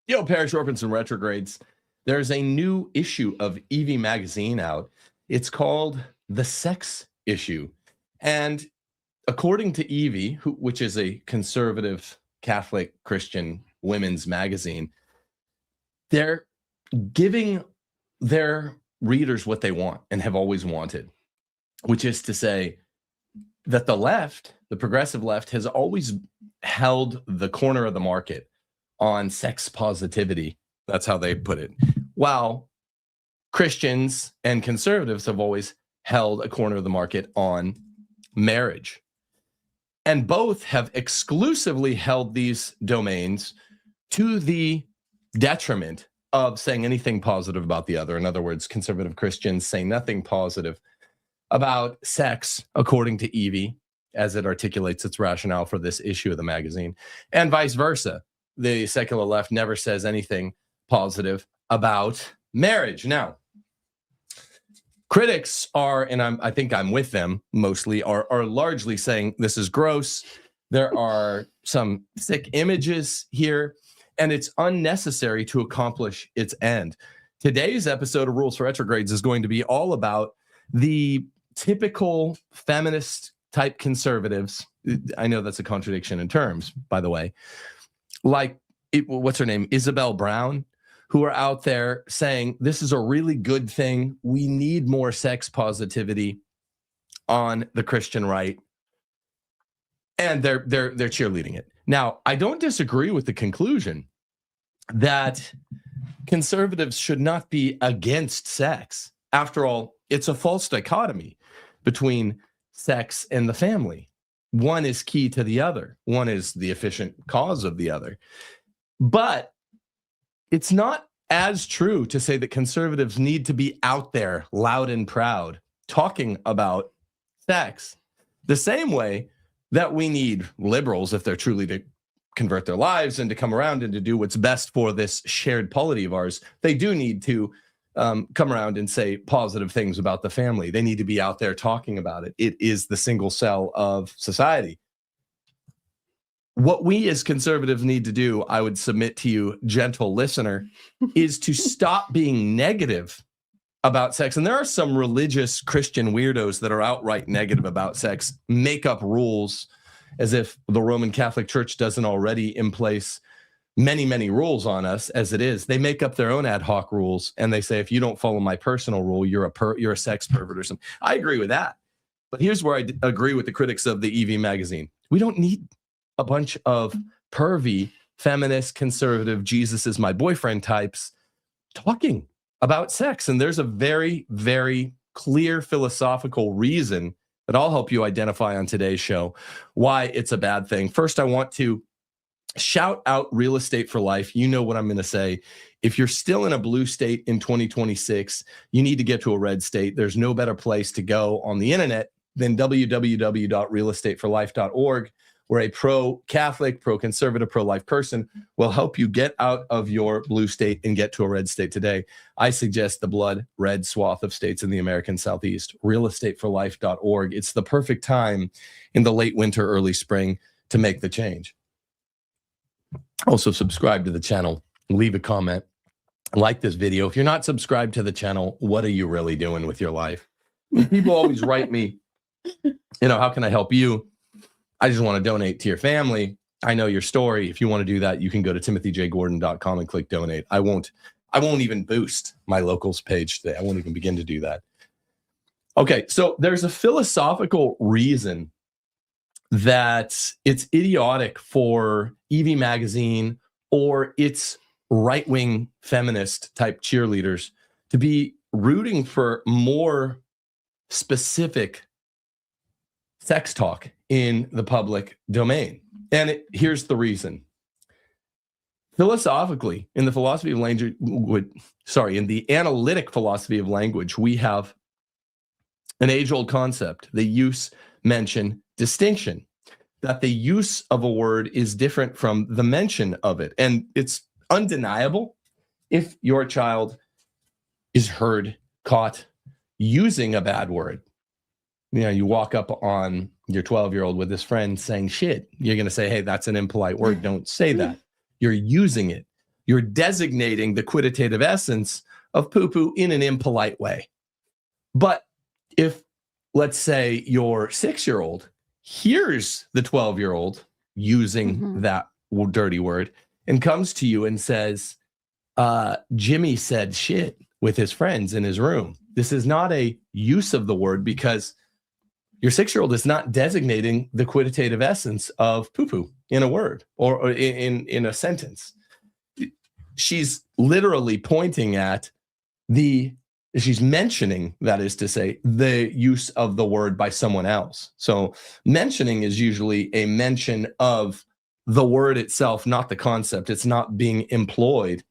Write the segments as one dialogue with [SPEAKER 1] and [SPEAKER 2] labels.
[SPEAKER 1] Yo, Parish Orphans and Retrogrades. There's a new issue of Eevee magazine out. It's called The Sex Issue. And according to Eevee, which is a conservative Catholic Christian women's magazine, they're giving their readers what they want and have always wanted, which is to say that the left, the progressive left, has always held the corner of the market on sex positivity. That's how they put it. While Christians and conservatives have always held a corner of the market on marriage. And both have exclusively held these domains to the detriment of saying anything positive about the other. In other words, conservative Christians say nothing positive about sex, according to Evie, as it articulates its rationale for this issue of the magazine, and vice versa. The secular left never says anything positive about marriage. Now, critics are, and I think I'm with them mostly, are largely saying this is gross. There are some sick images here, and it's unnecessary to accomplish its end. Today's episode of Rules for Retrogrades is going to be all about the typical feminist type conservatives. I know that's a contradiction in terms, by the way. Like, what's her name? Isabel Brown, who are out there saying this is a really good thing. We need more sex positivity on the Christian right. And they're cheerleading it. Now, I don't disagree with the conclusion that conservatives should not be against sex. After all, it's a false dichotomy between sex and the family. One is key to the other. One is the efficient cause of the other. But it's not as true to say that conservatives need to be out there loud and proud talking about sex the same way that we need liberals, if they're truly to convert their lives and to come around and to do what's best for this shared polity of ours. They do need to come around and say positive things about the family. They need to be out there talking about it. It is the single cell of society. What we as conservatives need to do, I would submit to you, gentle listener, is to stop being negative about sex. And there are some religious Christian weirdos that are outright negative about sex, make up rules as if the Roman Catholic Church doesn't already in place many, many rules on us as it is. They make up their own ad hoc rules, and they say, if you don't follow my personal rule, you're a sex pervert or something. I agree with that. But here's where I agree with the critics of the Eevee magazine. We don't need a bunch of pervy, feminist, conservative, Jesus is my boyfriend types talking about sex. And there's a very, very clear philosophical reason that I'll help you identify on today's show why it's a bad thing. First, I want to shout out Real Estate for Life. You know what I'm going to say. If you're still in a blue state in 2026, you need to get to a red state. There's no better place to go on the internet than www.realestateforlife.org, where a pro-Catholic, pro-conservative, pro-life person will help you get out of your blue state and get to a red state today. I suggest the blood red swath of states in the American Southeast, realestateforlife.org. It's the perfect time in the late winter, early spring to make the change. Also, subscribe to the channel, leave a comment, like this video. If you're not subscribed to the channel, what are you really doing with your life? People always write me, how can I help you? I just want to donate to your family. I know your story. If you want to do that, you can go to timothyjgordon.com and click donate. I won't even boost my locals page today. I won't even begin to do that. Okay, so there's a philosophical reason that it's idiotic for Eevee magazine or its right-wing feminist type cheerleaders to be rooting for more specific sex talk in the public domain. And here's the reason. Philosophically, in the philosophy of language, in the analytic philosophy of language, we have an age-old concept, the use, mention, distinction, that the use of a word is different from the mention of it. And it's undeniable if your child is heard, caught using a bad word. You walk up on your 12-year-old with his friend saying shit. You're going to say, hey, that's an impolite word. Don't say that. You're using it. You're designating the quitative essence of poo-poo in an impolite way. But if, let's say, your 6-year-old hears the 12-year-old using that dirty word and comes to you and says, Jimmy said shit with his friends in his room. This is not a use of the word because your 6-year-old is not designating the quitative essence of poo-poo in a word or in a sentence. She's literally pointing at she's mentioning, that is to say, the use of the word by someone else. So mentioning is usually a mention of the word itself, not the concept. It's not being employed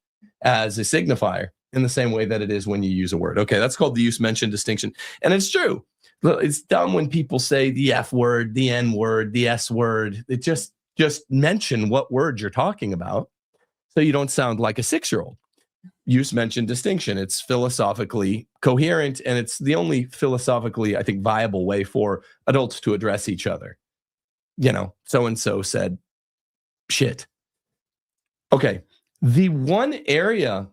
[SPEAKER 1] as a signifier in the same way that it is when you use a word. Okay, that's called the use mention distinction. And it's true. It's dumb when people say the F word, the N word, the S word. It just mention what word you're talking about so you don't sound like a 6-year-old. Use mention distinction. It's philosophically coherent, and it's the only philosophically, I think, viable way for adults to address each other. So-and-so said shit. Okay. The one area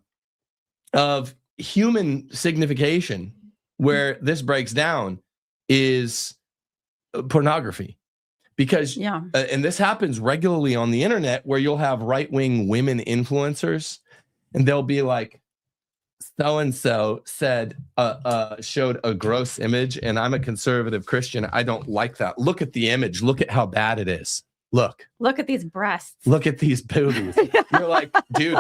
[SPEAKER 1] of human signification where this breaks down is pornography. Because, and this happens regularly on the internet, where you'll have right-wing women influencers, and they'll be like, so-and-so said, showed a gross image, and I'm a conservative Christian. I don't like that. Look at the image. Look at how bad it is. Look
[SPEAKER 2] at these breasts.
[SPEAKER 1] Look at these boobies. You're like, dude,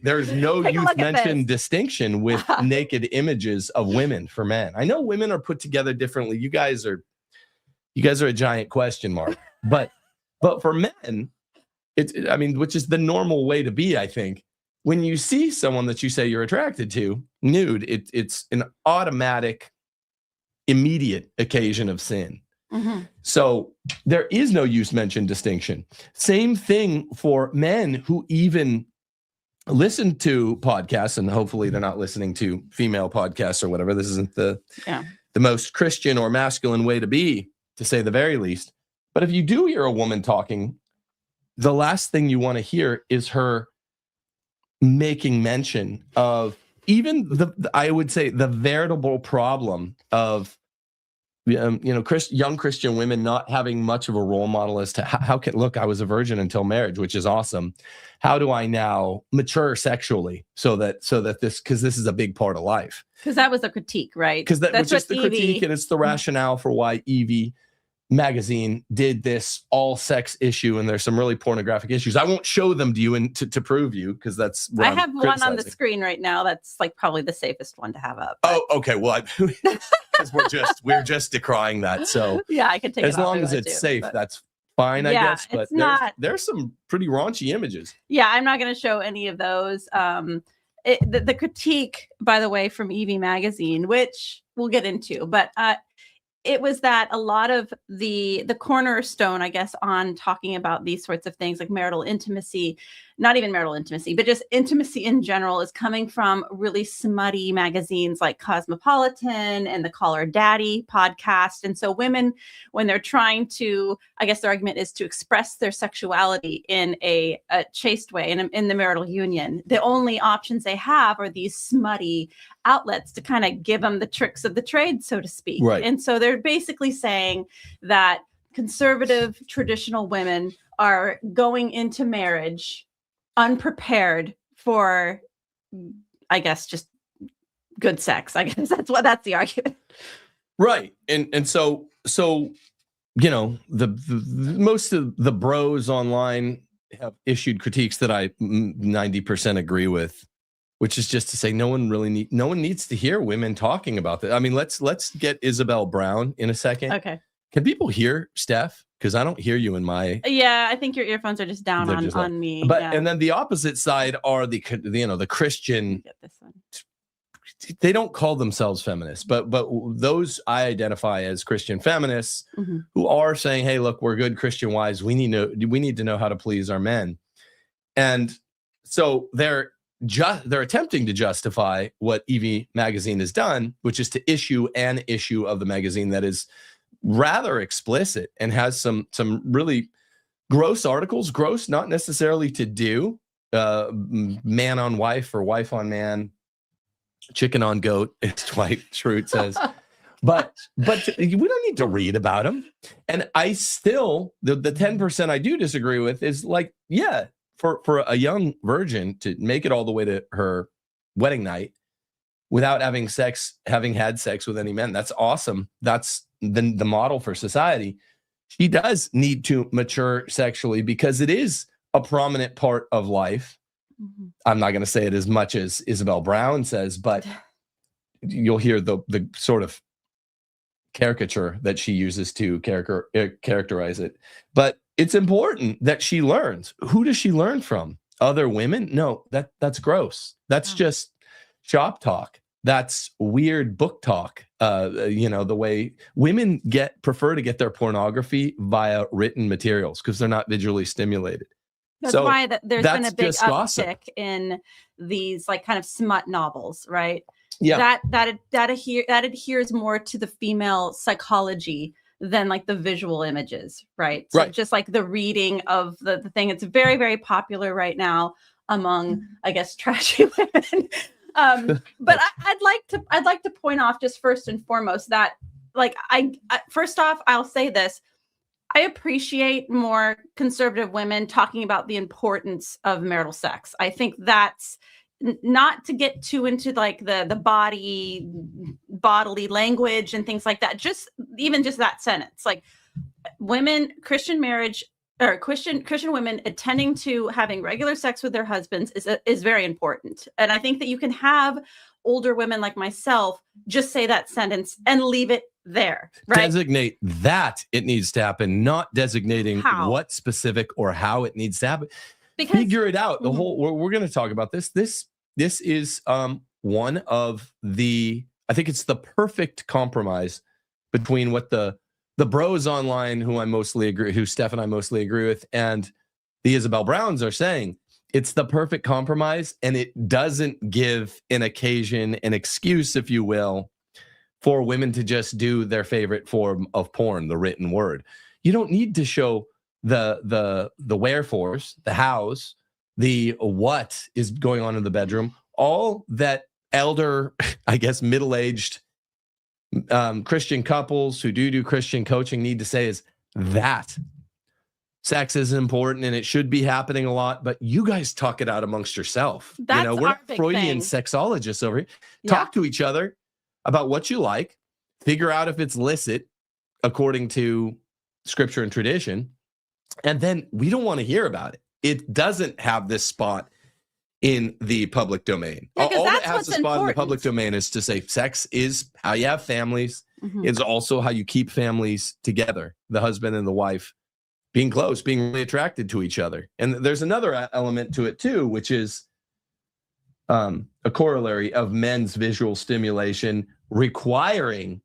[SPEAKER 1] there's no use mention distinction with naked images of women for men. I know women are put together differently. You guys are a giant question mark. But for men, which is the normal way to be, I think. When you see someone that you say you're attracted to nude, it's an automatic, immediate occasion of sin. So there is no use mention distinction. Same thing for men who even listen to podcasts, and hopefully they're not listening to female podcasts or whatever. This isn't the most Christian or masculine way to be, to say the very least. But if you do hear a woman talking, the last thing you want to hear is her making mention of even I would say the veritable problem of young Christian women not having much of a role model as to I was a virgin until marriage, which is awesome. How do I now mature sexually so that because this is a big part of life?
[SPEAKER 2] Because that was a critique, right?
[SPEAKER 1] Because that's just the critique, and it's the rationale for why Eevee magazine did this all sex issue, and there's some really pornographic issues. I won't show them to you to prove you, because that's what I have one
[SPEAKER 2] on the screen right now. That's like probably the safest one to have up.
[SPEAKER 1] Oh, okay. Well, because we're just decrying that. So
[SPEAKER 2] yeah, I can take
[SPEAKER 1] as long as it's safe. That's fine, I guess. But there's some pretty raunchy images.
[SPEAKER 2] Yeah, I'm not going to show any of those. The critique, by the way, from Eevee magazine, which we'll get into, but it was that a lot of the cornerstone, I guess, on talking about these sorts of things like marital intimacy, not even marital intimacy, but just intimacy in general, is coming from really smutty magazines like Cosmopolitan and the Call Her Daddy podcast. And so women, when they're trying to, I guess their argument is to express their sexuality in a chaste way in the marital union, the only options they have are these smutty outlets to kind of give them the tricks of the trade, so to speak.
[SPEAKER 1] Right.
[SPEAKER 2] And so they're basically saying that conservative traditional women are going into marriage unprepared for, I guess, just good sex. I guess that's the argument.
[SPEAKER 1] Right. And so the most of the bros online have issued critiques that I 90% agree with, which is just to say no one needs to hear women talking about that. I mean, let's get Isabel Brown in a second.
[SPEAKER 2] Okay.
[SPEAKER 1] Can people hear Steph? Because I don't hear you in my.
[SPEAKER 2] Yeah, I think your earphones are just down on me.
[SPEAKER 1] But and then the opposite side are the Christian.
[SPEAKER 2] Get this one.
[SPEAKER 1] They don't call themselves feminists, but those I identify as Christian feminists who are saying, "Hey, look, we're good Christian wives. We need to know how to please our men," and so they're attempting to justify what Eevee magazine has done, which is to issue an issue of the magazine that is rather explicit and has some really gross articles. Gross, not necessarily to do, man on wife or wife on man, chicken on goat, as Dwight Schrute says. But we don't need to read about them. And I still, the 10% I do disagree with is like, yeah, for a young virgin to make it all the way to her wedding night without having had sex with any men, that's awesome. That's the model for society. She does need to mature sexually because it is a prominent part of life. Mm-hmm. I'm not going to say it as much as Isabel Brown says, but you'll hear the sort of caricature that she uses to characterize it. But it's important that she learns. Who does she learn from? Other women? No, that's gross. That's just shop talk. That's weird book talk. The way women prefer to get their pornography via written materials because they're not visually stimulated.
[SPEAKER 2] That's why there's been a big uptick in these like kind of smut novels, right? Yeah, that adheres more to the female psychology than like the visual images, right? So just like the reading of the thing, it's very, very popular right now among, I guess, trashy women. But I'd like to point off just first and foremost that like first off, I'll say this. I appreciate more conservative women talking about the importance of marital sex. I think that's not to get too into like the bodily language and things like that. Just that sentence, like Christian marriage or Christian women attending to having regular sex with their husbands is very important. And I think that you can have older women like myself just say that sentence and leave it there. Right?
[SPEAKER 1] Designate that it needs to happen, not designating what specific or how it needs to happen. Because, figure it out. The whole we're going to talk about this. This is one of the, I think it's the perfect compromise between what the bros online who Steph and I mostly agree with, and the Isabel Browns are saying. It's the perfect compromise, and it doesn't give an excuse, if you will, for women to just do their favorite form of porn, the written word. You don't need to show the wherefores, the hows, the what is going on in the bedroom. All that elder, I guess, middle-aged Christian couples who do Christian coaching need to say is that sex is important and it should be happening a lot, but you guys talk it out amongst yourself.
[SPEAKER 2] That's
[SPEAKER 1] we're not Freudian sexologists over here. Talk to each other about what you like, figure out if it's licit according to scripture and tradition, and then we don't want to hear about it. It doesn't have this spot in the public domain.
[SPEAKER 2] Yeah,
[SPEAKER 1] all that has a spot in the public domain is to say sex is how you have families. Mm-hmm. It's also how you keep families together, the husband and the wife being close, being really attracted to each other. And there's another element to it too, which is a corollary of men's visual stimulation requiring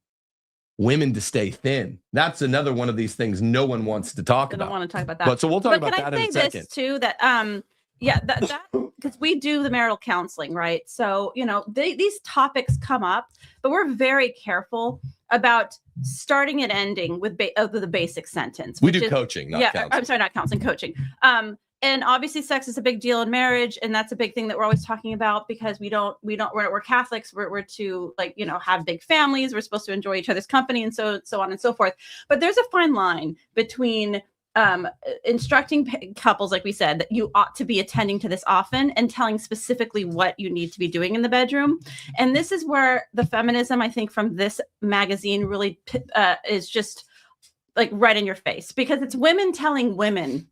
[SPEAKER 1] women to stay thin. That's another one of these things no one wants to talk about.
[SPEAKER 2] I don't want to talk about that.
[SPEAKER 1] But so we'll talk about that in a second.
[SPEAKER 2] Can I say this too, that because we do the marital counseling, right? So, these topics come up, but we're very careful about starting and ending with the basic sentence.
[SPEAKER 1] We do coaching, not counseling.
[SPEAKER 2] I'm sorry, not counseling, coaching. And obviously sex is a big deal in marriage. And that's a big thing that we're always talking about because we're Catholics. We're to have big families. We're supposed to enjoy each other's company and so on and so forth. But there's a fine line between instructing couples, like we said, that you ought to be attending to this often and telling specifically what you need to be doing in the bedroom. And this is where the feminism, I think, from this magazine really is just like right in your face, because it's women telling women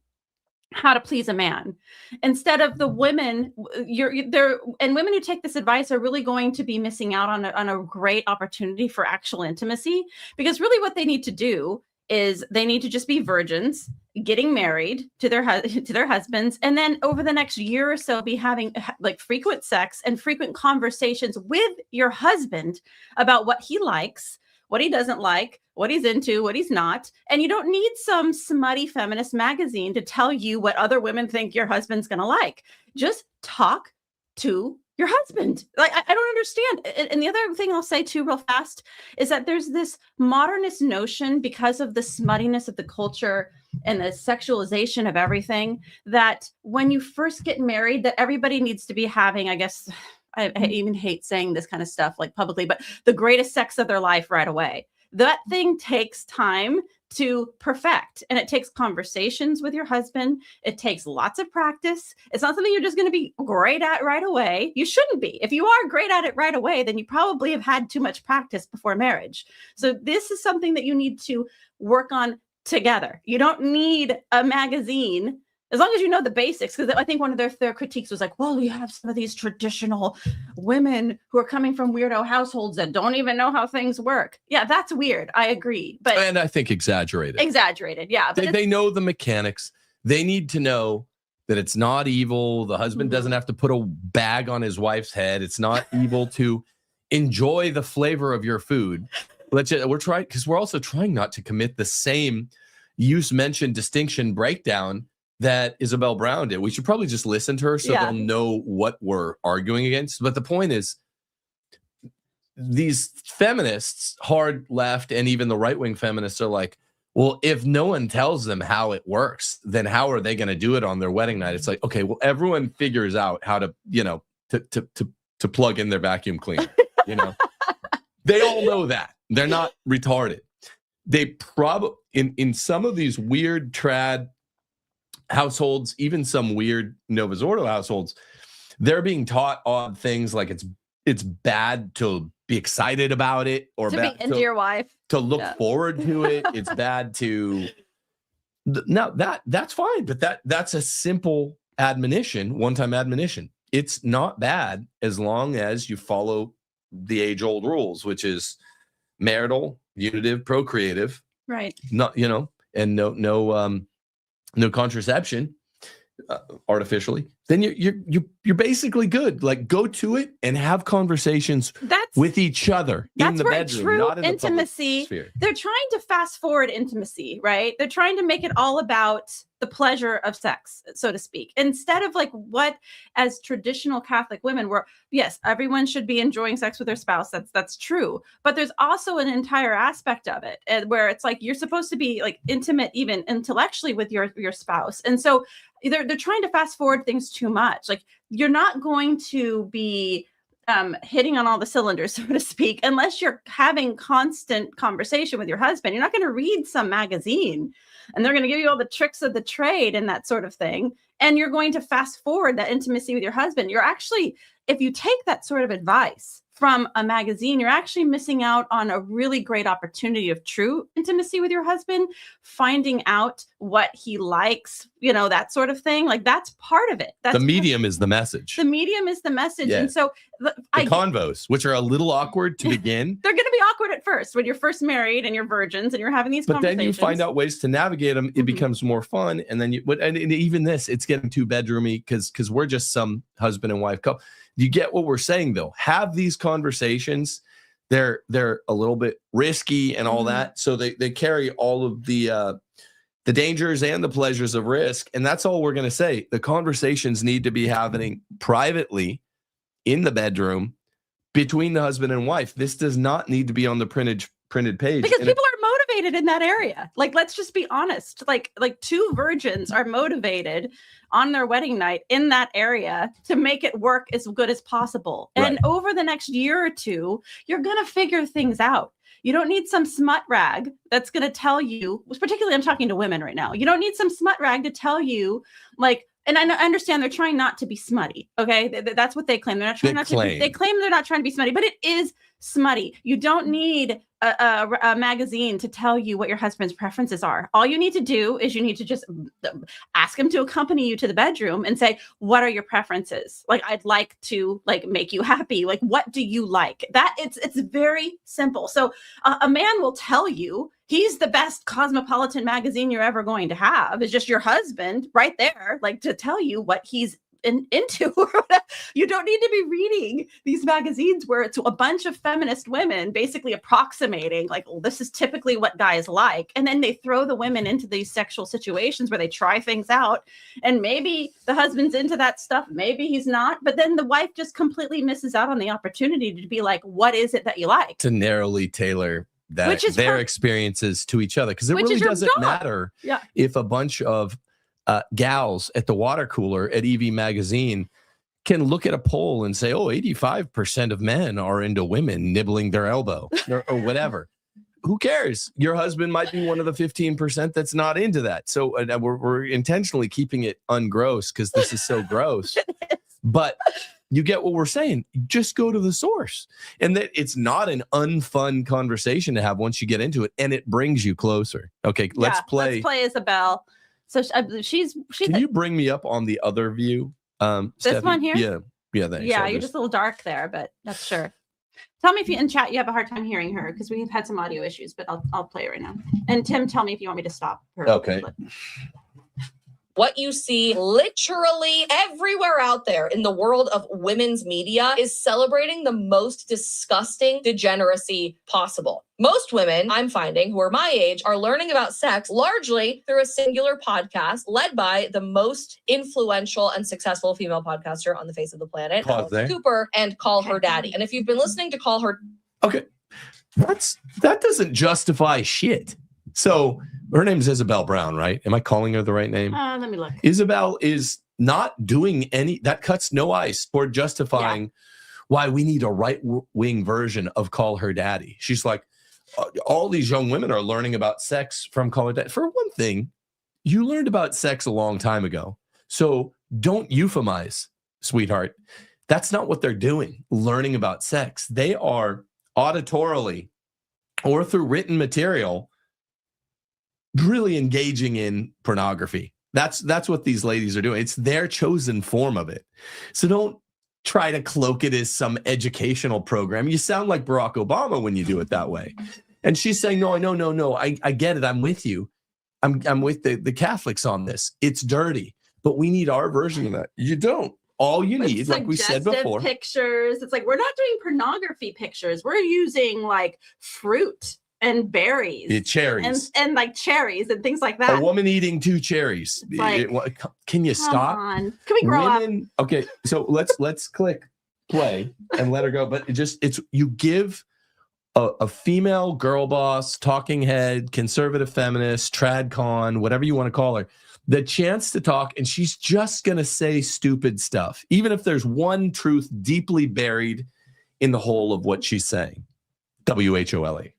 [SPEAKER 2] how to please a man instead of the women. And women who take this advice are really going to be missing out on a great opportunity for actual intimacy, because really what they need to do is they need to just be virgins, getting married to their husbands, and then over the next year or so be having like frequent sex and frequent conversations with your husband about what he likes, what he doesn't like, what he's into, what he's not. And you don't need some smutty feminist magazine to tell you what other women think your husband's going to like. Just talk to your husband. Like, I don't understand. And the other thing I'll say too real fast is that there's this modernist notion, because of the smuttiness of the culture, and the sexualization of everything, that when you first get married, that everybody needs to be having, I guess, I even hate saying this kind of stuff like publicly, but the greatest sex of their life right away. That thing takes time to perfect, and it takes conversations with your husband. It takes lots of practice. It's not something you're just going to be great at right away. You shouldn't be. If you are great at it right away, then you probably have had too much practice before marriage. So this is something that you need to work on together. You don't need a magazine as long as you know the basics, because I think one of their critiques was like, well, you have some of these traditional women who are coming from weirdo households that don't even know how things work. Yeah, that's weird. I agree. And
[SPEAKER 1] I think exaggerated.
[SPEAKER 2] Yeah. But
[SPEAKER 1] they know the mechanics. They need to know that it's not evil. The husband doesn't have to put a bag on his wife's head. It's not evil to enjoy the flavor of your food. We're trying, because we're also trying not to commit the same use-mentioned distinction breakdown that Isabel Brown did. We should probably just listen to her so they'll know what we're arguing against. But the point is, these feminists, hard left, and even the right-wing feminists are like, well, if no one tells them how it works, then how are they going to do it on their wedding night? It's like, okay, well, everyone figures out how to, to plug in their vacuum cleaner. They all know that. They're not retarded. They probably, in some of these weird trad households, even some weird Novus Ordo households, they're being taught odd things like it's bad to be excited about it, or
[SPEAKER 2] to be into your wife,
[SPEAKER 1] to look forward to it. It's bad to that's fine, but that's a simple admonition, one-time admonition. It's not bad as long as you follow the age-old rules, which is marital, unitive, procreative,
[SPEAKER 2] right?
[SPEAKER 1] Not and no contraception artificially, then you're basically good. Like, go to it and have conversations with each other in the bedroom,
[SPEAKER 2] true
[SPEAKER 1] not in
[SPEAKER 2] intimacy.
[SPEAKER 1] The sphere.
[SPEAKER 2] They're trying to fast forward intimacy, right? They're trying to make it all about the pleasure of sex, so to speak, instead of like what, as traditional Catholic women, were, yes, everyone should be enjoying sex with their spouse. That's true, but there's also an entire aspect of it where it's like you're supposed to be like intimate, even intellectually, with your spouse, and so they're trying to fast forward things too much. Like, you're not going to be hitting on all the cylinders, so to speak, unless you're having constant conversation with your husband. You're not going to read some magazine and they're going to give you all the tricks of the trade and that sort of thing, and you're going to fast forward that intimacy with your husband. You're actually, if you take that sort of advice from a magazine, you're actually missing out on a really great opportunity of true intimacy with your husband, finding out what he likes, that sort of thing. Like, that's part of it.
[SPEAKER 1] The medium is the message.
[SPEAKER 2] The medium is the message. Yeah. And so
[SPEAKER 1] the convos, which are a little awkward to begin.
[SPEAKER 2] They're going to be awkward at first when you're first married and you're virgins and you're having these conversations.
[SPEAKER 1] But then you find out ways to navigate them. It becomes more fun. And then and even this, it's getting too bedroomy because we're just some husband and wife couple. You get what we're saying, though. Have these conversations. They're a little bit risky and all that. So they carry all of the dangers and the pleasures of risk. And that's all we're going to say. The conversations need to be happening privately in the bedroom between the husband and wife. This does not need to be on the printed page.
[SPEAKER 2] Because people are motivated in that area. Like, let's just be honest. Like two virgins are motivated on their wedding night in that area to make it work as good as possible. Right. And over the next year or two, you're going to figure things out. You don't need some smut rag that's going to tell you, particularly I'm talking to women right now. You don't need some smut rag to tell you, like, and I understand they're trying not to be smutty. Okay. That's what they claim. They're not trying they claim they're not trying to be smutty, but it is smutty. You don't need a magazine to tell you what your husband's preferences are. All you need to do is you need to just ask him to accompany you to the bedroom and say, what are your preferences? Like, I'd like to make you happy. Like, what do you like? That it's very simple. So a man will tell you he's the best cosmopolitan magazine you're ever going to have. It's just your husband right there, like, to tell you what he's into. You don't need to be reading these magazines where it's a bunch of feminist women basically approximating, like, well, this is typically what guys like. And then they throw the women into these sexual situations where they try things out. And maybe the husband's into that stuff. Maybe he's not. But then the wife just completely misses out on the opportunity to be like, what is it that you like?
[SPEAKER 1] To narrowly tailor that their experiences to each other, because it really doesn't matter if a bunch of gals at the water cooler at Evie magazine can look at a poll and say, oh, 85% of men are into women nibbling their elbow or whatever. Who cares? Your husband might be one of the 15% that's not into that. So we're intentionally keeping it ungross because this is so gross. But you get what we're saying. Just go to the source. And that it's not an unfun conversation to have once you get into it, and it brings you closer. Okay, let's play
[SPEAKER 2] Isabel. So she's
[SPEAKER 1] Can you bring me up on the other view?
[SPEAKER 2] This
[SPEAKER 1] Steffi?
[SPEAKER 2] one here?
[SPEAKER 1] Yeah, thanks.
[SPEAKER 2] Yeah, you're just a little dark there, but that's sure. Tell me if you in chat you have a hard time hearing her, because we've had some audio issues, but I'll play it right now. And Tim, tell me if you want me to stop her.
[SPEAKER 1] Okay.
[SPEAKER 3] What you see literally everywhere out there in the world of women's media is celebrating the most disgusting degeneracy possible. Most women, I'm finding, who are my age, are learning about sex largely through a singular podcast led by the most influential and successful female podcaster on the face of the planet, Alice Cooper, and Call Her Daddy. And if you've been listening to Call Her...
[SPEAKER 1] Okay, that doesn't justify shit. So her name is Isabel Brown, right? Am I calling her the right name?
[SPEAKER 2] Let me look.
[SPEAKER 1] Isabel is not doing that cuts no ice for justifying why we need a right-wing version of Call Her Daddy. She's like, all these young women are learning about sex from Call Her Daddy. For one thing, you learned about sex a long time ago. So don't euphemize, sweetheart. That's not what they're doing, learning about sex. They are auditorily or through written material really engaging in pornography. That's what these ladies are doing. It's their chosen form of it. So don't try to cloak it as some educational program. You sound like Barack Obama when you do it that way. And she's saying, no, I get it. I'm with you. I'm with the Catholics on this. It's dirty, but we need our version of that. You don't. All you need, like we said before,
[SPEAKER 2] pictures. It's like, we're not doing pornography pictures. We're using like fruit and berries,
[SPEAKER 1] cherries,
[SPEAKER 2] and like cherries and things like that.
[SPEAKER 1] A woman eating 2 cherries. Like, can you stop?
[SPEAKER 2] On. Can we grow up?
[SPEAKER 1] Okay, so let's click play and let her go. But it's you give a female girl boss, talking head, conservative feminist, trad con, whatever you want to call her, the chance to talk, and she's just gonna say stupid stuff, even if there's one truth deeply buried in the whole of what she's saying. WHOLE.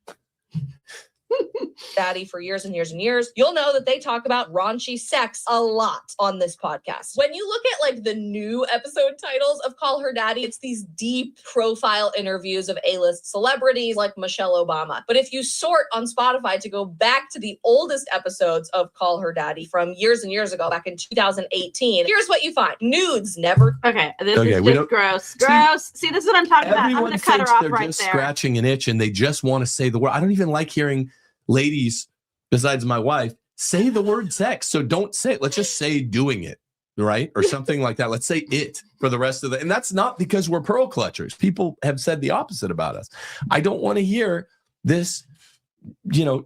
[SPEAKER 3] Daddy for years and years and years, you'll know that they talk about raunchy sex a lot on this podcast. When you look at like the new episode titles of Call Her Daddy, it's these deep profile interviews of A-list celebrities like Michelle Obama. But if you sort on Spotify to go back to the oldest episodes of Call Her Daddy from years and years ago, back in 2018, here's what you find. Nudes never.
[SPEAKER 2] Okay, this is just gross. Gross. See, this is what I'm talking about. I'm going to cut her off right there.
[SPEAKER 1] They're just scratching an itch and they just want to say the word. I don't even like hearing ladies, besides my wife, say the word sex. So don't say it. Let's just say doing it, right? Or something like that. Let's say it for the rest of the, and that's not because we're pearl clutchers. People have said the opposite about us. I don't want to hear this,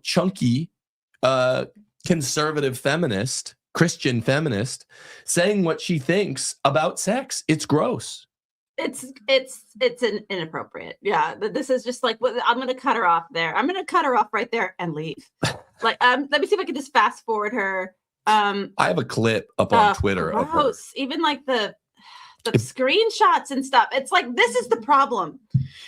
[SPEAKER 1] chunky, conservative feminist, Christian feminist saying what she thinks about sex. It's gross.
[SPEAKER 2] It's inappropriate. Yeah, this is just like, I'm going to cut her off there. I'm going to cut her off right there and leave. Like, let me see if I can just fast forward her.
[SPEAKER 1] I have a clip up on Twitter.
[SPEAKER 2] Gross. Of her. Even like the screenshots and stuff. It's like, this is the problem.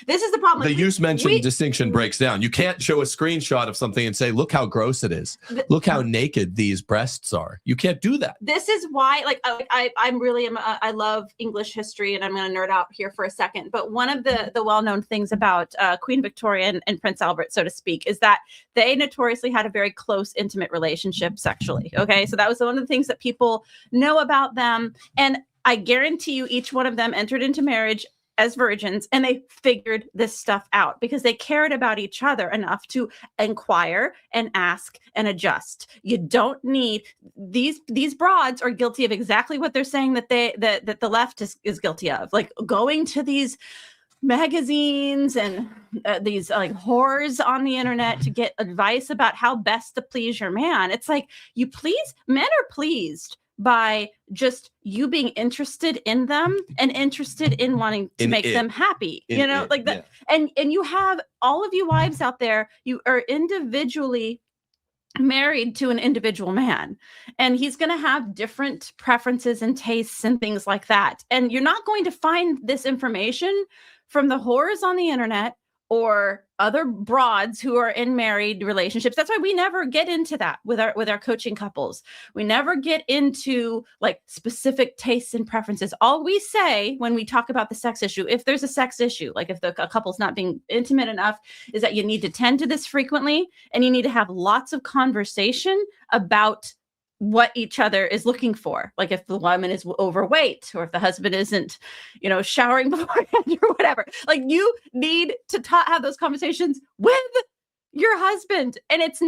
[SPEAKER 2] This is the problem.
[SPEAKER 1] The use mentioned distinction breaks down. You can't show a screenshot of something and say, look how gross it is. Look how naked these breasts are. You can't do that.
[SPEAKER 2] This is why, like, I love English history, and I'm going to nerd out here for a second. But one of the well-known things about Queen Victoria and Prince Albert, so to speak, is that they notoriously had a very close, intimate relationship sexually. Okay, so that was one of the things that people know about them. And I guarantee you each one of them entered into marriage as virgins, and they figured this stuff out because they cared about each other enough to inquire and ask and adjust. You don't need these broads are guilty of exactly what they're saying that the left is guilty of, like going to these magazines and these like whores on the internet to get advice about how best to please your man. It's like, men are pleased by just you being interested in them and interested in wanting to make them happy. Like that. Yeah. And you have all of you wives out there, you are individually married to an individual man, and he's going to have different preferences and tastes and things like that. And you're not going to find this information from the whores on the internet or other broads who are in married relationships. That's why we never get into that with our coaching couples. We never get into like specific tastes and preferences. All we say when we talk about the sex issue, if there's a sex issue, like if a couple's not being intimate enough, is that you need to tend to this frequently, and you need to have lots of conversation about what each other is looking for. Like if the woman is overweight, or if the husband isn't, showering beforehand or whatever. Like you need to have those conversations with your husband. And it's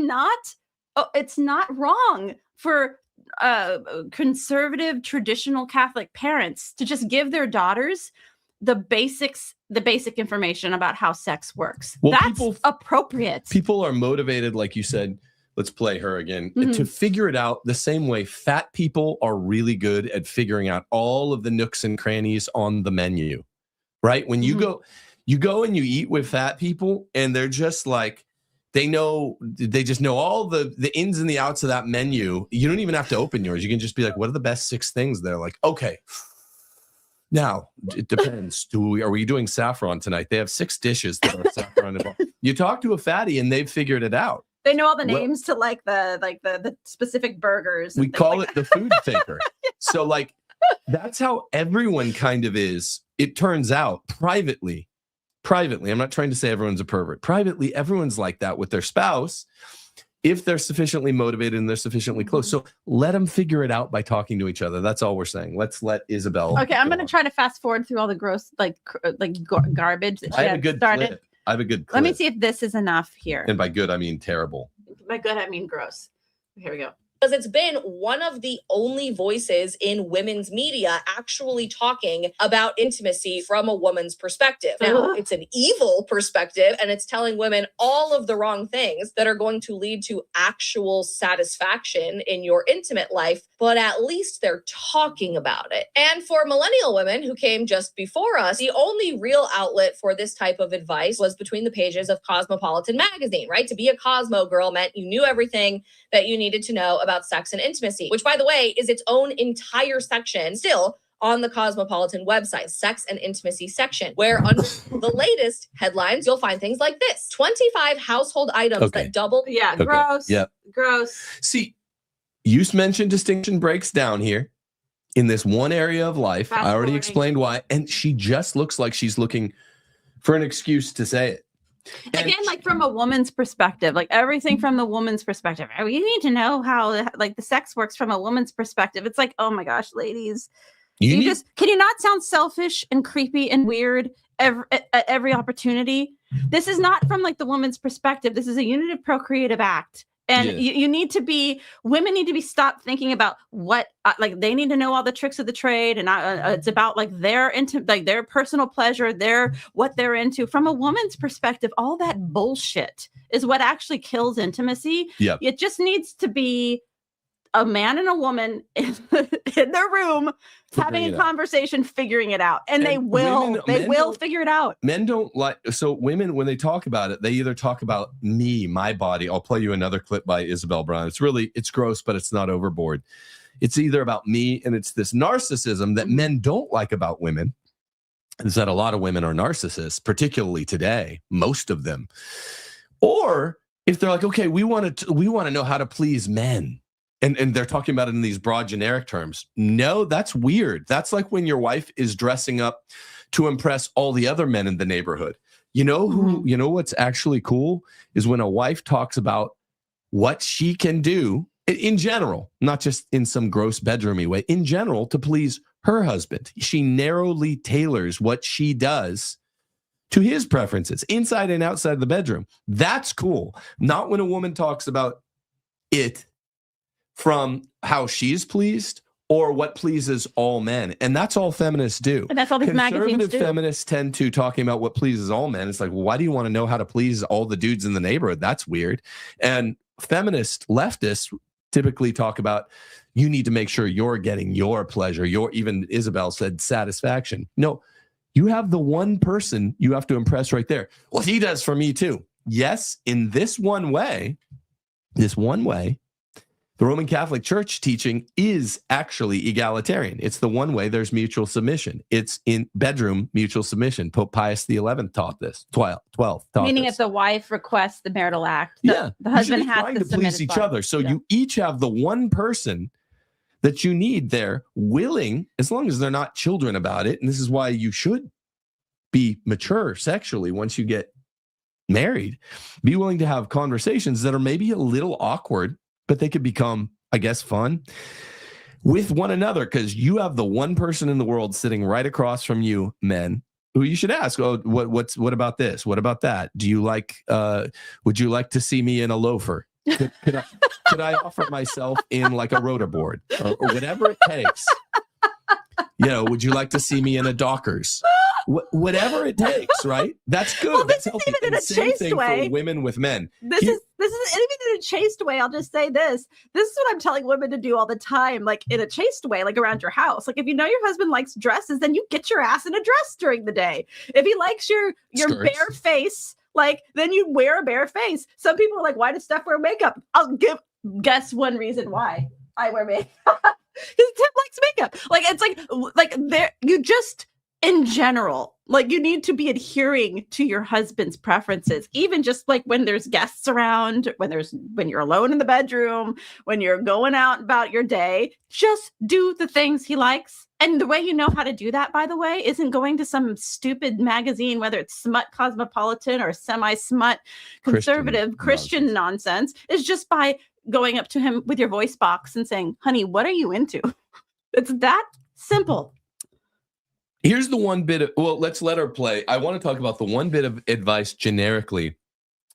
[SPEAKER 2] not wrong for conservative, traditional Catholic parents to just give their daughters the basic information about how sex works. Well, that's appropriate.
[SPEAKER 1] People are motivated, like you said. Let's play her again. To figure it out the same way fat people are really good at figuring out all of the nooks and crannies on the menu, right? When you go and you eat with fat people, and they're just like, they just know all the ins and the outs of that menu. You don't even have to open yours. You can just be like, what are the best 6 things? They're like, okay, now it depends. Are we doing saffron tonight? They have 6 dishes that are saffron involved. You talk to a fatty and they've figured it out.
[SPEAKER 2] They know all the names to the specific burgers.
[SPEAKER 1] We call it the food thinker. Yeah. So like, that's how everyone kind of is. It turns out privately, I'm not trying to say everyone's a pervert. Privately, everyone's like that with their spouse if they're sufficiently motivated and they're sufficiently close. So let them figure it out by talking to each other. That's all we're saying. Let's let Isabel.
[SPEAKER 2] Okay, I'm going to try to fast forward through all the gross garbage that she had started.
[SPEAKER 1] Clip. I have a good clip.
[SPEAKER 2] Let me see if this is enough here.
[SPEAKER 1] And by good, I mean terrible.
[SPEAKER 2] By good, I mean gross. Here we go.
[SPEAKER 3] Because it's been one of the only voices in women's media actually talking about intimacy from a woman's perspective. Now, it's an evil perspective, and it's telling women all of the wrong things that are going to lead to actual satisfaction in your intimate life, but at least they're talking about it. And for millennial women who came just before us, the only real outlet for this type of advice was between the pages of Cosmopolitan magazine, right? To be a Cosmo girl meant you knew everything that you needed to know about sex and intimacy, which, by the way, is its own entire section still on the Cosmopolitan website, sex and intimacy section, where under the latest headlines, you'll find things like this: 25 household items that double.
[SPEAKER 2] Yeah, gross. Yeah, gross.
[SPEAKER 1] See, you mentioned distinction breaks down here in this one area of life. I already explained why. And she just looks like she's looking for an excuse to say it.
[SPEAKER 2] Again, like from a woman's perspective, like everything from the woman's perspective. You need to know how like the sex works from a woman's perspective. It's like, oh my gosh, ladies, can you not sound selfish and creepy and weird at every opportunity? This is not from like the woman's perspective. This is a unitive procreative act. And women need to be stopped thinking about what, like they need to know all the tricks of the trade. And it's about like their personal pleasure, what they're into. From a woman's perspective, all that bullshit is what actually kills intimacy. Yep. It just needs to be a man and a woman in their room having a conversation, figuring it out. And they will figure it out.
[SPEAKER 1] Men don't like, so women, when they talk about it, they either talk about me, my body. I'll play you another clip by Isabel Brown. It's gross, but it's not overboard. It's either about me, and it's this narcissism that men don't like about women. Is that a lot of women are narcissists, particularly today, most of them. Or if they're like, okay, we want to know how to please men. And they're talking about it in these broad generic terms. No, that's weird. That's like when your wife is dressing up to impress all the other men in the neighborhood. You know what's actually cool is when a wife talks about what she can do in general, not just in some gross bedroomy way, in general, to please her husband. She narrowly tailors what she does to his preferences, inside and outside the bedroom. That's cool. Not when a woman talks about it from how she's pleased or what pleases all men. And that's all feminists do.
[SPEAKER 2] And that's all these magazines do.
[SPEAKER 1] Conservative feminists tend to talking about what pleases all men. It's like, well, why do you want to know how to please all the dudes in the neighborhood? That's weird. And feminist leftists typically talk about you need to make sure you're getting your pleasure, even Isabel said satisfaction. No, you have the one person you have to impress right there. Well, he does for me too. Yes, in this one way, the Roman Catholic Church teaching is actually egalitarian. It's the one way there's mutual submission. It's in bedroom mutual submission. Pope Pius XI taught this. 12 taught
[SPEAKER 2] Meaning
[SPEAKER 1] this.
[SPEAKER 2] if the wife requests the marital act, the husband has
[SPEAKER 1] trying to
[SPEAKER 2] submit
[SPEAKER 1] please
[SPEAKER 2] as
[SPEAKER 1] each
[SPEAKER 2] well.
[SPEAKER 1] other. So you each have the one person that you need there willing, as long as they're not children about it. And this is why you should be mature sexually once you get married. Be willing to have conversations that are maybe a little awkward, but they could become, I guess, fun with one another, because you have the one person in the world sitting right across from you, men, who you should ask, oh, what about this? What about that? Do you like, would you like to see me in a loafer? Could I offer myself in like a rotorboard or whatever it takes? Would you like to see me in a Dockers? Whatever it takes, right? That's good.
[SPEAKER 2] Well,
[SPEAKER 1] That's
[SPEAKER 2] this
[SPEAKER 1] healthy.
[SPEAKER 2] isn't in
[SPEAKER 1] And
[SPEAKER 2] a
[SPEAKER 1] same
[SPEAKER 2] chaste
[SPEAKER 1] thing
[SPEAKER 2] way.
[SPEAKER 1] for women with men.
[SPEAKER 2] This isn't even in a chaste way. I'll just say this. This is what I'm telling women to do all the time, like in a chaste way, like around your house. Like if you know your husband likes dresses, then you get your ass in a dress during the day. If he likes your
[SPEAKER 1] Skirts.
[SPEAKER 2] bare face, like then you wear a bare face. Some people are like, why does Steph wear makeup? Guess one reason why I wear makeup. Because Tim likes makeup. Like it's like there you just in general, like you need to be adhering to your husband's preferences, even just like when there's guests around, when you're alone in the bedroom, when you're going out about your day, just do the things he likes. And the way you know how to do that, by the way, isn't going to some stupid magazine, whether it's Smut Cosmopolitan or semi-smut conservative Christian nonsense. It's just by going up to him with your voice box and saying, honey, what are you into? It's that simple.
[SPEAKER 1] Here's the one bit of, let's let her play. I want to talk about the one bit of advice generically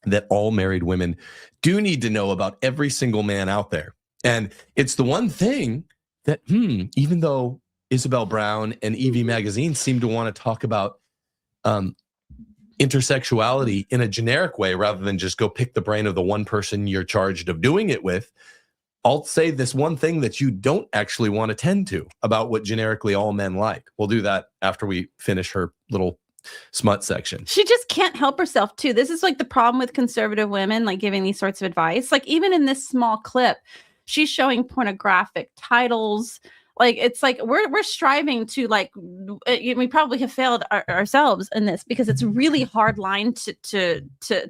[SPEAKER 1] that all married women do need to know about every single man out there. And it's the one thing that, even though Isabel Brown and Evie magazine seem to want to talk about intersexuality in a generic way, rather than just go pick the brain of the one person you're charged of doing it with, I'll say this one thing that you don't actually want to tend to about what generically all men like. We'll do that after we finish her little smut section.
[SPEAKER 2] She just can't help herself too. This is like the problem with conservative women, like giving these sorts of advice. Like even in this small clip, she's showing pornographic titles. Like it's like we're striving to like we probably have failed ourselves in this, because it's a really hard line to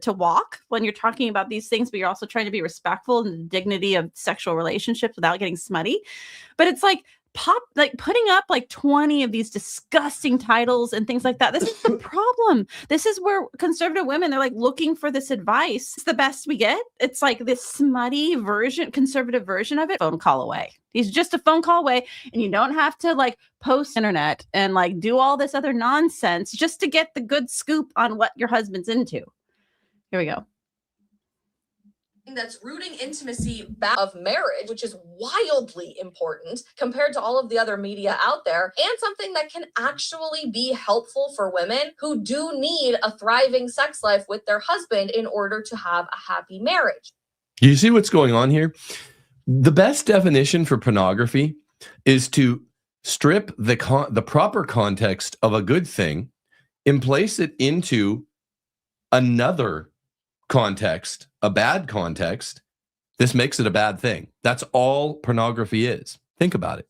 [SPEAKER 2] walk when you're talking about these things, but you're also trying to be respectful in the dignity of sexual relationships without getting smutty. But it's like putting up like 20 of these disgusting titles and things like that. This is the problem. This is where conservative women, they're like looking for this advice. It's the best we get. It's like this smutty version, conservative version of it. Phone call away. He's just a phone call away, and you don't have to like post internet and like do all this other nonsense just to get the good scoop on what your husband's into. Here we go.
[SPEAKER 3] That's rooting intimacy back of marriage, which is wildly important compared to all of the other media out there, and something that can actually be helpful for women who do need a thriving sex life with their husband in order to have a happy marriage.
[SPEAKER 1] You see what's going on here? The best definition for pornography is to strip the proper context of a good thing and place it into another context, a bad context. This makes it a bad thing. That's all pornography is. Think about it.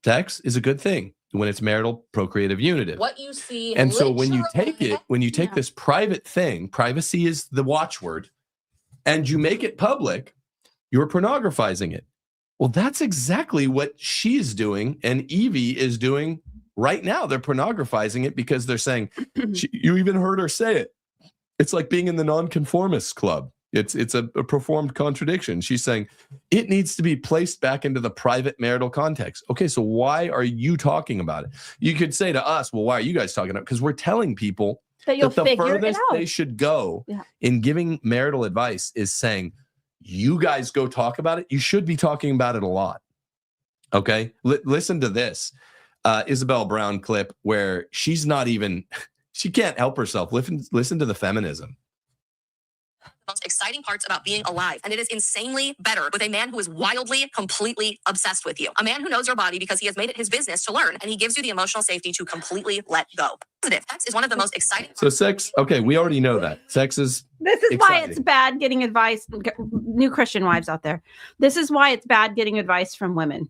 [SPEAKER 1] Sex is a good thing when it's marital, procreative, unitive.
[SPEAKER 3] What you see,
[SPEAKER 1] and so when you take this private thing, privacy is the watchword, and you make it public, you're pornographizing it. Well, that's exactly what she's doing, and Evie is doing right now. They're pornographizing it because they're saying, you even heard her say it. It's like being in the nonconformists club. It's a performed contradiction. She's saying it needs to be placed back into the private marital context. Okay, so why are you talking about it? You could say to us, well, why are you guys talking about it? Because we're telling people that the furthest they should go in giving marital advice is saying, you guys go talk about it. You should be talking about it a lot. Okay, listen to this Isabel Brown clip where she's not even... She can't help herself. Listen to the feminism.
[SPEAKER 3] most exciting parts about being alive, and it is insanely better with a man who is wildly, completely obsessed with you. A man who knows your body because he has made it his business to learn, and he gives you the emotional safety to completely let go. Sex is one of the most exciting.
[SPEAKER 1] So sex, okay, we already know that. Sex is
[SPEAKER 2] This is why it's
[SPEAKER 1] exciting.
[SPEAKER 2] bad getting advice. New Christian wives out there. This is why it's bad getting advice from women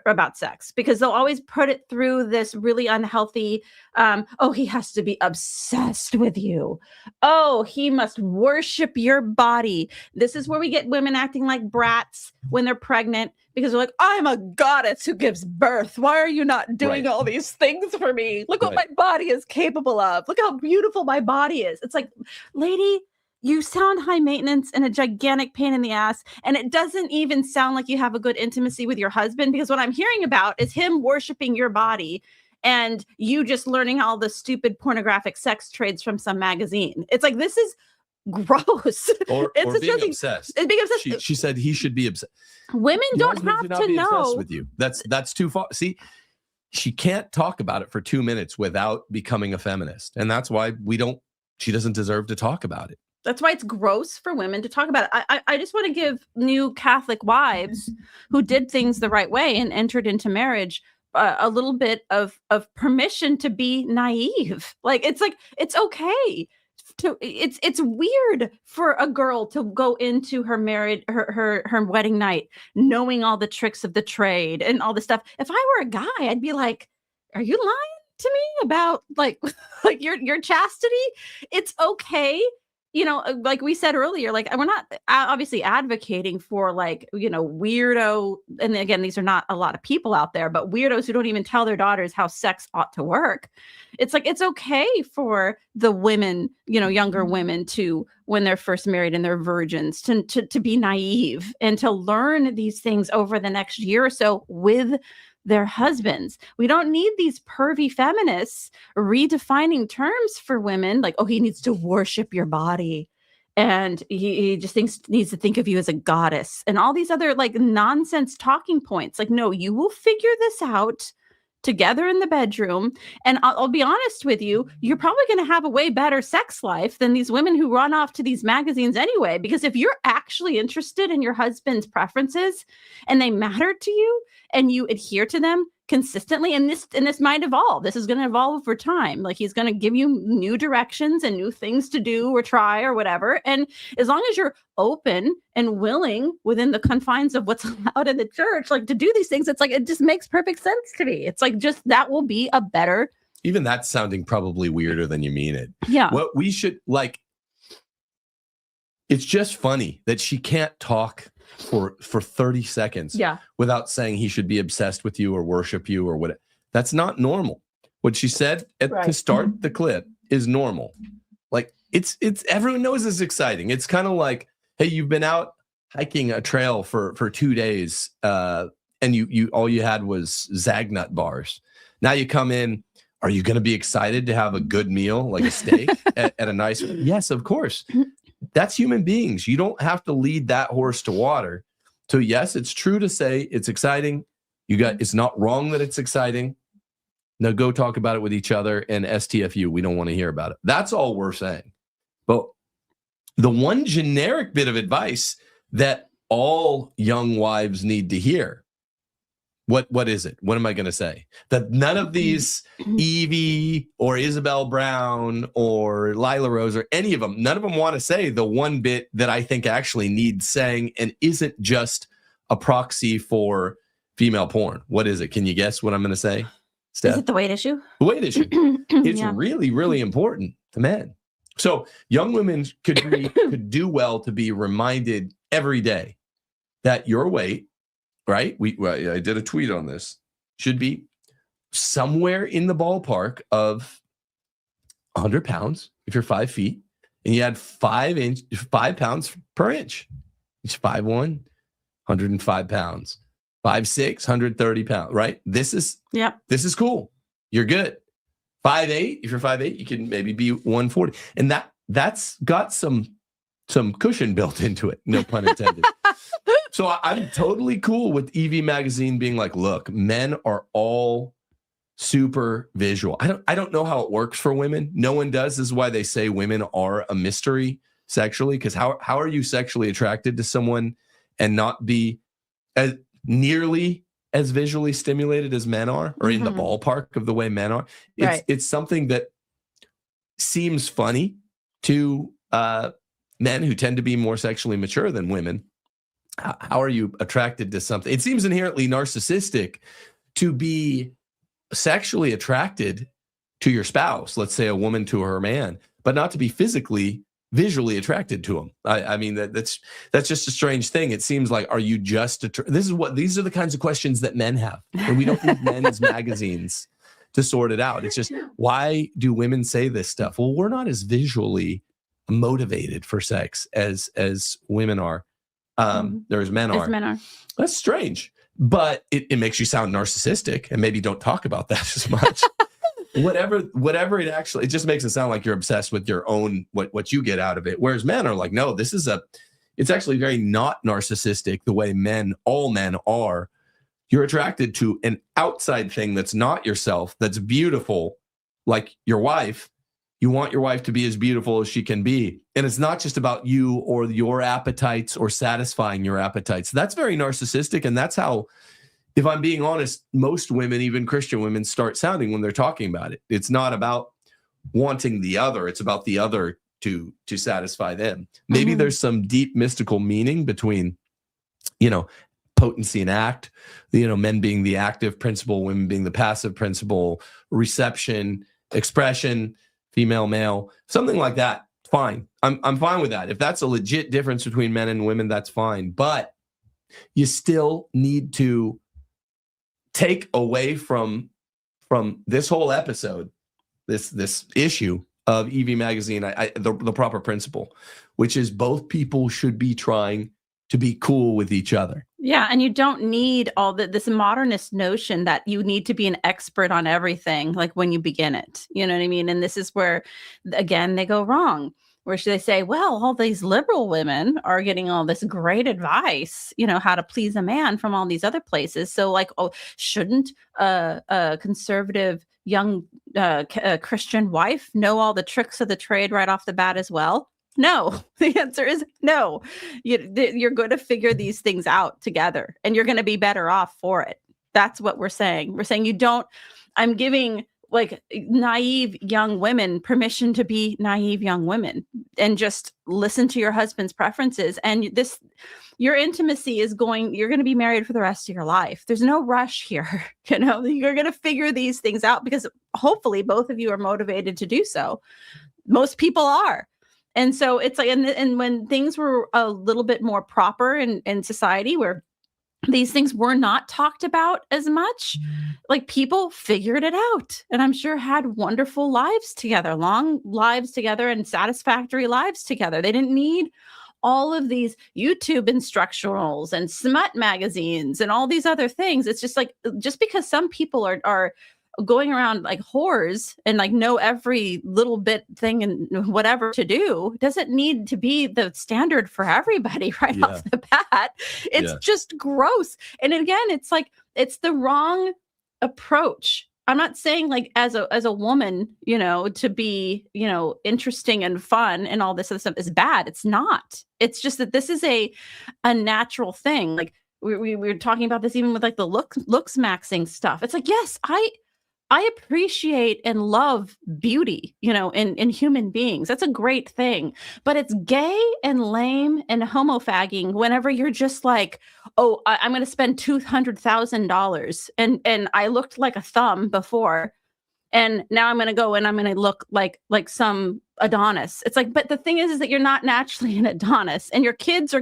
[SPEAKER 2] about sex, because they'll always put it through this really unhealthy, oh, he has to be obsessed with you. Oh, he must worship your body. This is where we get women acting like brats when they're pregnant, because they're like, I'm a goddess who gives birth. Why are you not doing
[SPEAKER 1] Right.
[SPEAKER 2] all these things for me? Look what
[SPEAKER 1] Right.
[SPEAKER 2] my body is capable of. Look how beautiful my body is. It's like, lady, you sound high maintenance and a gigantic pain in the ass. And it doesn't even sound like you have a good intimacy with your husband, because what I'm hearing about is him worshiping your body and you just learning all the stupid pornographic sex trades from some magazine. It's like, this is gross.
[SPEAKER 1] Or
[SPEAKER 2] It's
[SPEAKER 1] being
[SPEAKER 2] disgusting.
[SPEAKER 1] obsessed.
[SPEAKER 2] It's being obsessed.
[SPEAKER 1] She said he should be obsessed.
[SPEAKER 2] Women
[SPEAKER 1] Your
[SPEAKER 2] don't
[SPEAKER 1] husband
[SPEAKER 2] have
[SPEAKER 1] should not
[SPEAKER 2] to
[SPEAKER 1] be obsessed
[SPEAKER 2] know.
[SPEAKER 1] with you. That's too far. See, she can't talk about it for 2 minutes without becoming a feminist. And that's why she doesn't deserve to talk about it.
[SPEAKER 2] That's why it's gross for women to talk about it. I just want to give new Catholic wives who did things the right way and entered into marriage a little bit of permission to be naive. Like, it's okay to, it's weird for a girl to go into her her wedding night knowing all the tricks of the trade and all this stuff. If I were a guy, I'd be like, are you lying to me about like your chastity? It's okay. You know, like we said earlier, like, we're not obviously advocating for, like, you know, weirdo. And again, these are not a lot of people out there, but weirdos who don't even tell their daughters how sex ought to work. It's like, it's okay for the women, you know, younger women to, when they're first married and they're virgins, to be naive and to learn these things over the next year or so with their husbands. We don't need these pervy feminists redefining terms for women, like, oh, he needs to worship your body and he just needs to think of you as a goddess and all these other like nonsense talking points. Like, no, you will figure this out together in the bedroom. And I'll be honest with you, you're probably going to have a way better sex life than these women who run off to these magazines anyway. Because if you're actually interested in your husband's preferences and they matter to you and you adhere to them consistently, and this might evolve. This is going to evolve over time. Like, he's going to give you new directions and new things to do or try or whatever. And as long as you're open and willing within the confines of what's allowed in the church, like, to do these things, it's like, it just makes perfect sense to me. It's like, just that will be a better.
[SPEAKER 1] Even that's sounding probably weirder than you mean it.
[SPEAKER 2] Yeah.
[SPEAKER 1] What we should, like, it's just funny that she can't talk for 30 seconds
[SPEAKER 2] Yeah.
[SPEAKER 1] without saying he should be obsessed with you or worship you or what. That's not normal. What she said to
[SPEAKER 2] Right.
[SPEAKER 1] start the clip is normal. Like, it's everyone knows it's exciting. It's kind of like, hey, you've been out hiking a trail for 2 days and you all you had was Zagnut bars. Now you come in, are you going to be excited to have a good meal, like a steak at a nice? Yes, of course. That's human beings. You don't have to lead that horse to water. So yes, it's true to say it's exciting. It's not wrong that it's exciting. Now go talk about it with each other, and STFU, we don't want to hear about it. That's all we're saying. But the one generic bit of advice that all young wives need to hear, what is it? What am I going to say? That none of these Evie or Isabel Brown or Lila Rose or any of them, none of them want to say the one bit that I think actually needs saying and isn't just a proxy for female porn. What is it? Can you guess what I'm going to say, Steph?
[SPEAKER 2] Is it the weight issue?
[SPEAKER 1] The weight issue. It's
[SPEAKER 2] Yeah.
[SPEAKER 1] really, really important to men. So young women could do well to be reminded every day that your weight, right? I did a tweet on this, should be somewhere in the ballpark of 100 pounds if you're 5 feet, and you add 5 pounds per inch. It's 5'1", 105 pounds. 5'6", 130 pounds, right? This is cool. You're good. 5'8", if you're 5'8", you can maybe be 140. And that's got some cushion built into it, no pun intended. So I'm totally cool with Eevee magazine being like, look, men are all super visual. I don't know how it works for women. No one does. This is why they say women are a mystery. sexually? Because how are you sexually attracted to someone and not be as nearly as visually stimulated as men are, or in the ballpark of the way men are? It's something that seems funny to men who tend to be more sexually mature than women. How are you attracted to something? It seems inherently narcissistic to be sexually attracted to your spouse, let's say a woman to her man, but not to be visually attracted to him. I mean, that's just a strange thing. It seems like, are you just these are the kinds of questions that men have, and we don't need men's magazines to sort it out. It's just, why do women say this stuff? Well, we're not as visually motivated for sex as women are, or as men are. That's strange, but it makes you sound narcissistic, and maybe don't talk about that as much. Whatever it just makes it sound like you're obsessed with your own, what you get out of it. Whereas men are like, no, it's actually very not narcissistic the way all men are. You're attracted to an outside thing that's not yourself, that's beautiful, like your wife. You want your wife to be as beautiful as she can be. And it's not just about you or your appetites or satisfying your appetites. That's very narcissistic. And that's how, if I'm being honest, most women, even Christian women, start sounding when they're talking about it. It's not about wanting the other. It's about the other to satisfy them. Maybe there's some deep mystical meaning between, potency and act, men being the active principle, women being the passive principle, reception, expression, female, male, something like that. Fine. I'm fine with that. If that's a legit difference between men and women, that's fine. But you still need to take away from this whole episode, this issue of Eevee magazine, the proper principle, which is both people should be trying to be cool with each other.
[SPEAKER 2] Yeah, and you don't need all this modernist notion that you need to be an expert on everything, like when you begin it. You know what I mean? And this is where, again, they go wrong. Where should they say, well, all these liberal women are getting all this great advice, how to please a man from all these other places. So like, shouldn't a conservative young Christian wife know all the tricks of the trade right off the bat as well? No, the answer is no. You're going to figure these things out together, and you're going to be better off for it. That's what we're saying. We're saying I'm giving like naive young women permission to be naive young women and just listen to your husband's preferences. And your intimacy you're going to be married for the rest of your life. There's no rush here. You're going to figure these things out because hopefully both of you are motivated to do so. Most people are. And so it's like, and when things were a little bit more proper in society where these things were not talked about as much, like people figured it out, and I'm sure had wonderful lives together, long lives together and satisfactory lives together. They didn't need all of these YouTube instructionals and smut magazines and all these other things. It's just like, just because some people are going around like whores and like know every little bit thing and whatever to do doesn't need to be the standard for everybody right off the bat. It's just gross. And again, it's like, it's the wrong approach. I'm not saying like as a woman, to be, interesting and fun and all this other stuff is bad. It's not. It's just that this is a natural thing. Like we were talking about this even with like the looks maxing stuff. It's like, yes, I appreciate and love beauty, in human beings. That's a great thing. But it's gay and lame and homofagging whenever you're just like, oh, I'm going to spend $200,000 and I looked like a thumb before, and now I'm going to go and I'm going to look like some Adonis. It's like, but the thing is that you're not naturally an Adonis, and your kids are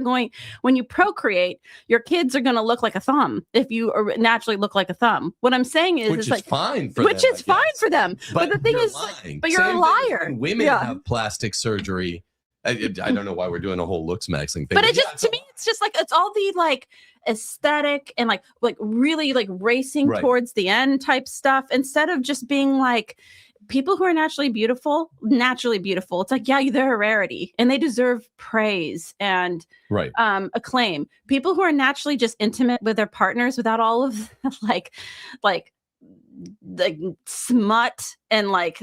[SPEAKER 2] when you procreate, your kids are going to look like a thumb if you naturally look like a thumb. What I'm saying is,
[SPEAKER 1] which is
[SPEAKER 2] like
[SPEAKER 1] fine for
[SPEAKER 2] which
[SPEAKER 1] them,
[SPEAKER 2] is fine for them. But the thing is, but you're a liar.
[SPEAKER 1] Women have plastic surgery. I don't know why we're doing a whole looks maxing thing.
[SPEAKER 2] But to me, it's just like, it's all the like aesthetic and like really like racing towards the end type stuff, instead of just being like, people who are naturally beautiful. It's like, yeah, they're a rarity and they deserve praise and acclaim. People who are naturally just intimate with their partners without all of like smut and like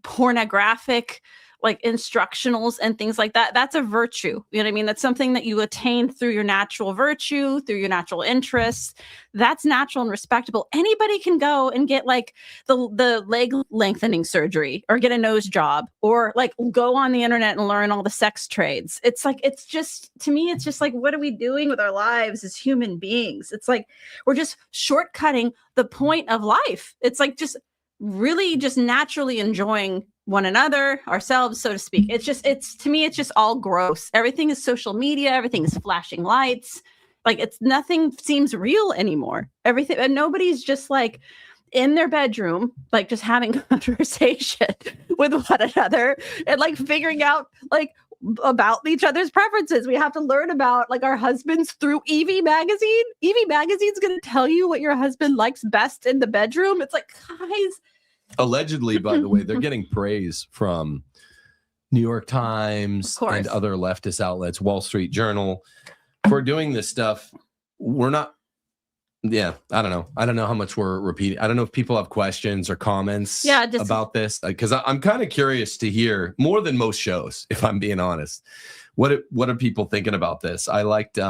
[SPEAKER 2] pornographic like instructionals and things like that. That's a virtue. You know what I mean? That's something that you attain through your natural virtue, through your natural interests. That's natural and respectable. Anybody can go and get like the leg lengthening surgery or get a nose job or like go on the internet and learn all the sex trades. It's like, it's just, to me, it's just like, what are we doing with our lives as human beings? It's like, we're just shortcutting the point of life. It's like just really just naturally enjoying one another, ourselves, so to speak. To me, it's just all gross. Everything is social media. Everything is flashing lights. Like nothing seems real anymore. Everything, and nobody's just like in their bedroom, like just having conversation with one another and like figuring out like about each other's preferences. We have to learn about like our husbands through Eevee magazine. Eevee magazine's going to tell you what your husband likes best in the bedroom. It's like, guys.
[SPEAKER 1] Allegedly, by the way, they're getting praise from New York Times and other leftist outlets, Wall Street Journal, for doing this stuff. We're not, I don't know. I don't know how much we're repeating. I don't know if people have questions or comments about this, because I'm kind of curious to hear more than most shows, if I'm being honest. What are people thinking about this? I liked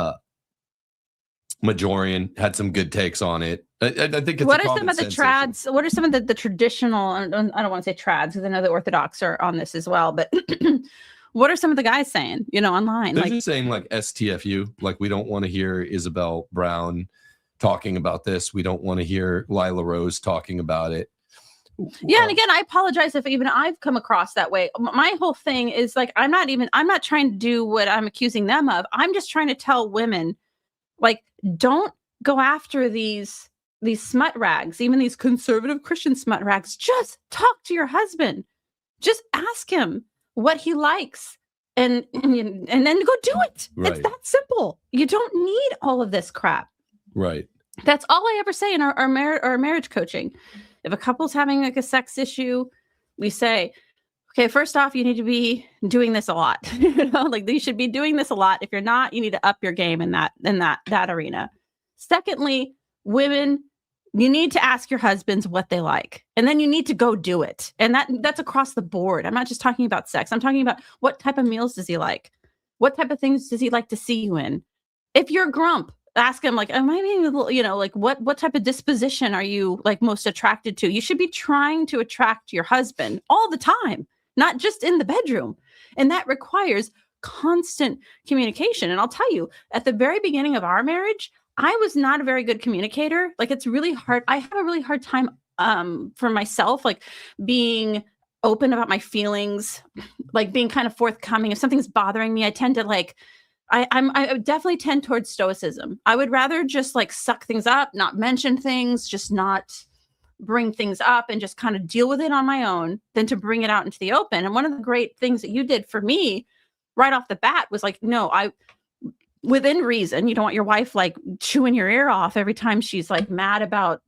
[SPEAKER 1] Majorian had some good takes on it. I think it's
[SPEAKER 2] what are some of the trads? What are some of the traditional? I don't want to say trads because I know the Orthodox are on this as well. But what are some of the guys saying? You know, online,
[SPEAKER 1] they're just saying like STFU, like we don't want to hear Isabel Brown talking about this. We don't want to hear Lila Rose talking about it.
[SPEAKER 2] Yeah, and again, I apologize if even I've come across that way. My whole thing is like I'm not trying to do what I'm accusing them of. I'm just trying to tell women, like, don't go after these smut rags, even these conservative Christian smut rags. Just talk to your husband. Just ask him what he likes and then go do it. Right. It's that simple. You don't need all of this crap.
[SPEAKER 1] Right.
[SPEAKER 2] That's all I ever say in our marriage coaching. If a couple's having like a sex issue, we say, okay, first off, you need to be doing this a lot. You know, like you should be doing this a lot. If you're not, you need to up your game in that arena. Secondly, women, you need to ask your husbands what they like, and then you need to go do it. And that's across the board. I'm not just talking about sex. I'm talking about what type of meals does he like? What type of things does he like to see you in? If you're a grump, ask him like, am I being a little, you know, like what type of disposition are you like most attracted to? You should be trying to attract your husband all the time, not just in the bedroom. And that requires constant communication. And I'll tell you, at the very beginning of our marriage, I was not a very good communicator. Like it's really hard. I have a really hard time for myself, like being open about my feelings, like being kind of forthcoming. If something's bothering me, I tend to like, I definitely tend towards stoicism. I would rather just like suck things up, not mention things, just not bring things up and just kind of deal with it on my own than to bring it out into the open. And one of the great things that you did for me right off the bat was like, no, within reason, you don't want your wife like chewing your ear off every time she's like mad about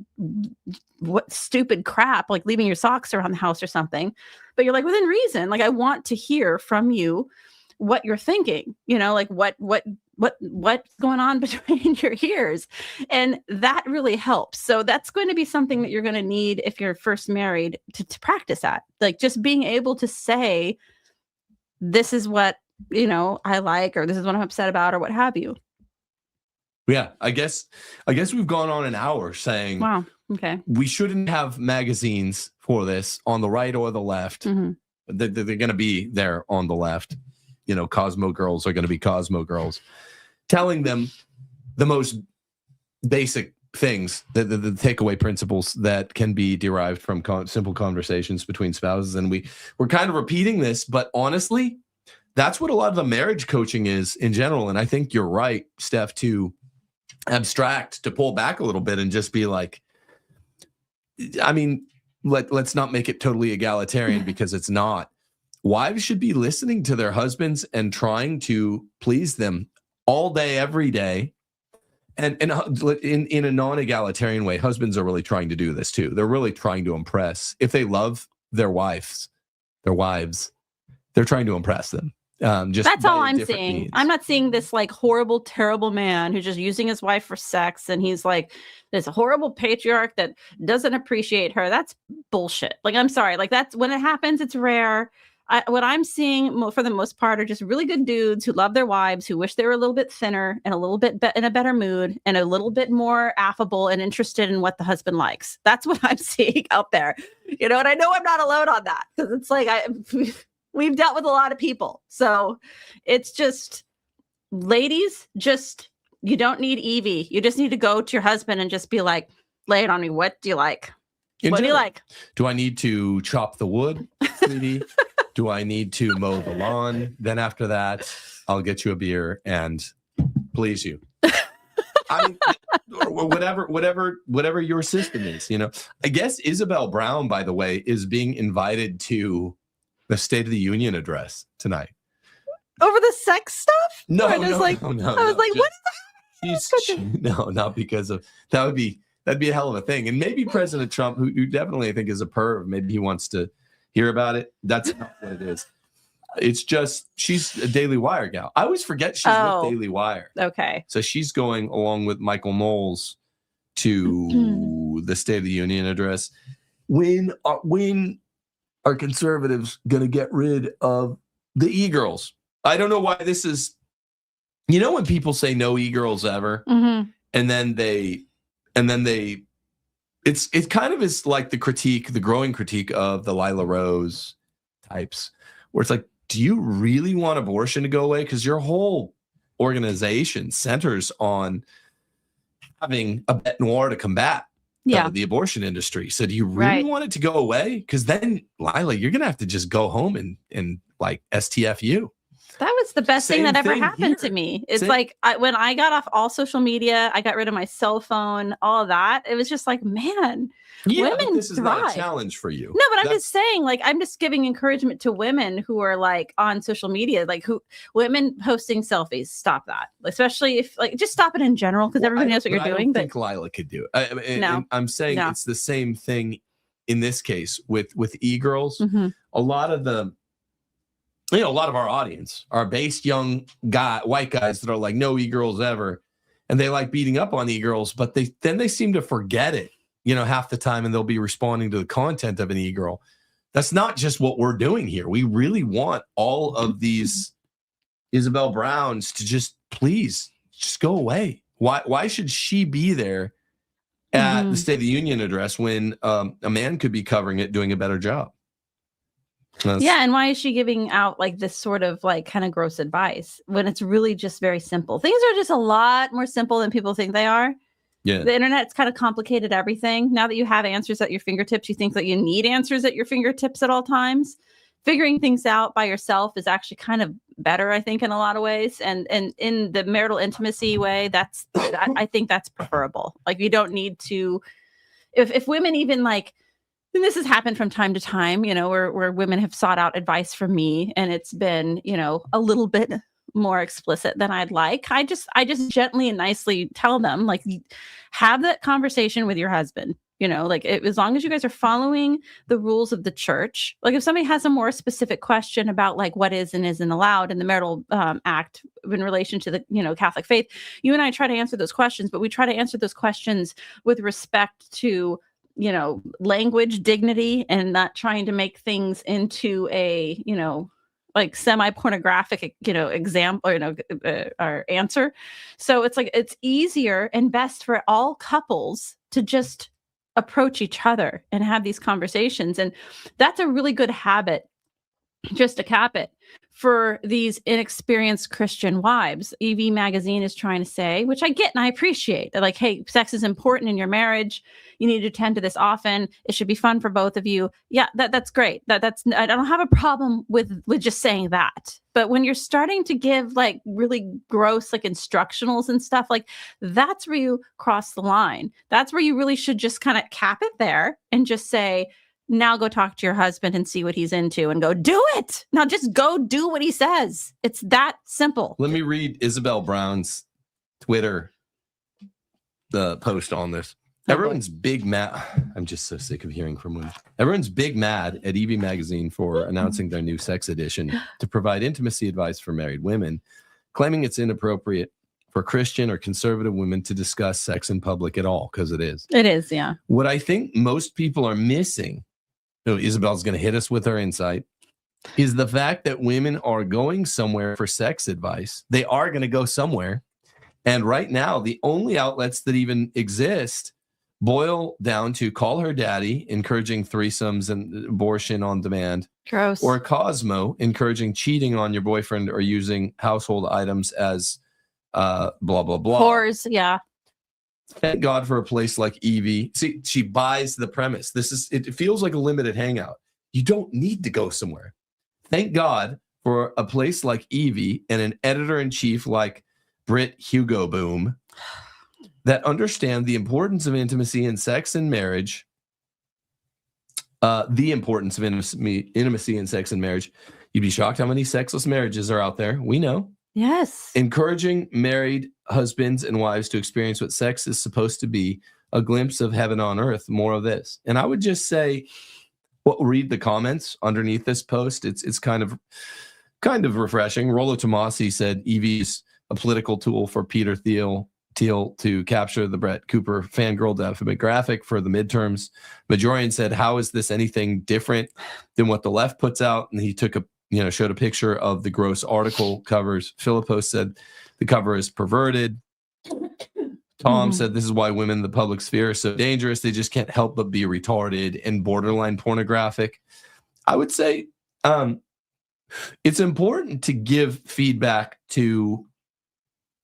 [SPEAKER 2] what stupid crap, like leaving your socks around the house or something. But you're like, within reason, like I want to hear from you what you're thinking, you know, like what's going on between your ears. And that really helps. So that's going to be something that you're going to need if you're first married to practice at, like just being able to say, this is what, you know, I like, or this is what I'm upset about, or what have you.
[SPEAKER 1] Yeah, I guess we've gone on an hour saying,
[SPEAKER 2] wow, okay,
[SPEAKER 1] we shouldn't have magazines for this on the right or the left. Mm-hmm. They're going to be there on the left. You know, Cosmo girls are going to be Cosmo girls, telling them the most basic things, the takeaway principles that can be derived from simple conversations between spouses. And we're kind of repeating this, but honestly, that's what a lot of the marriage coaching is in general. And I think you're right, Steph, to abstract, to pull back a little bit and just be like, I mean, let's not make it totally egalitarian because it's not. Wives should be listening to their husbands and trying to please them all day, every day. And in a non-egalitarian way, husbands are really trying to do this too. They're really trying to impress. If they love their wives, they're trying to impress them. That's
[SPEAKER 2] all I'm seeing. Means. I'm not seeing this like horrible, terrible man who's just using his wife for sex. And he's like this horrible patriarch that doesn't appreciate her. That's bullshit. Like, I'm sorry. Like that's when it happens, it's rare. what I'm seeing for the most part are just really good dudes who love their wives, who wish they were a little bit thinner and a little bit in a better mood and a little bit more affable and interested in what the husband likes. That's what I'm seeing out there. And I know I'm not alone on that, because it's like we've dealt with a lot of people. So it's just, ladies, you don't need Evie. You just need to go to your husband and just be like, lay it on me. What do you like? What do you like?
[SPEAKER 1] Do I need to chop the wood, sweetie? Do I need to mow the lawn? Then after that, I'll get you a beer and please you. I mean, or whatever your system is, I guess Isabel Brown, by the way, is being invited to the State of the Union address tonight.
[SPEAKER 2] Over the sex stuff?
[SPEAKER 1] No,
[SPEAKER 2] I was like,
[SPEAKER 1] what is that? No, not because of that'd be a hell of a thing. And maybe President Trump, who definitely I think is a perv, maybe he wants to hear about it. That's not what it is. It's just she's a Daily Wire gal. I always forget she's with Daily Wire.
[SPEAKER 2] Okay.
[SPEAKER 1] So she's going along with Michael Knowles to the State of the Union address. When are conservatives going to get rid of the e-girls? I don't know why this is. When people say no e-girls ever, and then it's kind of is like the growing critique of the Lila Rose types, where it's like, do you really want abortion to go away? Because your whole organization centers on having a bête noire to combat the abortion industry. So do you really want it to go away? Because then, Lila, you're going to have to just go home and like STFU.
[SPEAKER 2] That was the best thing that ever happened to me. It's like when I got off all social media, I got rid of my cell phone, all of that. It was just like, man, women
[SPEAKER 1] this is
[SPEAKER 2] thrive.
[SPEAKER 1] Not a challenge for you.
[SPEAKER 2] No, but I'm just saying, like, I'm just giving encouragement to women who are like on social media, like women posting selfies. Stop that, especially if just stop it in general, because everybody knows what you're doing.
[SPEAKER 1] I don't think Lila could do it. No, I'm saying it's the same thing in this case with e-girls. A lot of a lot of our audience are based young white guys that are like, no e-girls ever. And they like beating up on e-girls, but they seem to forget it, half the time, and they'll be responding to the content of an e-girl. That's not just what we're doing here. We really want all of these Isabel Browns to just go away. Why should she be there at the State of the Union address when a man could be covering it, doing a better job?
[SPEAKER 2] And why is she giving out like this sort of like kind of gross advice when it's really just very simple? Things are just a lot more simple than people think they are. Yeah. The internet's kind of complicated everything. Now that you have answers at your fingertips, you think that you need answers at your fingertips at all times. Figuring things out by yourself is actually kind of better, I think, in a lot of ways. And in the marital intimacy way, I think that's preferable. Like, you don't need to, if women even like, and this has happened from time to time, where women have sought out advice from me, and it's been, a little bit more explicit than I'd like. I just gently and nicely tell them, like, have that conversation with your husband. As long as you guys are following the rules of the church. Like, if somebody has a more specific question about like what is and isn't allowed in the marital act in relation to the Catholic faith, you and I try to answer those questions, but we try to answer those questions with respect to language, dignity, and not trying to make things into a, like semi-pornographic, example, our answer. So it's like, it's easier and best for all couples to just approach each other and have these conversations. And that's a really good habit, just to cap it, for these inexperienced Christian wives. Eevee magazine is trying to say, which I get and I appreciate, that like, hey, sex is important in your marriage. You need to tend to this often. It should be fun for both of you. Yeah, that's great. That's I don't have a problem with just saying that. But when you're starting to give like really gross like instructionals and stuff, like, that's where you cross the line. That's where you really should just kind of cap it there and just say, now go talk to your husband and see what he's into and go do it. Now just go do what he says. It's that simple.
[SPEAKER 1] Let me read Isabel Brown's Twitter, the post on this. Everyone's big mad. I'm just so sick of hearing from women. Everyone's big mad at Evie magazine for announcing their new sex edition to provide intimacy advice for married women, claiming it's inappropriate for Christian or conservative women to discuss sex in public at all, because it is.
[SPEAKER 2] It is, yeah.
[SPEAKER 1] What I think most people are missing, Isabel's going to hit us with her insight. is the fact that women are going somewhere for sex advice. They are going to go somewhere. And right now, the only outlets that even exist boil down to Call Her Daddy, encouraging threesomes and abortion on demand.
[SPEAKER 2] Gross.
[SPEAKER 1] Or Cosmo, encouraging cheating on your boyfriend or using household items as blah, blah, blah.
[SPEAKER 2] Whores, yeah.
[SPEAKER 1] Thank God for a place like Evie. See, she buys the premise. It feels like a limited hangout. You don't need to go somewhere. Thank God for a place like Evie and an editor-in-chief like Britt Hugo Boom that understand the importance of intimacy and sex and marriage. The importance of intimacy and sex and marriage. You'd be shocked how many sexless marriages are out there. We know.
[SPEAKER 2] Yes.
[SPEAKER 1] Encouraging married husbands and wives to experience what sex is supposed to be, a glimpse of heaven on earth, more of this. And I would just say, read the comments underneath this post. It's kind of refreshing. Rollo Tomasi said Evie's a political tool for Peter Thiel to capture the Brett Cooper fangirl demographic for the midterms. Majorian said, how is this anything different than what the left puts out? And he showed a picture of the gross article covers. Philippos said the cover is perverted. Tom said this is why women in the public sphere are so dangerous. They just can't help but be retarded and borderline pornographic. I would say it's important to give feedback to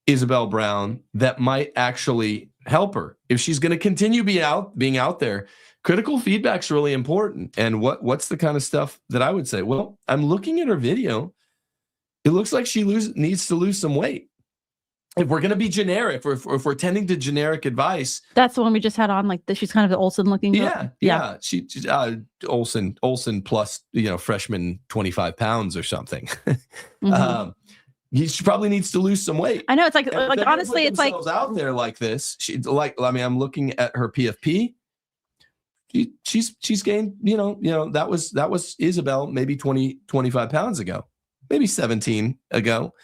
[SPEAKER 1] Isabel Brown that might actually help her. If she's going to continue being out there, critical feedback's really important. And what's the kind of stuff that I would say? Well, I'm looking at her video. It looks like she needs to lose some weight. If we're going to be generic, if we're tending to generic advice.
[SPEAKER 2] That's the one we just had on, like she's kind of the Olsen looking girl.
[SPEAKER 1] Yeah. She's Olsen plus, freshman 25 pounds or something. She probably needs to lose some weight.
[SPEAKER 2] I know. It's like honestly, it's like
[SPEAKER 1] out there like this. I'm looking at her PFP. She's gained, that was Isabel maybe 20, 25 pounds ago, maybe 17 ago.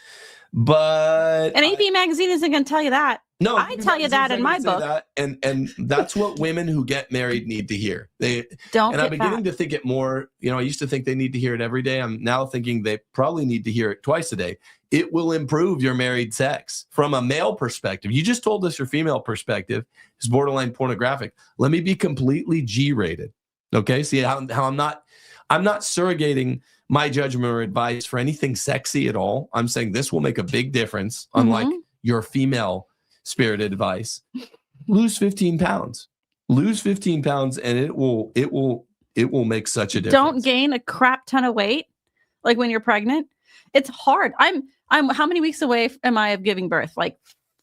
[SPEAKER 1] But
[SPEAKER 2] Eevee magazine isn't going to tell you that.
[SPEAKER 1] No,
[SPEAKER 2] I tell you that in my book.
[SPEAKER 1] That, and that's what women who get married need to hear. I'm beginning to think it more. I used to think they need to hear it every day. I'm now thinking they probably need to hear it twice a day. It will improve your married sex from a male perspective. You just told us your female perspective is borderline pornographic. Let me be completely G-rated. Okay, see how I'm not surrogating my judgment or advice for anything sexy at all. I'm saying this will make a big difference, unlike your female spirited advice. Lose 15 pounds. Lose 15 pounds, and it will make such a difference.
[SPEAKER 2] Don't gain a crap ton of weight, like when you're pregnant. It's hard. I'm how many weeks away am I of giving birth? Like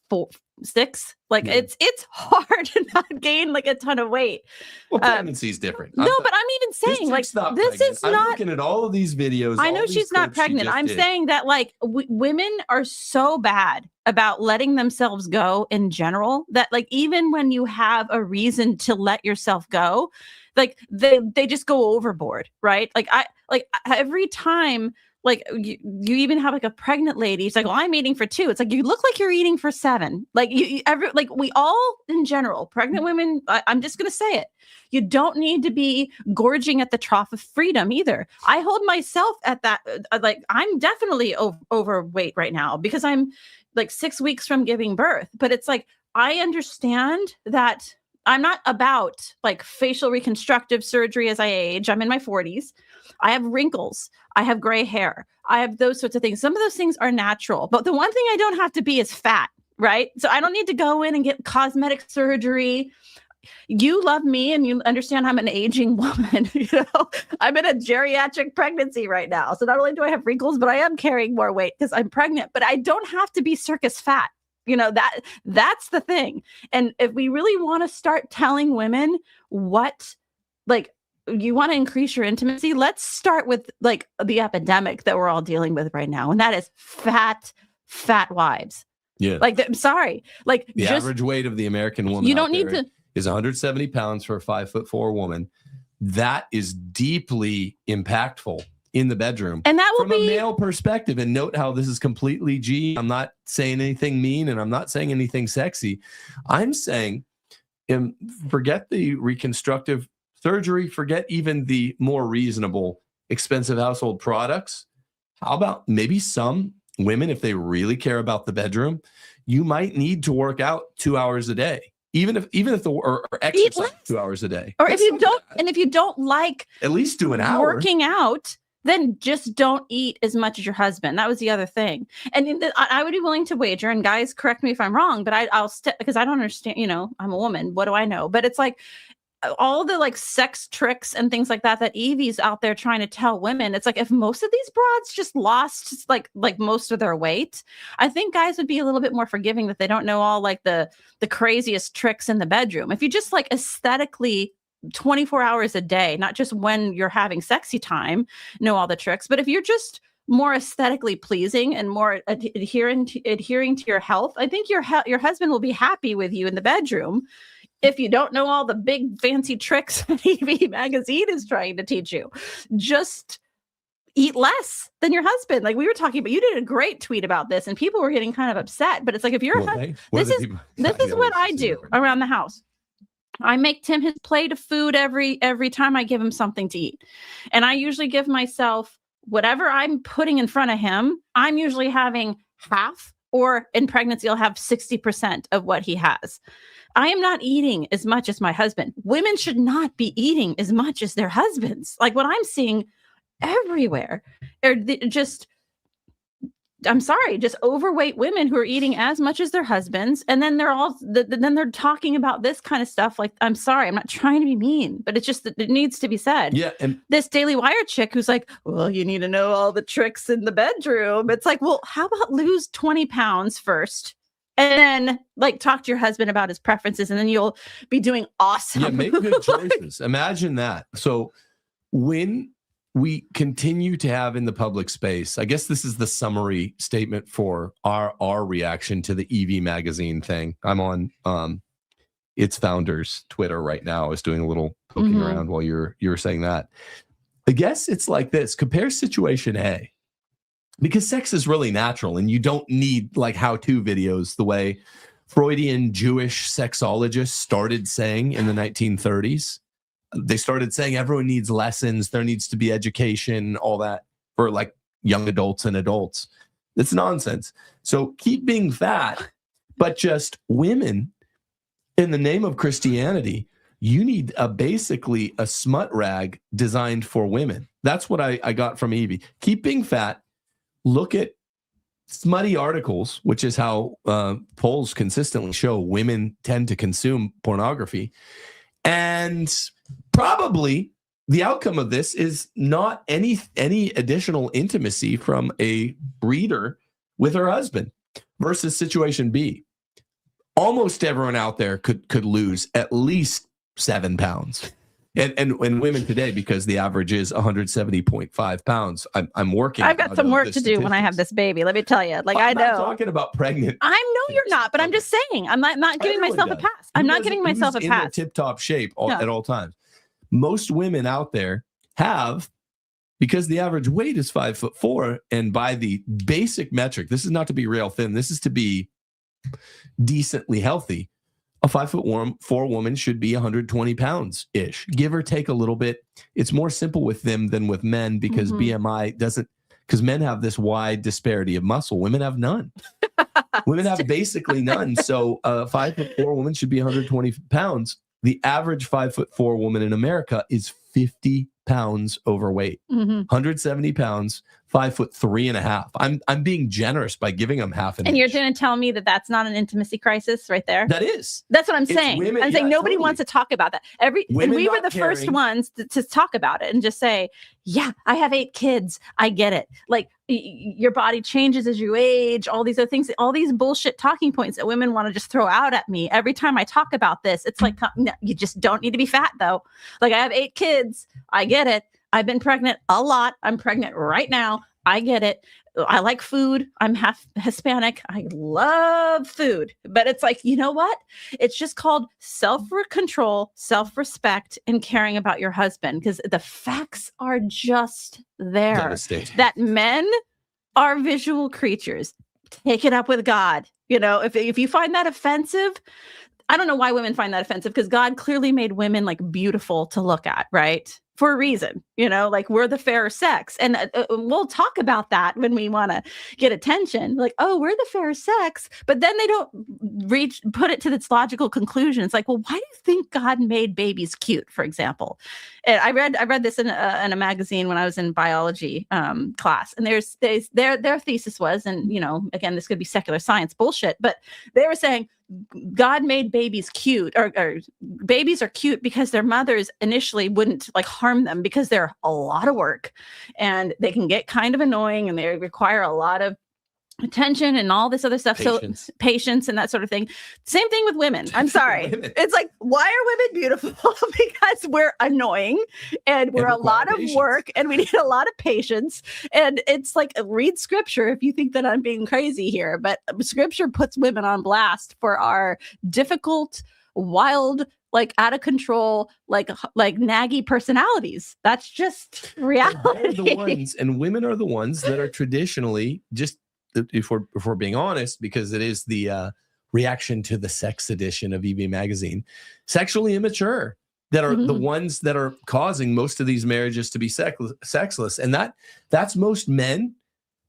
[SPEAKER 2] 4, 6. Like it's hard to not gain like a ton of weight.
[SPEAKER 1] Well, pregnancy is different.
[SPEAKER 2] No, but I'm even saying like this is not.
[SPEAKER 1] I'm looking at all of these videos.
[SPEAKER 2] I know she's not pregnant. I'm saying that like women are so bad about letting themselves go in general that like even when you have a reason to let yourself go, like they just go overboard, right? Like every time. Like you even have like a pregnant lady. It's like, well, I'm eating for 2. It's like, you look like you're eating for 7. Like we all in general, pregnant women, I'm just going to say it. You don't need to be gorging at the trough of freedom either. I hold myself at that. Like I'm definitely overweight right now because I'm like 6 weeks from giving birth. But it's like, I understand that I'm not about like facial reconstructive surgery as I age. I'm in my 40s. I have wrinkles. I have gray hair. I have those sorts of things. Some of those things are natural. But the one thing I don't have to be is fat, right? So I don't need to go in and get cosmetic surgery. You love me and you understand I'm an aging woman. I'm in a geriatric pregnancy right now. So not only do I have wrinkles, but I am carrying more weight because I'm pregnant. But I don't have to be circus fat. That's the thing. And if we really want to start telling women what, like, you want to increase your intimacy, let's start with like the epidemic that we're all dealing with right now. And that is fat wives.
[SPEAKER 1] Yeah.
[SPEAKER 2] Like, I'm sorry. Like
[SPEAKER 1] the average weight of the American woman
[SPEAKER 2] you don't need to
[SPEAKER 1] is 170 pounds for a 5'4" woman. That is deeply impactful in the bedroom.
[SPEAKER 2] And that will
[SPEAKER 1] from a male perspective. And note how this is completely G. I'm not saying anything mean and I'm not saying anything sexy. I'm saying forget the reconstructive surgery, forget even the more reasonable expensive household products. How about maybe some women, if they really care about the bedroom, you might need to work out 2 hours a day, even if or exercise 2 hours a day.
[SPEAKER 2] Or if you don't, and if you don't like
[SPEAKER 1] at least do an hour
[SPEAKER 2] working out, then just don't eat as much as your husband. That was the other thing. And I would be willing to wager, and guys, correct me if I'm wrong, but I'll because I don't understand, you know, I'm a woman. What do I know? But it's like all the like sex tricks and things like that Evee's out there trying to tell women. It's like if most of these broads just lost like most of their weight, I think guys would be a little bit more forgiving that they don't know all like the craziest tricks in the bedroom. If you just like aesthetically 24 hours a day, not just when you're having sexy time, know all the tricks, but if you're just more aesthetically pleasing and more adhering to your health, I think your husband will be happy with you in the bedroom. If you don't know all the big fancy tricks that Eevee magazine is trying to teach you, just eat less than your husband. Like we were talking about, you did a great tweet about this and people were getting kind of upset, but it's like, if you're, this is what I do around the house. I make Tim his plate of food every time I give him something to eat. And I usually give myself whatever I'm putting in front of him. I'm usually having half, or in pregnancy, I'll have 60% of what he has. I am not eating as much as my husband. Women should not be eating as much as their husbands. Like what I'm seeing everywhere are just overweight women who are eating as much as their husbands. And then they're talking about this kind of stuff. Like, I'm sorry, I'm not trying to be mean, but it's just that it needs to be said.
[SPEAKER 1] Yeah. And
[SPEAKER 2] this Daily Wire chick who's like, well, you need to know all the tricks in the bedroom. It's like, well, how about lose 20 pounds first? And then like talk to your husband about his preferences, and then you'll be doing awesome.
[SPEAKER 1] Yeah, make good choices. Imagine that. So when we continue to have in the public space, I guess this is the summary statement for our reaction to the Eevee magazine thing. I'm on its founder's Twitter right now. I was doing a little poking around while you were saying that. I guess it's like this. Compare situation A. Because sex is really natural and you don't need like how-to videos the way Freudian Jewish sexologists started saying in the 1930s. They started saying everyone needs lessons, there needs to be education, all that for like young adults and adults. It's nonsense. So keep being fat, but just women, in the name of Christianity, you need basically a smut rag designed for women. That's what I got from Eevee. Keep being fat. Look at smutty articles, which is how polls consistently show women tend to consume pornography. And probably the outcome of this is not any additional intimacy from a reader with her husband versus situation B. Almost everyone out there could lose at least 7 pounds. And women today, because the average is 170.5 pounds. I'm working.
[SPEAKER 2] I've got some work to do when I have this baby. Let me tell you. Like I know.
[SPEAKER 1] I'm not talking about pregnant.
[SPEAKER 2] I know you're not, but I'm just saying. I'm not giving myself a pass. I'm not giving myself a pass.
[SPEAKER 1] In tip-top shape at all times. Most women out there have, because the average weight is 5'4", and by the basic metric, this is not to be real thin. This is to be decently healthy. A 5'4" woman should be 120 pounds ish, give or take a little bit. It's more simple with them than with men because BMI doesn't, because men have this wide disparity of muscle. Women have none. Women have basically none. So a 5'4" woman should be 120 pounds. The average 5'4" woman in America is 50 pounds overweight, 170 pounds, 5'3.5". I'm being generous by giving them half an inch.
[SPEAKER 2] And you're going to tell me that that's not an intimacy crisis right there?
[SPEAKER 1] That is.
[SPEAKER 2] That's what I'm saying.
[SPEAKER 1] Women,
[SPEAKER 2] I'm saying nobody wants to talk about that. And we were the first ones to talk about it and just say, yeah, I have 8 kids. I get it. Like your body changes as you age, all these other things, all these bullshit talking points that women want to just throw out at me. Every time I talk about this, it's like, no, you just don't need to be fat though. Like I have 8 kids. I get it. I've been pregnant a lot. I'm pregnant right now. I get it. I like food. I'm half Hispanic. I love food. But it's like, you know what? It's just called self-control, self-respect, and caring about your husband. Because the facts are just there. That men are visual creatures. Take it up with God. You know, if you find that offensive, I don't know why women find that offensive, because God clearly made women like beautiful to look at, right? for a reason, like we're the fairer sex. And we'll talk about that when we want to get attention. Like, oh, we're the fairer sex. But then they don't put it to its logical conclusion. It's like, well, why do you think God made babies cute, for example? And I read this in a magazine when I was in biology class. And their thesis was, and, again, this could be secular science bullshit, but they were saying, God made babies cute, or babies are cute because their mothers initially wouldn't like harm them because they're a lot of work and they can get kind of annoying and they require a lot of attention and all this other stuff.
[SPEAKER 1] Patience.
[SPEAKER 2] So patience and that sort of thing. Same thing with women. I'm sorry. It's like, why are women beautiful? Because we're annoying and we're a lot of work and we need a lot of patience. And it's like, read scripture if you think that I'm being crazy here, but scripture puts women on blast for our difficult, wild, like out of control, like naggy personalities. That's just reality.
[SPEAKER 1] And women are the ones that are traditionally, just if we're being honest, because it is the reaction to the sex edition of Evie magazine, sexually immature, that are the ones that are causing most of these marriages to be sexless. And that's most men,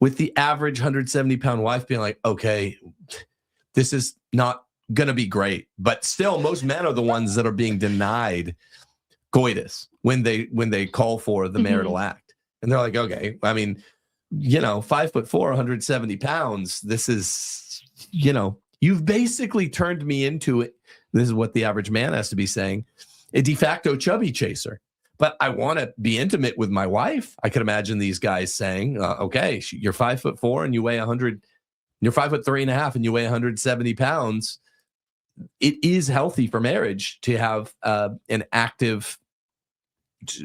[SPEAKER 1] with the average 170-pound wife being like, okay, this is not gonna be great. But still, most men are the ones that are being denied coitus when they call for the marital act. And they're like, okay, I mean, 5'4", 170 pounds. This is, you've basically turned me into it. This is what the average man has to be saying, a de facto chubby chaser. But I want to be intimate with my wife. I could imagine these guys saying, okay, you're 5'4" and you weigh 100, you're 5'3.5" and you weigh 170 pounds. It is healthy for marriage to have an active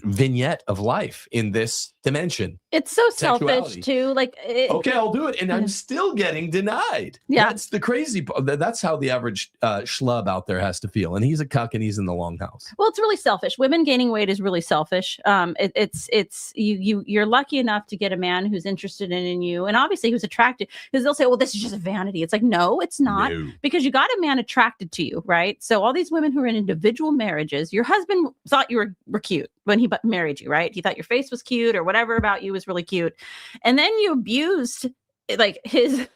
[SPEAKER 1] vignette of life in this dimension.
[SPEAKER 2] It's so selfish too. Like,
[SPEAKER 1] okay, I'll do it, and I'm still getting denied.
[SPEAKER 2] Yeah,
[SPEAKER 1] that's the crazy part. That's how the average schlub out there has to feel, and he's a cuck, and he's in the longhouse.
[SPEAKER 2] Well, it's really selfish. Women gaining weight is really selfish. You're lucky enough to get a man who's interested in you, and obviously who's attracted, because they'll say, well, this is just vanity. It's like, no, it's not, because you got a man attracted to you, right? So all these women who are in individual marriages, your husband thought you were cute when he married you, right? He thought your face was cute or whatever about you was really cute. And then you abused like his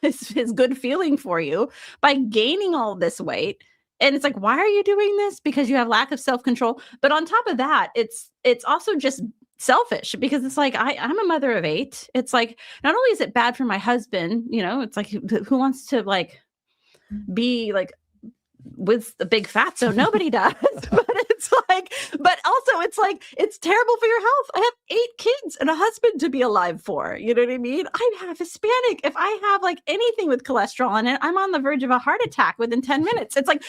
[SPEAKER 2] good feeling for you by gaining all this weight. And it's like, why are you doing this? Because you have lack of self-control. But on top of that, it's also just selfish, because it's like, I'm a mother of 8. It's like, not only is it bad for my husband, it's like, who wants to like be like with the big fat? So nobody does. But also it's like, it's terrible for your health. I have 8 kids and a husband to be alive for. You know what I mean? I'm half Hispanic. If I have like anything with cholesterol in it, I'm on the verge of a heart attack within 10 minutes. It's like,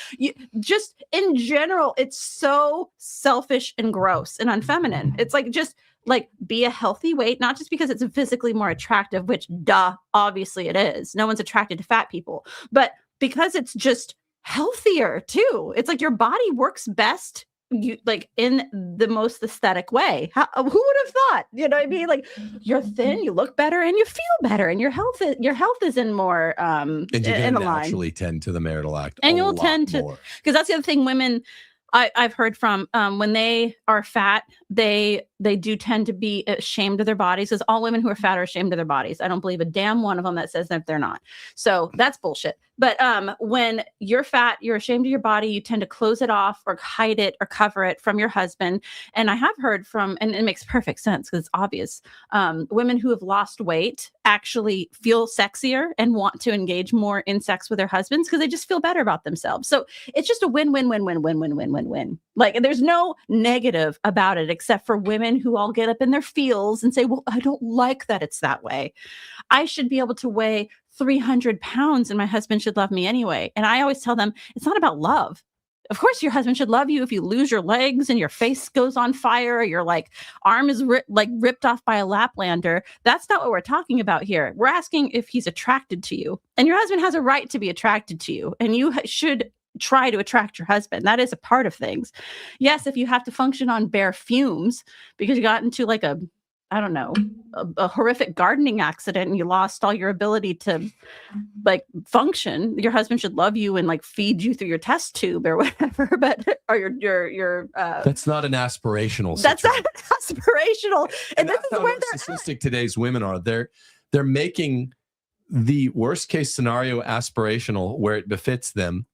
[SPEAKER 2] just in general, it's so selfish and gross and unfeminine. It's like, just like, be a healthy weight, not just because it's physically more attractive, which obviously it is. No one's attracted to fat people, but because it's just healthier too. It's like your body works best in the most aesthetic way. Who would have thought? You know what I mean? Like, you're thin, you look better, and you feel better, and your health is in more
[SPEAKER 1] and you're
[SPEAKER 2] in
[SPEAKER 1] gonna
[SPEAKER 2] line.
[SPEAKER 1] Naturally tend to the marital act,
[SPEAKER 2] and you'll tend to, because that's the other thing women I've heard from, when they are fat, they do tend to be ashamed of their bodies, because all women who are fat are ashamed of their bodies. I don't believe a damn one of them that says that they're not. So that's bullshit. But when you're fat, you're ashamed of your body, you tend to close it off or hide it or cover it from your husband. And I have heard from, and it makes perfect sense because it's obvious, women who have lost weight actually feel sexier and want to engage more in sex with their husbands because they just feel better about themselves. So it's just a win-win-win-win-win-win-win-win-win. Like, there's no negative about it except for women who all get up in their feels and say, well, I don't like that it's that way. I should be able to weigh 300 pounds and my husband should love me anyway. And I always tell them, it's not about love. Of course, your husband should love you if you lose your legs and your face goes on fire, or your like arm is ripped off by a Laplander. That's not what we're talking about here. We're asking if he's attracted to you, and your husband has a right to be attracted to you, and you should try to attract your husband. That is a part of things. Yes, if you have to function on bare fumes because you got into like a I don't know, a horrific gardening accident and you lost all your ability to like function, your husband should love you and like feed you through your test tube or whatever, but or your
[SPEAKER 1] that's not an aspirational
[SPEAKER 2] that's
[SPEAKER 1] situation.
[SPEAKER 2] not aspirational. And this
[SPEAKER 1] that's
[SPEAKER 2] is
[SPEAKER 1] how
[SPEAKER 2] where
[SPEAKER 1] narcissistic today's women are. They're making the worst case scenario aspirational where it befits them.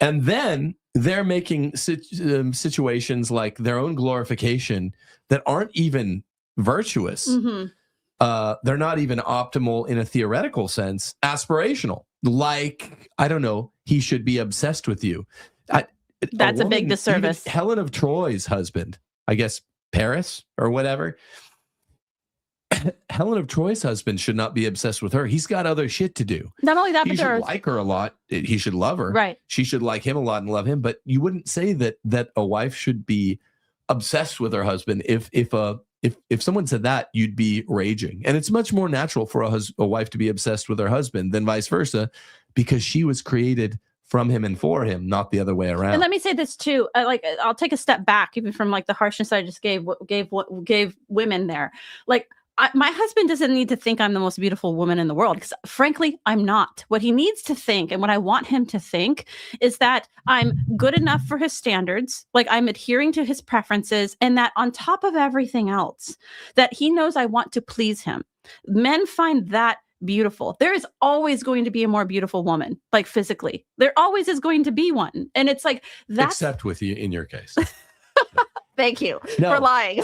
[SPEAKER 1] And then they're making situations like their own glorification that aren't even virtuous. They're not even optimal in a theoretical sense, aspirational. Like, I don't know, he should be obsessed with you.
[SPEAKER 2] That's a big disservice.
[SPEAKER 1] Helen of Troy's husband, I guess Paris or whatever. Helen of Troy's husband should not be obsessed with her. He's got other shit to do.
[SPEAKER 2] Not only that,
[SPEAKER 1] he
[SPEAKER 2] but
[SPEAKER 1] should like her a lot. He should love her.
[SPEAKER 2] Right.
[SPEAKER 1] She should like him a lot and love him. But you wouldn't say that a wife should be obsessed with her husband. If someone said that, you'd be raging. And it's much more natural for a wife to be obsessed with her husband than vice versa, because she was created from him and for him, not the other way around.
[SPEAKER 2] And let me say this too. I'll take a step back, even from like the harshness I just gave women there. Like, my husband doesn't need to think I'm the most beautiful woman in the world, because frankly, I'm not. What he needs to think, and what I want him to think, is that I'm good enough for his standards, like I'm adhering to his preferences, and that on top of everything else, that he knows I want to please him. Men find that beautiful. There is always going to be a more beautiful woman, like physically. There always is going to be one. And it's like that.
[SPEAKER 1] Except with you in your case.
[SPEAKER 2] Thank you for lying.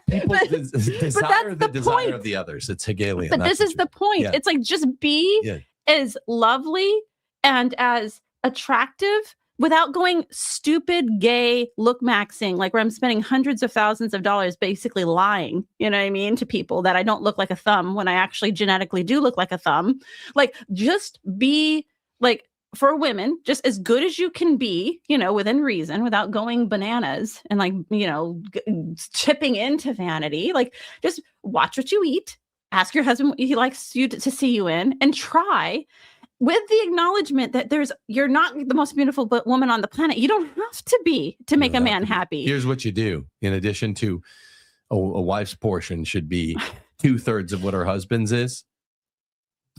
[SPEAKER 1] People desire the desire
[SPEAKER 2] point
[SPEAKER 1] of the others. It's Hegelian.
[SPEAKER 2] But this is the point.
[SPEAKER 1] Yeah.
[SPEAKER 2] It's like, just be as lovely and as attractive without going stupid, gay, look maxing, like where I'm spending hundreds of thousands of dollars basically lying, you know what I mean, to people that I don't look like a thumb when I actually genetically do look like a thumb. Like, just be like, for women, just as good as you can be, you know, within reason, without going bananas and like, you know, chipping into vanity. Like, just watch what you eat, ask your husband what he likes you to see you in, and try, with the acknowledgement that you're not the most beautiful woman on the planet. You don't have to be to make a man happy.
[SPEAKER 1] Here's what you do. In addition to a wife's portion should be 2/3 of what her husband's is.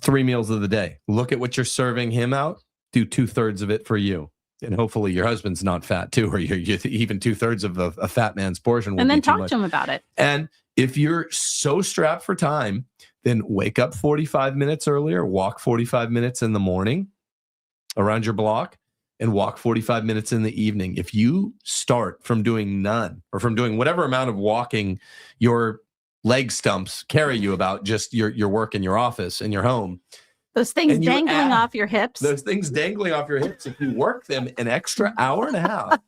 [SPEAKER 1] 3 meals of the day. Look at what you're serving him out. Do 2/3 of it for you. And hopefully your husband's not fat too, or you're even 2/3 of a fat man's portion.
[SPEAKER 2] And then talk to him about it.
[SPEAKER 1] And if you're so strapped for time, then wake up 45 minutes earlier, walk 45 minutes in the morning around your block, and walk 45 minutes in the evening. If you start from doing none, or from doing whatever amount of walking your leg stumps carry you about just your work in your office and your home,
[SPEAKER 2] those things dangling off your hips.
[SPEAKER 1] Those things dangling off your hips, if you work them an extra hour and a half,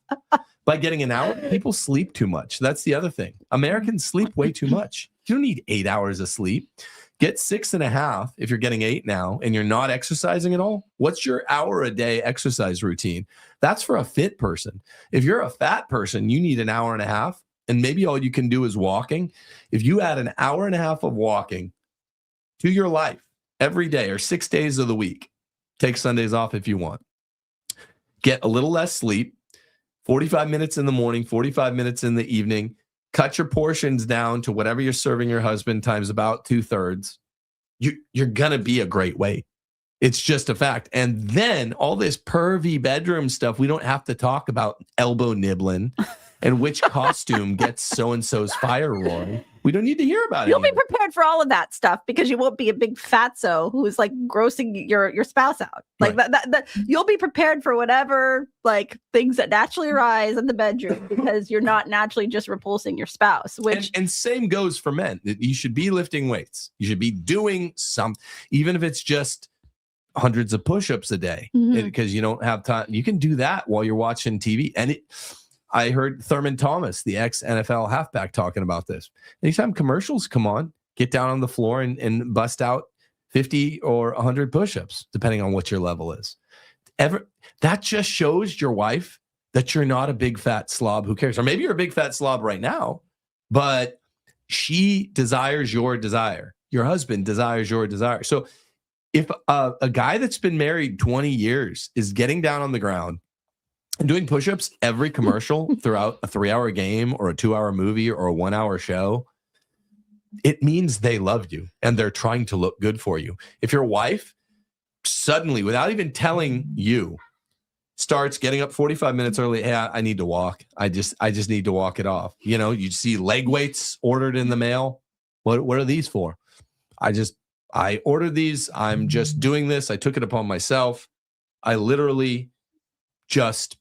[SPEAKER 1] by getting an hour, people sleep too much. That's the other thing. Americans sleep way too much. You don't need 8 hours of sleep. Get 6.5 if you're getting 8 now and you're not exercising at all. What's your hour a day exercise routine? That's for a fit person. If you're a fat person, you need an hour and a half, and maybe all you can do is walking. If you add an hour and a half of walking to your life every day, or 6 days of the week, take Sundays off if you want, get a little less sleep, 45 minutes in the morning, 45 minutes in the evening, cut your portions down to whatever you're serving your husband times about 2/3, you're gonna be a great weight. It's just a fact. And then all this pervy bedroom stuff, we don't have to talk about elbow nibbling and which costume gets so-and-so's fire roaring. We don't need to hear about it.
[SPEAKER 2] You'll be prepared for all of that stuff, because you won't be a big fatso who's like grossing your spouse out. Like that you'll be prepared for whatever like things that naturally arise in the bedroom, because you're not naturally just repulsing your spouse. Which
[SPEAKER 1] and same goes for men. You should be lifting weights. You should be doing some, even if it's just hundreds of push-ups a day, because you don't have time. You can do that while you're watching TV. And I heard Thurman Thomas, the ex-NFL halfback, talking about this. Anytime commercials come on, get down on the floor and bust out 50 or 100 push-ups, depending on what your level is. That just shows your wife that you're not a big fat slob who cares. Or maybe you're a big fat slob right now, but she desires your desire. Your husband desires your desire. So if a guy that's been married 20 years is getting down on the ground and doing push-ups every commercial throughout a 3-hour game or a 2-hour movie or a 1-hour show, it means they love you and they're trying to look good for you. If your wife suddenly, without even telling you, starts getting up 45 minutes early, hey, I need to walk. I just need to walk it off. You know, you see leg weights ordered in the mail. What are these for? I ordered these. I'm just doing this. I took it upon myself. I literally just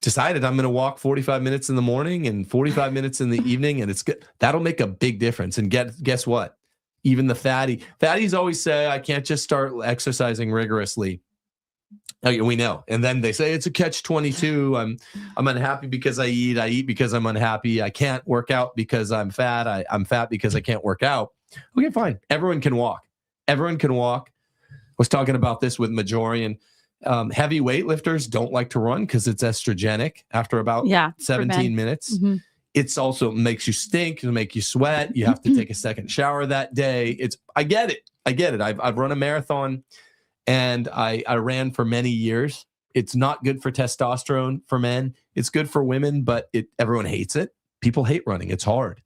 [SPEAKER 1] decided I'm going to walk 45 minutes in the morning and 45 minutes in the evening, and it's good. That'll make a big difference. And guess what? Even the fatties always say, I can't just start exercising rigorously. We know. And then they say it's a catch-22. I'm unhappy because I eat because I'm unhappy. I can't work out because I'm fat. I'm fat because I can't work out. Okay, fine. Everyone can walk. Everyone can walk. I was talking about this with Majorian. Heavy weightlifters don't like to run because it's estrogenic after about 17 minutes. Mm-hmm. It's also makes you stink, it'll make you sweat. You have to take a second shower that day. I get it. I've run a marathon and I ran for many years. It's not good for testosterone for men. It's good for women, but everyone hates it. People hate running. It's hard.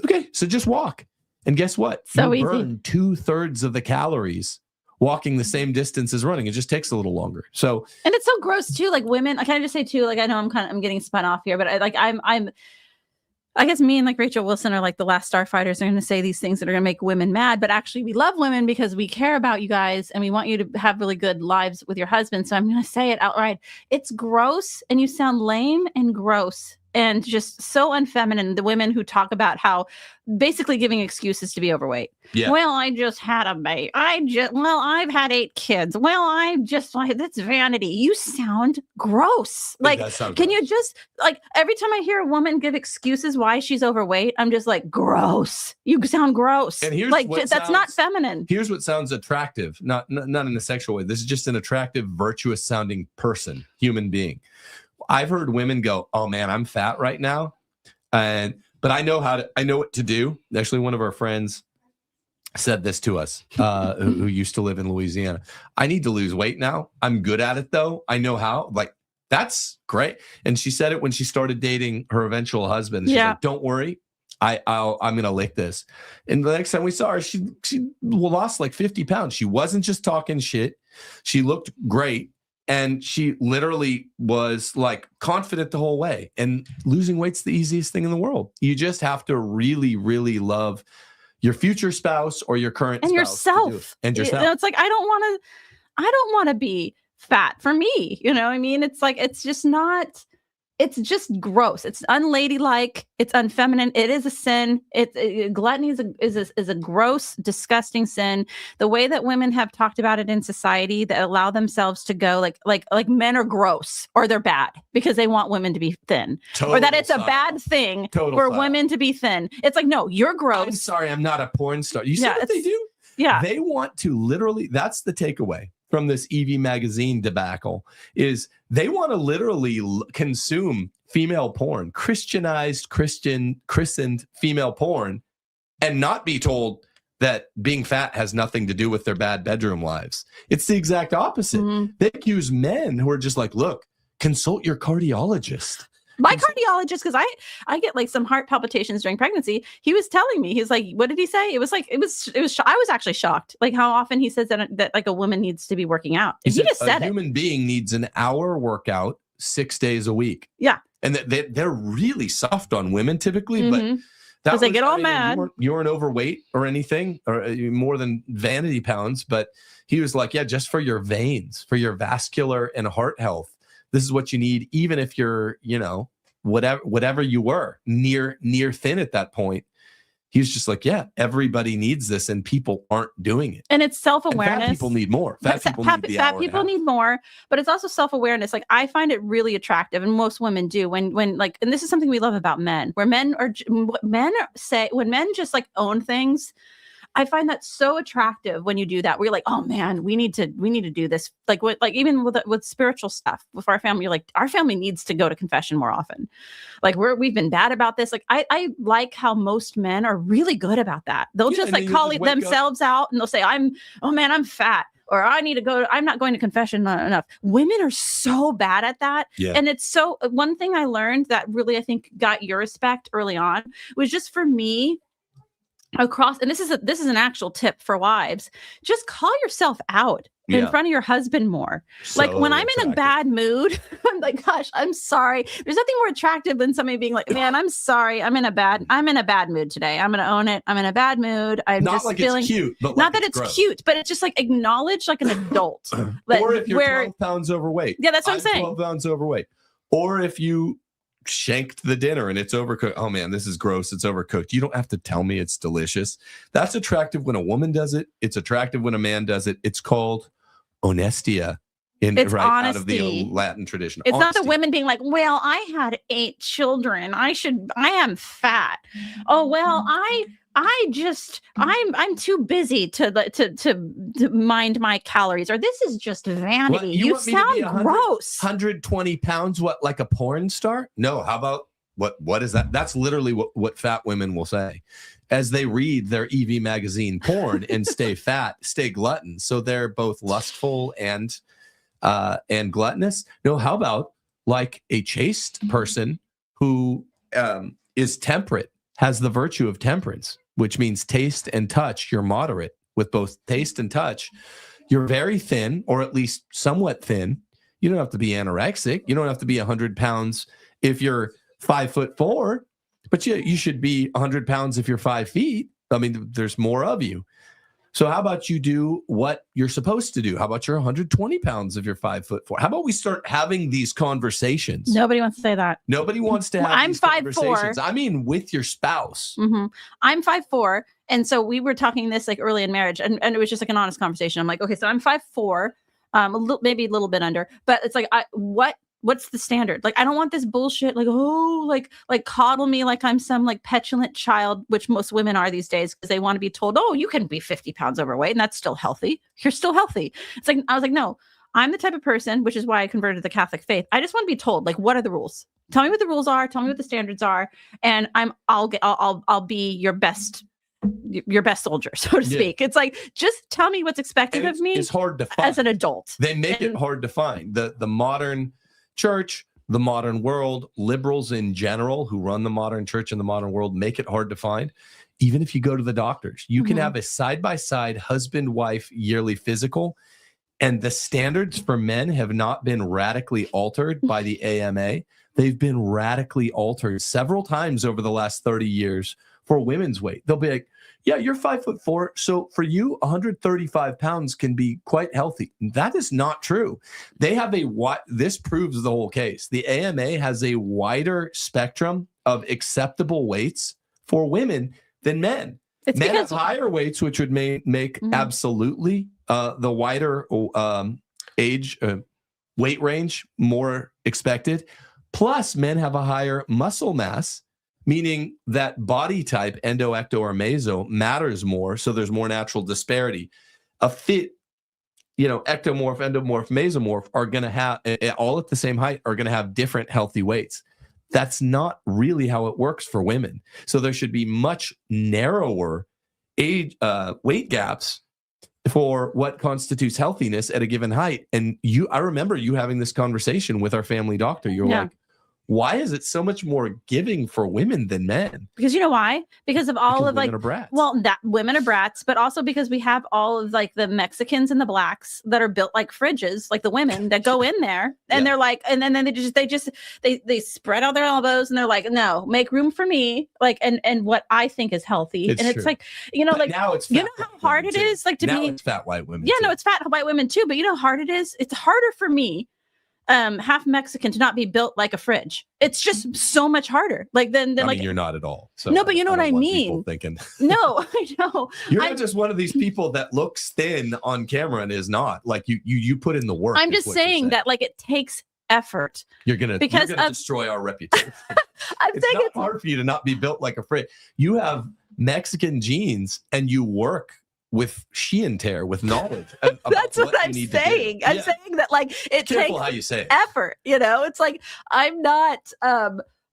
[SPEAKER 1] Okay, so just walk. And guess what?
[SPEAKER 2] So
[SPEAKER 1] you
[SPEAKER 2] easy.
[SPEAKER 1] burn 2/3 of the calories walking the same distance as running. It just takes a little longer. So,
[SPEAKER 2] and it's so gross too. Like women, can I just say too? Like I know I'm getting spun off here, but I guess me and like Rachel Wilson are like the last starfighters are going to say these things that are going to make women mad, but actually we love women because we care about you guys and we want you to have really good lives with your husband. So I'm going to say it outright. It's gross and you sound lame and gross and just so unfeminine. The women who talk about how basically giving excuses to be overweight. Yeah. Well, I just had a baby. I've had 8 kids. Well, that's vanity. You sound gross. Like, can you just like every time I hear a woman give excuses why she's overweight, I'm just like, gross. You sound gross. And here's like that's not feminine.
[SPEAKER 1] Here's what sounds attractive, not in a sexual way. This is just an attractive, virtuous sounding person, human being. I've heard women go, "Oh man, I'm fat right now," but I know what to do. Actually, one of our friends said this to us, who used to live in Louisiana. I need to lose weight now. I'm good at it though. I know how. Like that's great. And she said it when she started dating her eventual husband. She's like, "Don't worry, I'm gonna lick this." And the next time we saw her, she lost like 50 pounds. She wasn't just talking shit. She looked great. And she literally was like confident the whole way. And losing weight's the easiest thing in the world. You just have to really, really love your future spouse or your current
[SPEAKER 2] and
[SPEAKER 1] spouse
[SPEAKER 2] yourself.
[SPEAKER 1] And yourself.
[SPEAKER 2] You know, it's like I don't want to be fat for me. You know what I mean? It's like it's just gross. It's unladylike. It's unfeminine. It is a sin. Gluttony is a gross, disgusting sin. The way that women have talked about it in society that allow themselves to go like men are gross or they're bad because they want women to be thin, or that it's a bad thing for women to be thin. It's like, no, you're gross.
[SPEAKER 1] I'm sorry, I'm not a porn star. You see what they do?
[SPEAKER 2] Yeah,
[SPEAKER 1] they want to literally. That's the takeaway from this Evie magazine debacle is they want to literally consume female porn, christened female porn, and not be told that being fat has nothing to do with their bad bedroom lives. It's the exact opposite. Mm-hmm. They accuse men who are just like, look, consult your cardiologist.
[SPEAKER 2] My cardiologist, because I get like some heart palpitations during pregnancy. He was telling me, he's like, what did he say? It was I was actually shocked, like how often he says that like a woman needs to be working out. He just said
[SPEAKER 1] a human being needs an hour workout 6 days a week.
[SPEAKER 2] Yeah,
[SPEAKER 1] and they're really soft on women typically,
[SPEAKER 2] mm-hmm.
[SPEAKER 1] but
[SPEAKER 2] because they get all mad.
[SPEAKER 1] You weren't overweight or anything, or more than vanity pounds. But he was like, yeah, just for your veins, for your vascular and heart health. This is what you need, even if you're, whatever you were, near thin at that point. He was just like, yeah, everybody needs this, and people aren't doing it.
[SPEAKER 2] And it's self-awareness.
[SPEAKER 1] Fat people need more. Fat people
[SPEAKER 2] need more, but it's also self-awareness. Like I find it really attractive, and most women do. When like, and this is something we love about men, where men just like own things. I find that so attractive when you do that. We're like, oh man, we need to do this. Like even with spiritual stuff with our family, you're like, our family needs to go to confession more often. Like we've been bad about this. Like I like how most men are really good about that. They'll just like call themselves out and they'll say, I'm fat, or I need to go. I'm not going to confession enough. Women are so bad at that. Yeah. And it's so, one thing I learned that really I think got your respect early on was just for me, across, and this is an actual tip for wives, just call yourself out in front of your husband more. Like when I'm in a bad mood, I'm like, gosh, I'm sorry. There's nothing more attractive than somebody being like, man, I'm sorry. I'm in a bad mood today. I'm going to own it. I'm in a bad mood. I'm
[SPEAKER 1] not
[SPEAKER 2] just
[SPEAKER 1] like
[SPEAKER 2] feeling
[SPEAKER 1] it's cute, but
[SPEAKER 2] not
[SPEAKER 1] like
[SPEAKER 2] that it's
[SPEAKER 1] gross.
[SPEAKER 2] cute, but it's just like acknowledge like an adult.
[SPEAKER 1] Or if you're 12 pounds overweight.
[SPEAKER 2] Yeah, that's what I'm saying.
[SPEAKER 1] 12 pounds overweight. Or if you shanked the dinner and it's overcooked. Oh man, this is gross. It's overcooked. You don't have to tell me it's delicious. That's attractive when a woman does it. It's attractive when a man does it. It's called honestia
[SPEAKER 2] It's honesty.
[SPEAKER 1] out of the Latin tradition.
[SPEAKER 2] It's
[SPEAKER 1] Honesty.
[SPEAKER 2] not the women being like, well, I had 8 children. I am fat. Oh, well, I'm too busy to mind my calories, or this is just vanity.
[SPEAKER 1] What,
[SPEAKER 2] you
[SPEAKER 1] want me to be
[SPEAKER 2] sound gross.
[SPEAKER 1] 120 pounds, what, like a porn star? No, how about what is that? That's literally what fat women will say as they read their Evie magazine porn and stay fat, stay glutton. So they're both lustful and gluttonous. No, how about like a chaste person who is temperate, has the virtue of temperance, which means taste and touch. You're moderate with both taste and touch. You're very thin, or at least somewhat thin. You don't have to be anorexic. You don't have to be 100 pounds if you're 5'4", but you should be 100 pounds if you're 5 feet. I mean, there's more of you. So how about you do what you're supposed to do? How about you're 120 pounds if you're 5'4"? How about we start having these conversations?
[SPEAKER 2] Nobody wants to say that.
[SPEAKER 1] Nobody wants to have
[SPEAKER 2] I'm
[SPEAKER 1] these
[SPEAKER 2] 5'4".
[SPEAKER 1] conversations. I mean, with your spouse.
[SPEAKER 2] Mm-hmm. I'm 5'4", and so we were talking this like early in marriage, and it was just like an honest conversation. I'm like, okay, so I'm 5'4", maybe a little bit under, but it's like, what's the standard? Like, I don't want this bullshit. Like, oh, like coddle me like I'm some like petulant child, which most women are these days because they want to be told, oh, you can be 50 pounds overweight and that's still healthy. You're still healthy. It's like, I was like, no, I'm the type of person, which is why I converted to the Catholic faith. I just want to be told, like, what are the rules? Tell me what the rules are. Tell me what the standards are, and I'll be your best soldier, so to speak. It's like, just tell me what's expected of me.
[SPEAKER 1] It's hard to find
[SPEAKER 2] as an adult.
[SPEAKER 1] They make it hard to find. The modern church, the modern world, liberals in general who run the modern church and the modern world make it hard to find. Even if you go to the doctors, you can have a side-by-side husband-wife yearly physical, and the standards for men have not been radically altered by the AMA. They've been radically altered several times over the last 30 years for women's weight. They'll be like, yeah, you're 5'4", so for you, 135 pounds can be quite healthy. That is not true. They have this proves the whole case. The AMA has a wider spectrum of acceptable weights for women than men. Men have higher weights, which would make absolutely the wider age weight range more expected. Plus, men have a higher muscle mass, meaning that body type, endo, ecto, or meso, matters more. So there's more natural disparity. A fit, ectomorph, endomorph, mesomorph are going to have, all at the same height, are going to have different healthy weights. That's not really how it works for women. So there should be much narrower weight gaps for what constitutes healthiness at a given height. And I remember you having this conversation with our family doctor. You're like, why is it so much more giving for women than men?
[SPEAKER 2] Because you know why? Because of all of
[SPEAKER 1] women are brats.
[SPEAKER 2] Well, that women are brats, but also because we have all of like the Mexicans and the blacks that are built like fridges, like the women that go in there and they're like, and then they spread out their elbows and they're like, no, make room for me. Like, and what I think is healthy. It's like,
[SPEAKER 1] but
[SPEAKER 2] like,
[SPEAKER 1] now it's
[SPEAKER 2] how hard it is like to
[SPEAKER 1] now
[SPEAKER 2] be.
[SPEAKER 1] It's fat white women.
[SPEAKER 2] Yeah,
[SPEAKER 1] too.
[SPEAKER 2] no, it's fat white women too. But you know how hard it is? It's harder for me, half Mexican, to not be built like a fridge. It's just so much harder. Like then
[SPEAKER 1] I
[SPEAKER 2] like
[SPEAKER 1] mean, you're not at all. So
[SPEAKER 2] no, but you know what I
[SPEAKER 1] don't want
[SPEAKER 2] mean.
[SPEAKER 1] people thinking.
[SPEAKER 2] No, I know.
[SPEAKER 1] You're not just one of these people that looks thin on camera and is not. Like you put in the work.
[SPEAKER 2] I'm just saying that like it takes effort.
[SPEAKER 1] You're gonna destroy our reputation. It's not hard for you to not be built like a fridge. You have Mexican genes and you work with sheer tear, with knowledge.
[SPEAKER 2] That's what I'm saying. I'm saying that like it takes
[SPEAKER 1] how you say it.
[SPEAKER 2] effort. It's like I'm not.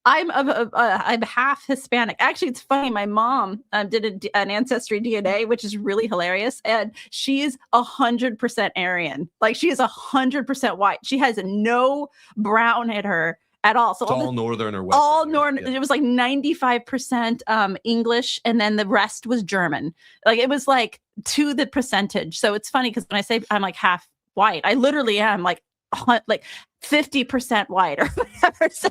[SPEAKER 2] I'm half Hispanic. Actually, it's funny. My mom did an ancestry DNA, which is really hilarious, and she's 100% Aryan. Like she is 100% white. She has no brown in her at all. So
[SPEAKER 1] It's all northern or western.
[SPEAKER 2] all
[SPEAKER 1] Europe,
[SPEAKER 2] northern.
[SPEAKER 1] yeah.
[SPEAKER 2] It was like 95% English, and then the rest was German. Like it was like to the percentage. So it's funny because when I say I'm like half white, I literally am like 50% white or whatever. So,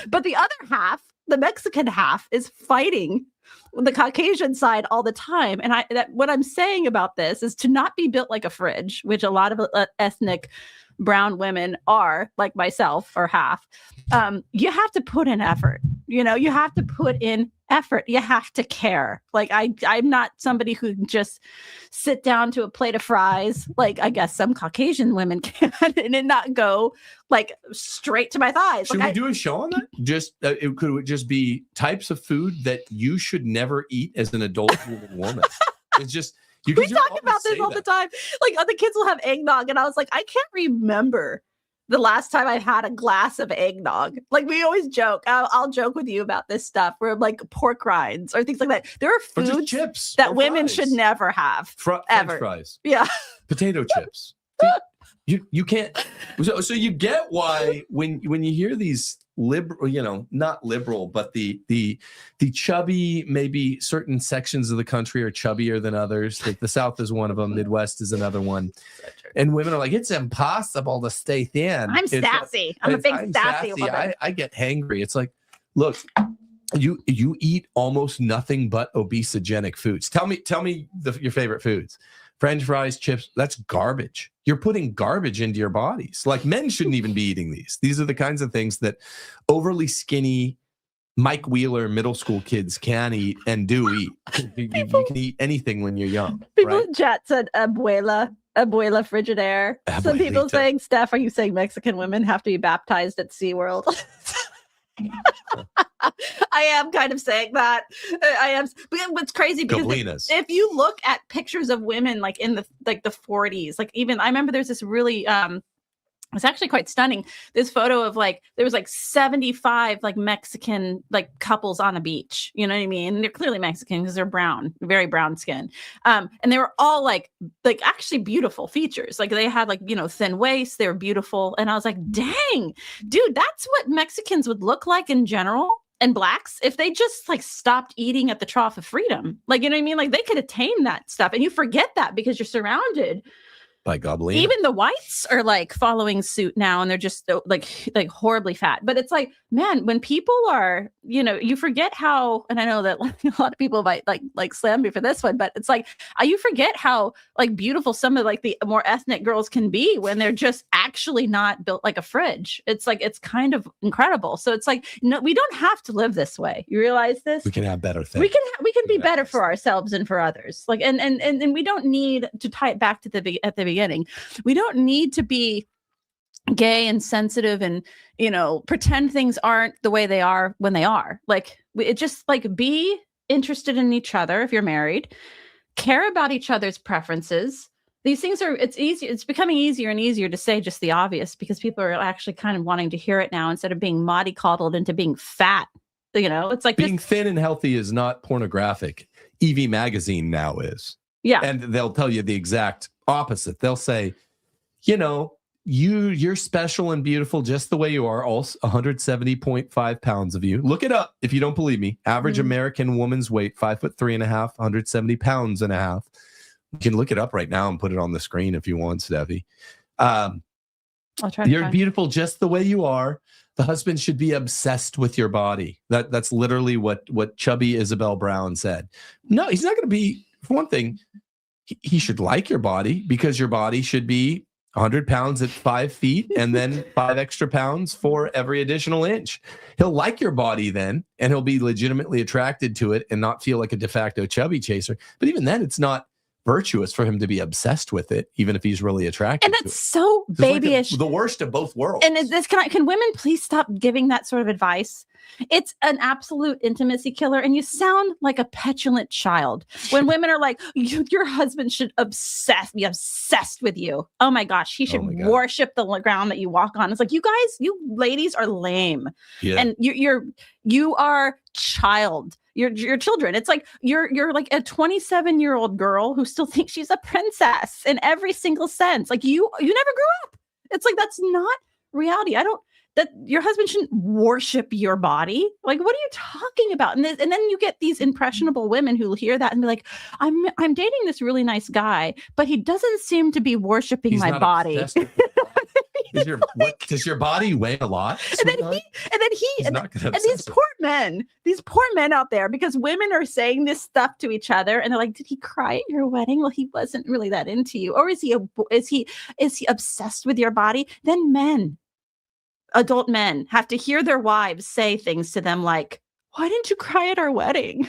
[SPEAKER 2] but the other half, the Mexican half, is fighting the Caucasian side all the time. And what I'm saying about this is to not be built like a fridge, which a lot of ethnic brown women are, like myself, or half. You have to put in effort. You know, you have to put in effort. You have to care. Like I'm not somebody who can just sit down to a plate of fries, like I guess some Caucasian women can, and not go like straight to my thighs.
[SPEAKER 1] Should
[SPEAKER 2] like
[SPEAKER 1] we do a show on that? Just it could just be types of food that you should never eat as an adult woman. It's just
[SPEAKER 2] we talk about this all the time. Like other kids will have eggnog, and I was like, I can't remember the last time I had a glass of eggnog. Like we always joke. I'll joke with you about this stuff where like pork rinds or things like that. There are foods
[SPEAKER 1] chips
[SPEAKER 2] that women should never have
[SPEAKER 1] French
[SPEAKER 2] ever.
[SPEAKER 1] Fries.
[SPEAKER 2] Yeah.
[SPEAKER 1] Potato chips. You can't. So you get why when you hear these liberal, you know, not liberal, but the chubby, maybe certain sections of the country are chubbier than others. Like the South is one of them. Midwest is another one. And women are like, it's impossible to stay thin.
[SPEAKER 2] I'm sassy. I'm a big sassy woman.
[SPEAKER 1] I get hangry. It's like, look, you eat almost nothing but obesogenic foods. Tell me your favorite foods. French fries, chips, that's garbage. You're putting garbage into your bodies. Like men shouldn't even be eating these. These are the kinds of things that overly skinny Mike Wheeler middle school kids can eat and do eat. You can eat anything when you're young.
[SPEAKER 2] People
[SPEAKER 1] right?
[SPEAKER 2] in chat said abuela Frigidaire. Some people saying, Steph, are you saying Mexican women have to be baptized at SeaWorld? I am kind of saying that. I am. But what's crazy because if you look at pictures of women like in the 40s, like even I remember there's this really it's actually quite stunning. This photo of like there was like 75 like Mexican like couples on a beach. You know what I mean? And they're clearly Mexican because they're brown, very brown skin. And they were all like actually beautiful features. Like they had like, you know, thin waist. They were beautiful. And I was like, dang, dude, that's what Mexicans would look like in general. And blacks, if they just like stopped eating at the trough of freedom. Like, you know what I mean? Like they could attain that stuff. And you forget that because you're surrounded
[SPEAKER 1] by gobbling.
[SPEAKER 2] Even the whites are like following suit now, and they're just like horribly fat. But it's like, man, when people are, you know, you forget how, and I know that a lot of people might like slam me for this one, but it's like you forget how like beautiful some of like the more ethnic girls can be when they're just actually not built like a fridge. It's like it's kind of incredible. So it's like, no, we don't have to live this way. You realize this?
[SPEAKER 1] We can have better things.
[SPEAKER 2] We can be better for ourselves and for others. Like and we don't need to tie it back to the beginning. We don't need to be gay and sensitive and, you know, pretend things aren't the way they are when they are. Like it just like be interested in each other if you're married, care about each other's preferences. These things are, it's becoming easier and easier to say just the obvious because people are actually kind of wanting to hear it now instead of being mollycoddled into being fat. You know, it's like
[SPEAKER 1] being thin and healthy is not pornographic. Evie magazine now is.
[SPEAKER 2] Yeah.
[SPEAKER 1] And they'll tell you the exact opposite. They'll say, you know, you're special and beautiful just the way you are. All 170.5 pounds of you. Look it up if you don't believe me. Average American woman's weight, 5'3.5", 170 pounds and a half. You can look it up right now and put it on the screen if you want, Steffi.
[SPEAKER 2] I'll try.
[SPEAKER 1] You're beautiful just the way you are. The husband should be obsessed with your body. That's literally what chubby Isabel Brown said. No, he's not going to be. For one thing, he should like your body because your body should be 100 pounds at 5 feet and then 5 extra pounds for every additional inch. He'll like your body then, and he'll be legitimately attracted to it and not feel like a de facto chubby chaser. But even then, it's not virtuous for him to be obsessed with it, even if he's really attracted
[SPEAKER 2] and
[SPEAKER 1] to it.
[SPEAKER 2] that's so babyish.
[SPEAKER 1] Like the worst of both worlds.
[SPEAKER 2] And is this can women please stop giving that sort of advice? It's an absolute intimacy killer, and you sound like a petulant child when women are like, your husband should be obsessed with you. Oh my gosh, he should worship the ground that you walk on. It's like, you guys, you ladies are lame. Yeah. And you are child. You're children. It's like you're like a 27-year-old girl who still thinks she's a princess in every single sense. Like you never grew up. It's like that's not reality. that your husband shouldn't worship your body. Like, what are you talking about? And then you get these impressionable women who hear that and be like, I'm dating this really nice guy, but he doesn't seem to be worshiping
[SPEAKER 1] He's
[SPEAKER 2] my
[SPEAKER 1] not
[SPEAKER 2] body.
[SPEAKER 1] obsessed with your body. Does your body weigh a lot?
[SPEAKER 2] And then these poor men out there, because women are saying this stuff to each other, and they're like, "Did he cry at your wedding? Well, he wasn't really that into you, or is he obsessed with your body?" Then adult men, have to hear their wives say things to them like, "Why didn't you cry at our wedding?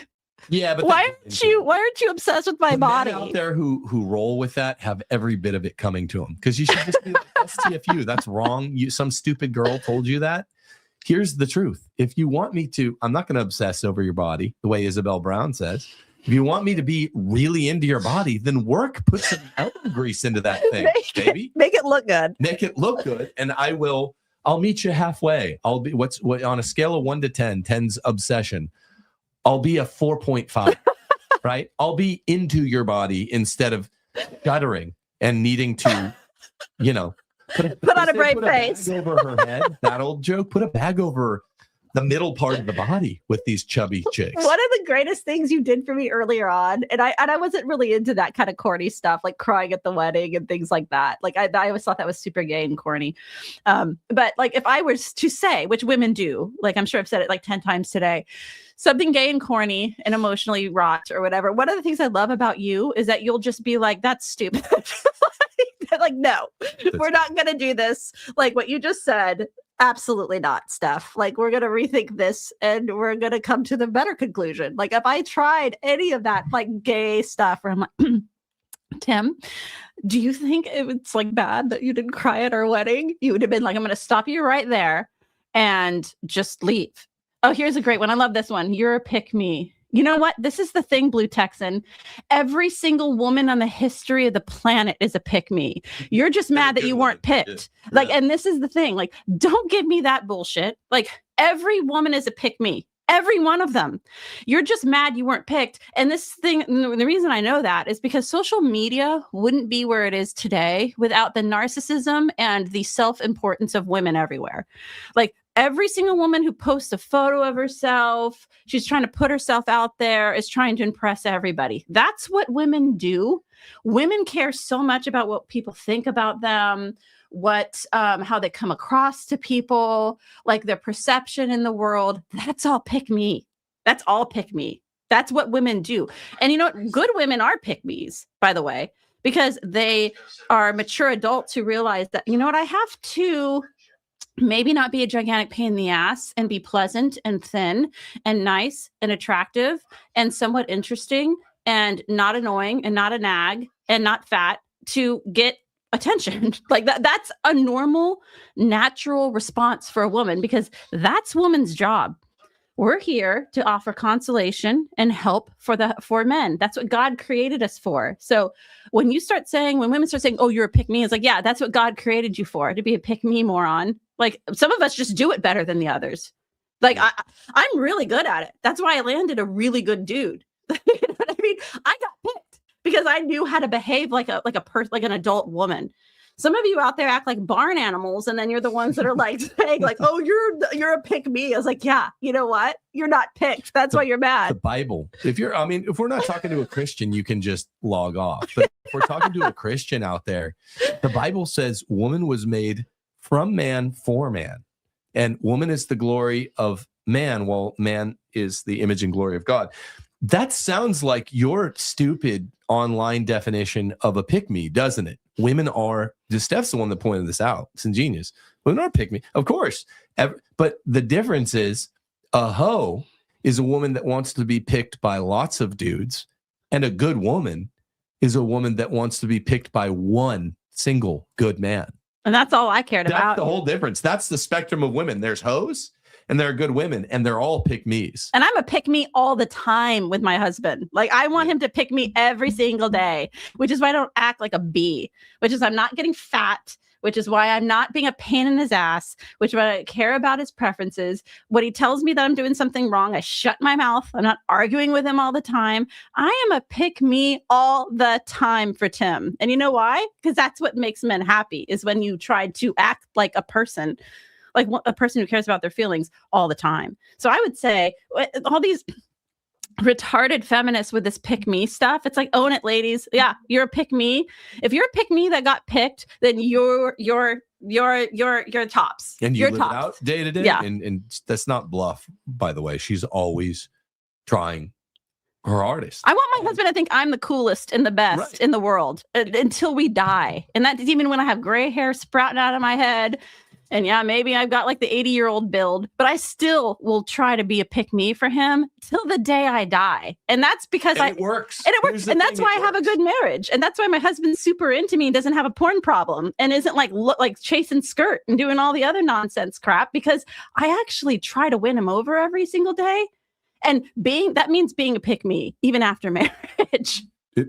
[SPEAKER 1] Yeah, but
[SPEAKER 2] why aren't you obsessed with my body?"
[SPEAKER 1] Men out there who roll with that have every bit of it coming to them, because you should just be like, STFU, that's wrong. Some stupid girl told you that. Here's the truth. If you want me to, I'm not going to obsess over your body the way Isabel Brown says. If you want me to be really into your body, then put some elbow grease into that thing, baby.
[SPEAKER 2] Make it look good.
[SPEAKER 1] Make it look good, and I'll meet you halfway. I'll be what on a scale of 1 to 10, 10's obsession. I'll be a 4.5, right? I'll be into your body instead of shuddering and needing to, put on a brave face over her head. That old joke. Put a bag over the middle part of the body with these chubby chicks.
[SPEAKER 2] One of the greatest things you did for me earlier on, and I wasn't really into that kind of corny stuff, like crying at the wedding and things like that. Like I always thought that was super gay and corny. But like if I was to say, which women do, like I'm sure I've said it like 10 times today, something gay and corny and emotionally wrought or whatever. One of the things I love about you is that you'll just be like, "That's stupid." Like, no, we're not going to do this. Like what you just said. Absolutely not, Steph. Like, we're going to rethink this and we're going to come to the better conclusion. Like, if I tried any of that, like, gay stuff where I'm like, Tim, do you think it's like bad that you didn't cry at our wedding? You would have been like, "I'm going to stop you right there and just leave." Oh, here's a great one. I love this one. "You're a pick me." You know what? This is the thing, Blue Texan. Every single woman on the history of the planet is a pick me. You're just mad that you weren't picked. Like, and this is the thing. Like, don't give me that bullshit. Like, every woman is a pick me. Every one of them. You're just mad you weren't picked. And this thing, the reason I know that is because social media wouldn't be where it is today without the narcissism and the self-importance of women everywhere. Like, every single woman who posts a photo of herself, she's trying to put herself out there, is trying to impress everybody. That's what women do. Women care so much about what people think about them, how they come across to people, like their perception in the world. That's all pick me. That's all pick me. That's what women do. And you know what? Good women are pick me's, by the way, because they are mature adults who realize that, you know what, I have to maybe not be a gigantic pain in the ass and be pleasant and thin and nice and attractive and somewhat interesting and not annoying and not a nag and not fat to get attention. Like that's a normal, natural response for a woman, because that's woman's job. We're here to offer consolation and help for men. That's what God created us for. So when women start saying, "Oh, you're a pick me," it's like, yeah, that's what God created you for, to be a pick me moron. Like, some of us just do it better than the others. Like, I'm really good at it. That's why I landed a really good dude. You know what I mean? I got picked because I knew how to behave like an adult woman. Some of you out there act like barn animals, and then you're the ones that are like saying, like, "Oh, you're a pick me." I was like, yeah, you know what? You're not picked. That's why you're mad.
[SPEAKER 1] The Bible. If we're not talking to a Christian, you can just log off. But if we're talking to a Christian out there, the Bible says woman was made from man for man, and woman is the glory of man, while man is the image and glory of God. That sounds like your stupid online definition of a pick-me, doesn't it? Women are, Steph's the one that pointed this out. It's ingenious. Women are pick-me, of course. But the difference is a hoe is a woman that wants to be picked by lots of dudes, and a good woman is a woman that wants to be picked by one single good man.
[SPEAKER 2] And that's all I cared about.
[SPEAKER 1] That's the whole difference. That's the spectrum of women. There's hoes, and there are good women, and they're all pick-me's.
[SPEAKER 2] And I'm a pick-me all the time with my husband. Like, I want him to pick me every single day, which is why I don't act like a bee, which is I'm not getting fat, which is why I'm not being a pain in his ass, which is why I care about his preferences. When he tells me that I'm doing something wrong, I shut my mouth. I'm not arguing with him all the time. I am a pick-me all the time for Tim. And you know why? Because that's what makes men happy, is when you try to act like a person. like a person who cares about their feelings all the time. So I would say all these retarded feminists with this pick me stuff, it's like, own it, ladies. Yeah, you're a pick me. If you're a pick me that got picked, then you're tops.
[SPEAKER 1] And you
[SPEAKER 2] you're
[SPEAKER 1] live
[SPEAKER 2] tops.
[SPEAKER 1] it out day to day.
[SPEAKER 2] Yeah.
[SPEAKER 1] And that's not bluff, by the way. She's always trying her hardest.
[SPEAKER 2] I want my husband to think I'm the coolest and the best in the world until we die. And that's even when I have gray hair sprouting out of my head. And yeah, maybe I've got like the 80-year-old build, but I still will try to be a pick me for him till the day I die. And that's because
[SPEAKER 1] it works.
[SPEAKER 2] And it works. And that's why I have a good marriage. And that's why my husband's super into me and doesn't have a porn problem and isn't like chasing skirt and doing all the other nonsense crap, because I actually try to win him over every single day. And that means being a pick me even after marriage.
[SPEAKER 1] I'm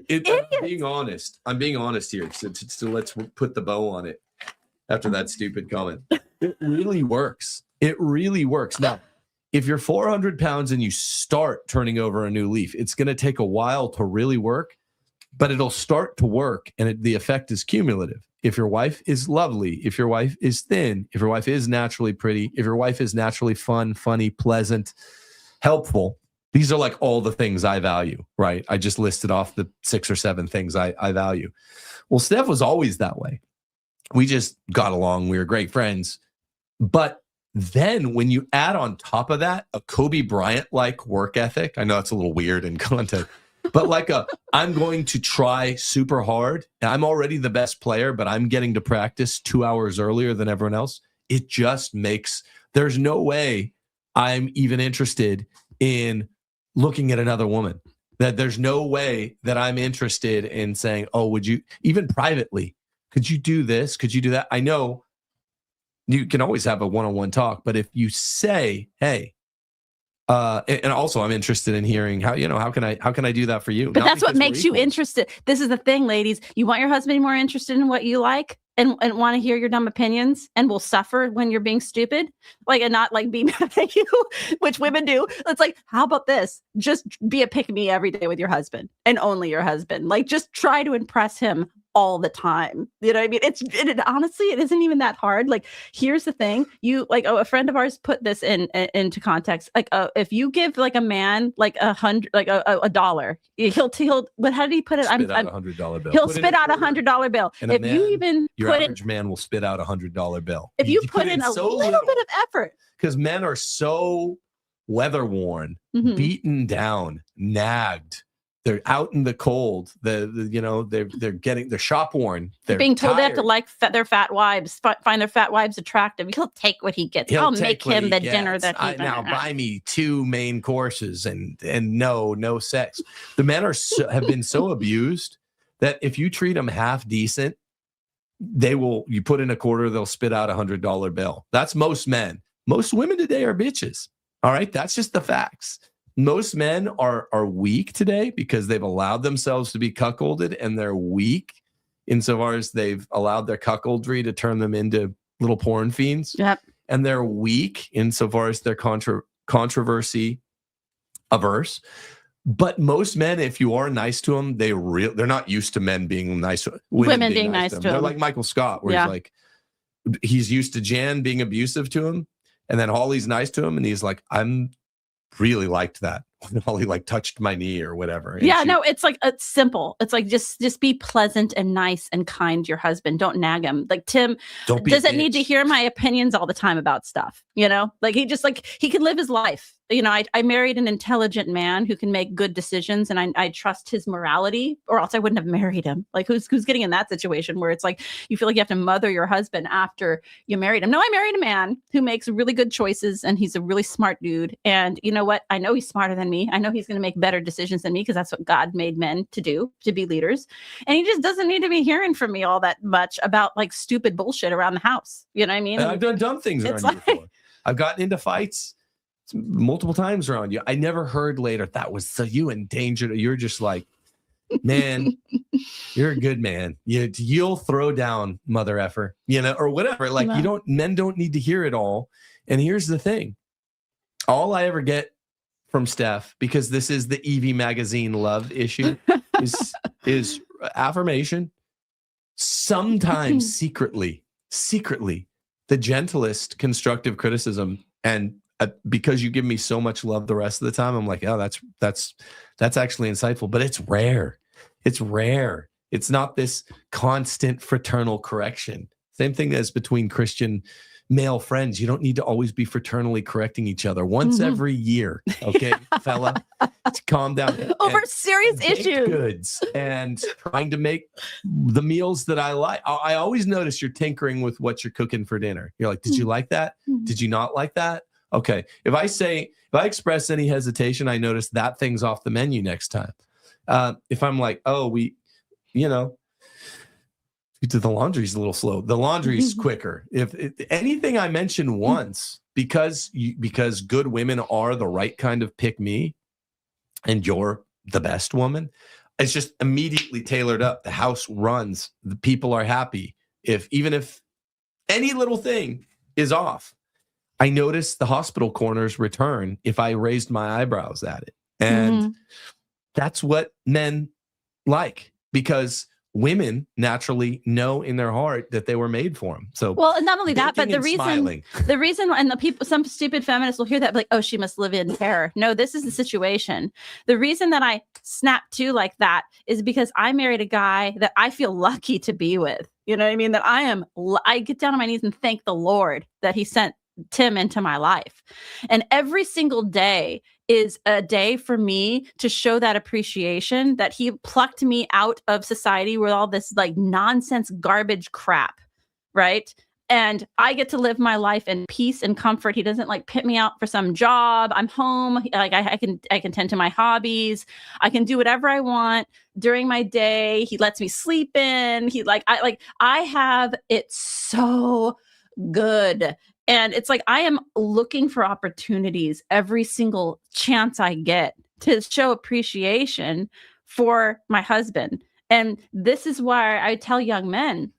[SPEAKER 1] being honest here. So let's put the bow on it after that stupid comment. It really works. It really works. Now, if you're 400 pounds and you start turning over a new leaf, it's going to take a while to really work, but it'll start to work, and the effect is cumulative. If your wife is lovely, if your wife is thin, if your wife is naturally pretty, if your wife is naturally fun, funny, pleasant, helpful. These are like all the things I value, right? I just listed off the 6 or 7 things I value. Well, Steph was always that way. We just got along. We were great friends. But then when you add on top of that a Kobe Bryant-like work ethic, I know it's a little weird in content, but like I'm going to try super hard. And I'm already the best player, but I'm getting to practice 2 hours earlier than everyone else. It just there's no way I'm even interested in looking at another woman. That there's no way that I'm interested in saying, oh, would you, even privately, could you do this? Could you do that? I know you can always have a one-on-one talk, but if you say, hey, and also I'm interested in hearing how can I do that for you?
[SPEAKER 2] But
[SPEAKER 1] Not
[SPEAKER 2] that's what
[SPEAKER 1] because we're
[SPEAKER 2] makes you
[SPEAKER 1] equals.
[SPEAKER 2] interested. This is the thing, ladies. You want your husband more interested in what you like and want to hear your dumb opinions and will suffer when you're being stupid, and not like be mad at you, which women do. It's like, how about this? Just be a pick me every day with your husband and only your husband. Like, just try to impress him all the time. You know what I mean? Honestly, it isn't even that hard. Like, here's the thing. A friend of ours put this into context. Like, if you give like a man like $100, he'll what, how did he put it?
[SPEAKER 1] Spit out $100 bill.
[SPEAKER 2] He'll spit out $100 bill.
[SPEAKER 1] And
[SPEAKER 2] if you even
[SPEAKER 1] your average man will spit out $100 bill.
[SPEAKER 2] If you put in a little bit of effort.
[SPEAKER 1] Because men are so weather worn, beaten down, nagged. They're out in the cold. They're shop worn. They're
[SPEAKER 2] being told
[SPEAKER 1] tired.
[SPEAKER 2] they have to like their fat wives, find their fat wives attractive. He'll take what he gets. I'll make him the dinner that he
[SPEAKER 1] now buy me 2 main courses and no sex. The men have been so abused that if you treat them half decent, you put in a quarter, they'll spit out $100 bill. That's most men. Most women today are bitches. All right. That's just the facts. Most men are weak today because they've allowed themselves to be cuckolded, and they're weak insofar as they've allowed their cuckoldry to turn them into little porn fiends.
[SPEAKER 2] Yep.
[SPEAKER 1] And they're weak insofar as they're controversy averse. But most men, if you are nice to them, they're not used to men being nice. Women being nice to them. They're like Michael Scott, where he's used to Jan being abusive to him, and then Holly's nice to him, and he's like, I'm really liked that when Holly touched my knee or whatever. And
[SPEAKER 2] it's like, it's simple. It's like, just be pleasant and nice and kind to your husband. Don't nag him. Like, Tim doesn't need to hear my opinions all the time about stuff. He can live his life. I married an intelligent man who can make good decisions, and I trust his morality, or else I wouldn't have married him. Like, who's getting in that situation where it's like you feel like you have to mother your husband after you married him? No, I married a man who makes really good choices, and he's a really smart dude. And you know what? I know he's smarter than me. I know he's going to make better decisions than me, because that's what God made men to do, to be leaders. And he just doesn't need to be hearing from me all that much about like stupid bullshit around the house. You know what I mean?
[SPEAKER 1] And I've done dumb things around you before. I've gotten into fights multiple times around you. I never heard later that was so you endangered. You're just like, man, you're a good man. You'll throw down, mother effer, or whatever. Like, men don't need to hear it all. And here's the thing. All I ever get from Steph, because this is the Eevee magazine love issue, is affirmation. Sometimes secretly, the gentlest constructive criticism. And because you give me so much love the rest of the time, I'm like, oh, that's actually insightful, but it's rare. It's rare. It's not this constant fraternal correction. Same thing as between Christian male friends. You don't need to always be fraternally correcting each other once every year. Okay, fella, calm down.
[SPEAKER 2] Over serious issues.
[SPEAKER 1] Goods and trying to make the meals that I like. I always notice you're tinkering with what you're cooking for dinner. You're like, did you like that? Did you not like that? Okay. If I express any hesitation, I notice that thing's off the menu next time. If I'm like, oh, the laundry's a little slow. The laundry's quicker. If anything I mention once, because good women are the right kind of pick me, and you're the best woman, it's just immediately tailored up. The house runs. The people are happy. Even if any little thing is off, I notice the hospital corners return if I raised my eyebrows at it, and that's what men like, because women naturally know in their heart that they were made for them. So,
[SPEAKER 2] well, and not only that, but the
[SPEAKER 1] smiling.
[SPEAKER 2] reason, and the people, some stupid feminists will hear that like, oh, she must live in terror. No, this is the situation. The reason that I snap to like that is because I married a guy that I feel lucky to be with. You know what I mean? That I get down on my knees and thank the Lord that he sent Tim into my life. And every single day is a day for me to show that appreciation that he plucked me out of society with all this like nonsense garbage crap, right? And I get to live my life in peace and comfort. He doesn't like pit me out for some job. I'm home. Like I can tend to my hobbies. I can do whatever I want during my day. He lets me sleep in. I have it so good. And it's like I am looking for opportunities every single chance I get to show appreciation for my husband. And this is why I tell young men,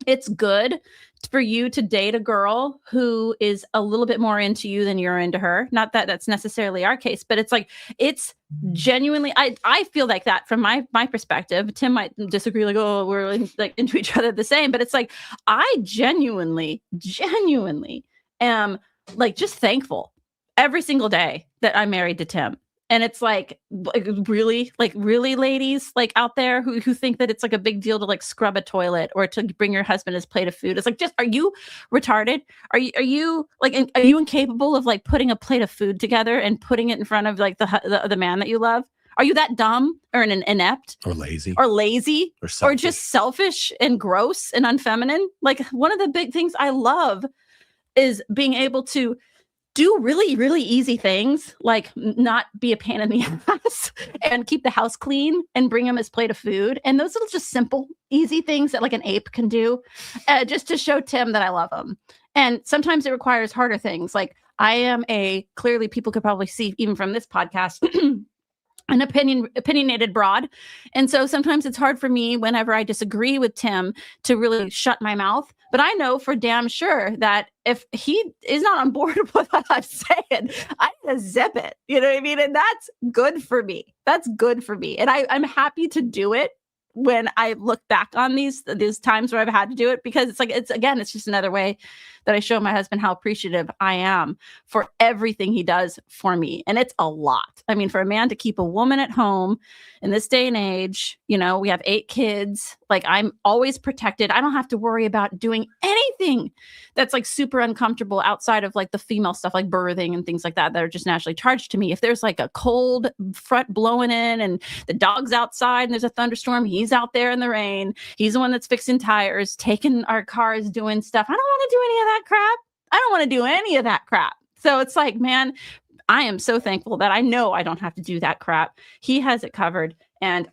[SPEAKER 2] it's good for you to date a girl who is a little bit more into you than you're into her. Not that that's necessarily our case, but it's like, it's genuinely, I feel like that from my perspective. Tim might disagree, like, oh, we're like into each other the same, but it's like, I genuinely am like just thankful every single day that I'm married to Tim. And it's like really, ladies like out there who think that it's like a big deal to like scrub a toilet or to bring your husband his plate of food. It's like, just, are you retarded? Are you incapable of like putting a plate of food together and putting it in front of like the man that you love? Are you that dumb or an inept
[SPEAKER 1] or lazy
[SPEAKER 2] or just selfish and gross and unfeminine? Like, one of the big things I love is being able to do really, really easy things, like not be a pain in the ass and keep the house clean and bring him his plate of food. And those little just simple, easy things that like an ape can do, just to show Tim that I love him. And sometimes it requires harder things. Like I am clearly people could probably see even from this podcast, an opinionated broad. And so sometimes it's hard for me whenever I disagree with Tim to really shut my mouth. But I know for damn sure that if he is not on board with what I'm saying, I need to zip it. You know what I mean? And that's good for me. That's good for me. And I'm happy to do it when I look back on these times where I've had to do it, because it's like, it's just another way that I show my husband how appreciative I am for everything he does for me. And it's a lot. I mean, for a man to keep a woman at home in this day and age, we have 8 kids, like I'm always protected. I don't have to worry about doing anything that's like super uncomfortable outside of like the female stuff, like birthing and things like that are just naturally charged to me. If there's like a cold front blowing in and the dog's outside and there's a thunderstorm, he's out there in the rain. He's the one that's fixing tires, taking our cars, doing stuff. I don't want to do any of that crap. I don't want to do any of that crap. So it's like, man, I am so thankful that I know I don't have to do that crap. He has it covered. And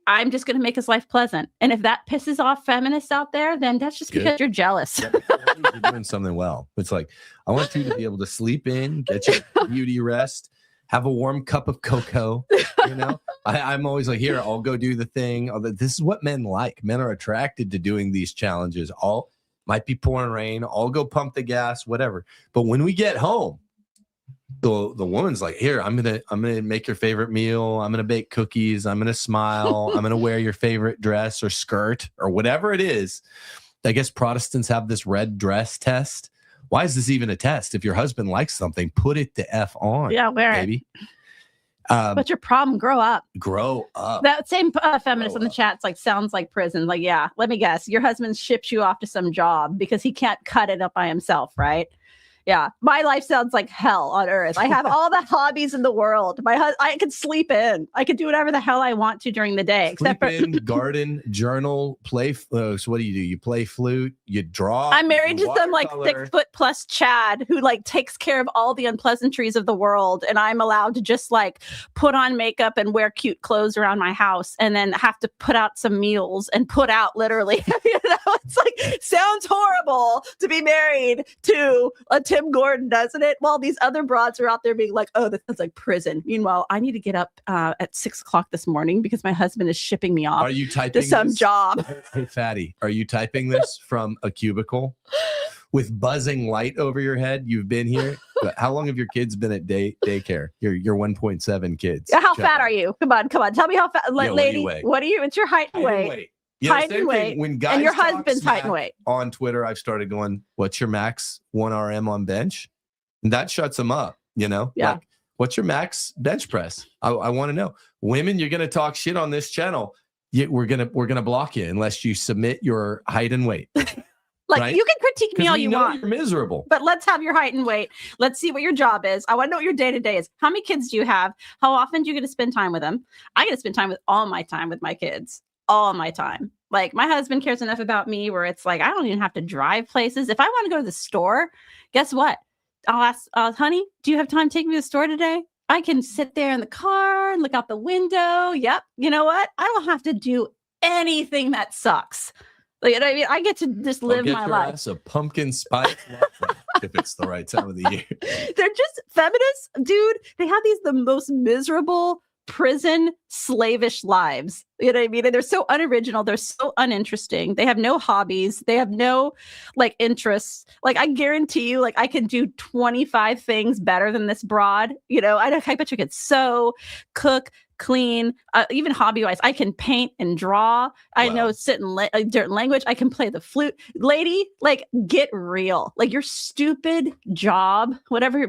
[SPEAKER 2] I'm just going to make his life pleasant. And if that pisses off feminists out there, then that's just because you're jealous.
[SPEAKER 1] Yeah, you're doing something well. It's like, I want you to be able to sleep in, get your beauty rest, have a warm cup of cocoa. I'm always like, here, I'll go do the thing. This is what men like. Men are attracted to doing these challenges. All might be pouring rain. I'll go pump the gas, whatever. But when we get home, the woman's like, here, I'm gonna make your favorite meal. I'm gonna bake cookies. I'm gonna smile. I'm gonna wear your favorite dress or skirt or whatever it is. I guess Protestants have this red dress test. Why is this even a test? If your husband likes something, put it the F on.
[SPEAKER 2] Yeah, wear
[SPEAKER 1] baby.
[SPEAKER 2] What's your problem? Grow up.
[SPEAKER 1] Grow up.
[SPEAKER 2] That same feminist in the chat's like, sounds like prison. Like, yeah, let me guess. Your husband ships you off to some job because he can't cut it up by himself, right? Yeah, my life sounds like hell on earth. I have all the hobbies in the world. I could sleep in. I could do whatever the hell I want to during the day.
[SPEAKER 1] Sleep in, garden, journal, play. So what do? You play flute, you draw.
[SPEAKER 2] I'm married to some like
[SPEAKER 1] watercolor.
[SPEAKER 2] 6 foot plus Chad who like takes care of all the unpleasantries of the world. And I'm allowed to just like put on makeup and wear cute clothes around my house and then have to put out some meals and put out literally, it's like, sounds horrible to be married to a Tim Gordon, doesn't it? While these other broads are out there being like, oh, this is like prison. Meanwhile, I need to get up at 6 o'clock this morning because my husband is shipping me off
[SPEAKER 1] Are you typing
[SPEAKER 2] to some
[SPEAKER 1] this?
[SPEAKER 2] job.
[SPEAKER 1] Hey, Fatty, are you typing this from a cubicle with buzzing light over your head? You've been here. How long have your kids been at daycare? Your 1.7 kids.
[SPEAKER 2] How fat are you? Come on. Tell me how fat,
[SPEAKER 1] what do
[SPEAKER 2] lady.
[SPEAKER 1] you weigh?
[SPEAKER 2] What are you? It's your height and weight.
[SPEAKER 1] You know,
[SPEAKER 2] Height
[SPEAKER 1] same
[SPEAKER 2] and
[SPEAKER 1] thing.
[SPEAKER 2] weight.
[SPEAKER 1] When guys
[SPEAKER 2] And your
[SPEAKER 1] talk
[SPEAKER 2] husband's height and
[SPEAKER 1] smack
[SPEAKER 2] weight.
[SPEAKER 1] on Twitter, I've started going, what's your max 1 RM on bench? And that shuts them up, you know?
[SPEAKER 2] Yeah.
[SPEAKER 1] Like, what's your max bench press? I want to know. Women, you're going to talk shit on this channel. We're gonna block you unless you submit your height and weight.
[SPEAKER 2] Like,
[SPEAKER 1] right?
[SPEAKER 2] you can critique me
[SPEAKER 1] 'Cause
[SPEAKER 2] all
[SPEAKER 1] we
[SPEAKER 2] you
[SPEAKER 1] know
[SPEAKER 2] want.
[SPEAKER 1] you're miserable.
[SPEAKER 2] But let's have your height and weight. Let's see what your job is. I want to know what your day-to-day is. How many kids do you have? How often do you get to spend time with them? I get to spend time with all my time with my kids. All my time. Like, my husband cares enough about me where it's like, I don't even have to drive places. If I want to go to the store, guess what? I'll ask, honey, do you have time to take me to the store today? I can sit there in the car and look out the window. Yep. You know what? I don't have to do anything that sucks. Like, you know what I mean? I get to just live
[SPEAKER 1] Get
[SPEAKER 2] my
[SPEAKER 1] your
[SPEAKER 2] life.
[SPEAKER 1] ass a pumpkin spice latte if it's the right time of the year.
[SPEAKER 2] They're just feminists, dude. They have the most miserable prison slavish lives. You know what I mean? And they're so unoriginal. They're so uninteresting. They have no hobbies. They have no like interests. Like, I guarantee you, like, I can do 25 things better than this broad. You know, I bet you could sew, cook, clean, even hobby-wise. I can paint and draw. I know certain language. I can play the flute. Lady, like, get real. Like, your stupid job, whatever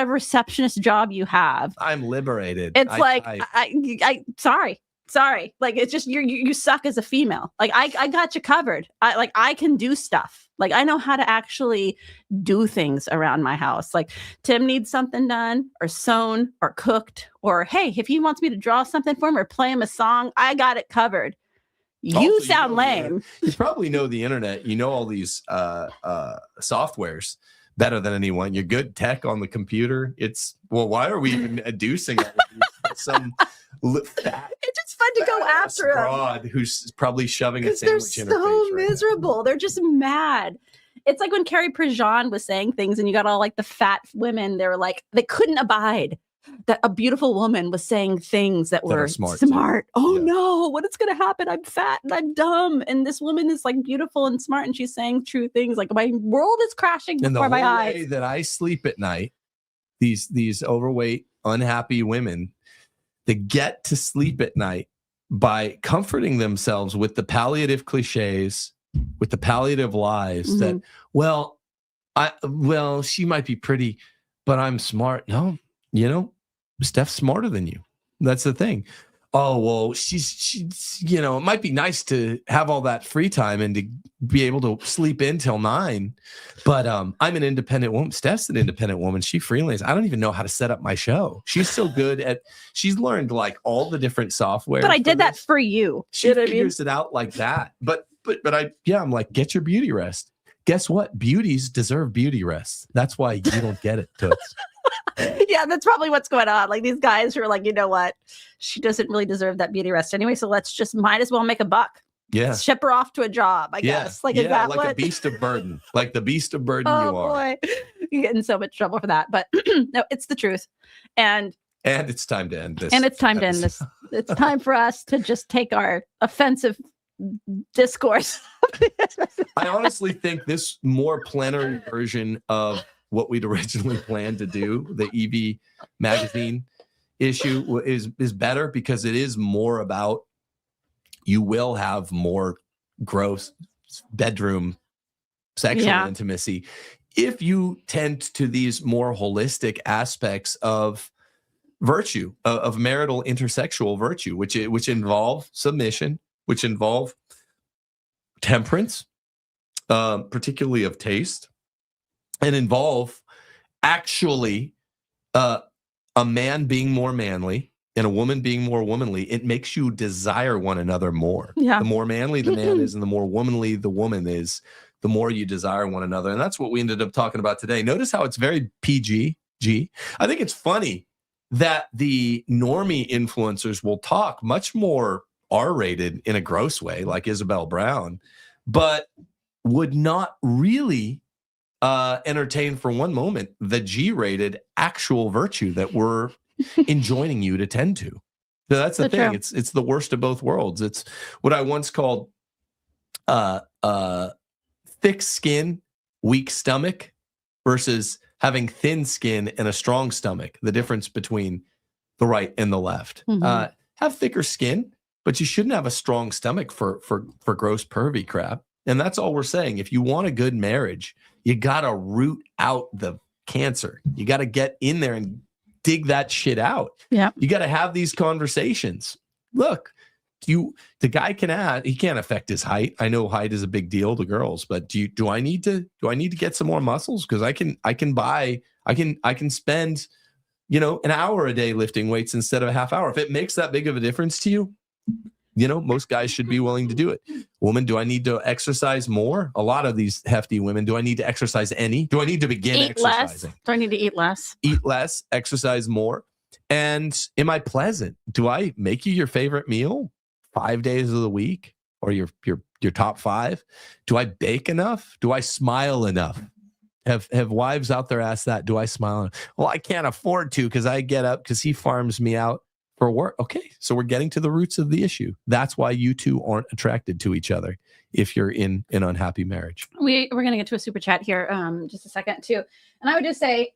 [SPEAKER 2] receptionist job you have.
[SPEAKER 1] I'm liberated.
[SPEAKER 2] It's sorry. Like, it's just you suck as a female. Like, I got you covered. I can do stuff. Like, I know how to actually do things around my house. Like, Tim needs something done or sewn or cooked, or hey, if he wants me to draw something for him or play him a song, I got it covered. You sound lame.
[SPEAKER 1] You probably know the internet. You know all these softwares better than anyone. You're good tech on the computer. Why are we even adducing some fat?
[SPEAKER 2] It's just fun to go after him.
[SPEAKER 1] Broad who's probably shoving a
[SPEAKER 2] They're
[SPEAKER 1] sandwich in her face.
[SPEAKER 2] so miserable. They're just mad. It's like when Carrie Prejean was saying things and you got all like the fat women. They were like, they couldn't abide that a beautiful woman was saying things that were smart. Oh no, what is going to happen? I'm fat and I'm dumb. And this woman is like beautiful and smart and she's saying true things. Like, my world is crashing before my eyes.
[SPEAKER 1] The way that I sleep at night, these overweight, unhappy women, they get to sleep at night by comforting themselves with the palliative cliches, with the palliative lies that, she might be pretty, but I'm smart. No, you know, Steph's smarter than you. That's the thing. Oh, well, she's, you know, it might be nice to have all that free time and to be able to sleep in till 9. But I'm an independent woman. Steph's an independent woman. She freelance. I don't even know how to set up my show. She's so good at, she's learned like all the different software.
[SPEAKER 2] But I did that for you.
[SPEAKER 1] She figures it out like that. But I'm like, get your beauty rest. Guess what? Beauties deserve beauty rest. That's why you don't get it, Toots.
[SPEAKER 2] Yeah, that's probably what's going on. Like, these guys who are like, you know what? She doesn't really deserve that beauty rest anyway. So might as well make a buck.
[SPEAKER 1] Yeah.
[SPEAKER 2] Ship her off to a job, I guess. Like, is that
[SPEAKER 1] like a beast of burden. Like the beast of burden
[SPEAKER 2] oh,
[SPEAKER 1] you are.
[SPEAKER 2] Boy. You get in so much trouble for that. But no, it's the truth. And
[SPEAKER 1] it's time to end this.
[SPEAKER 2] And it's time to end this. It's time for us to just take our offensive discourse.
[SPEAKER 1] I honestly think this more plenary version of what we'd originally planned to do, the Eevee magazine issue, is better because it is more about, you will have more gross bedroom sexual intimacy. If you tend to these more holistic aspects of virtue, of marital intersexual virtue, which involve submission, which involve temperance, particularly of taste, and involve actually a man being more manly and a woman being more womanly, it makes you desire one another more.
[SPEAKER 2] Yeah.
[SPEAKER 1] The more manly the man is and the more womanly the woman is, the more you desire one another. And that's what we ended up talking about today. Notice how it's very PG. I think it's funny that the normie influencers will talk much more R-rated in a gross way, like Isabel Brown, but would not really entertain for one moment the G-rated actual virtue that we're enjoining you to tend to. So that's the thing. True. It's the worst of both worlds. It's what I once called thick skin, weak stomach versus having thin skin and a strong stomach. The difference between the right and the left. Have thicker skin, but you shouldn't have a strong stomach for gross pervy crap. And that's all we're saying. If you want a good marriage, you got to root out the cancer. You got to get in there and dig that shit out.
[SPEAKER 2] Yeah.
[SPEAKER 1] You got to have these conversations. Look, the guy can add, he can't affect his height. I know height is a big deal to girls, but do I need to get some more muscles? Because I can spend, an hour a day lifting weights instead of a half hour. If it makes that big of a difference to you, most guys should be willing to do it. Woman, do I need to exercise more? A lot of these hefty women, do I need to exercise any? Do I need to begin exercising?
[SPEAKER 2] Less. Do I need to eat less?
[SPEAKER 1] Eat less, exercise more. And am I pleasant? Do I make you your favorite meal 5 days of the week or your top 5? Do I bake enough? Do I smile enough? Have wives out there asked that? Do I smile enough? Well, I can't afford to because I get up because he farms me out for work. Okay, so we're getting to the roots of the issue. That's why you two aren't attracted to each other if you're in an unhappy marriage.
[SPEAKER 2] We're going to get to a super chat here just a second too. And I would just say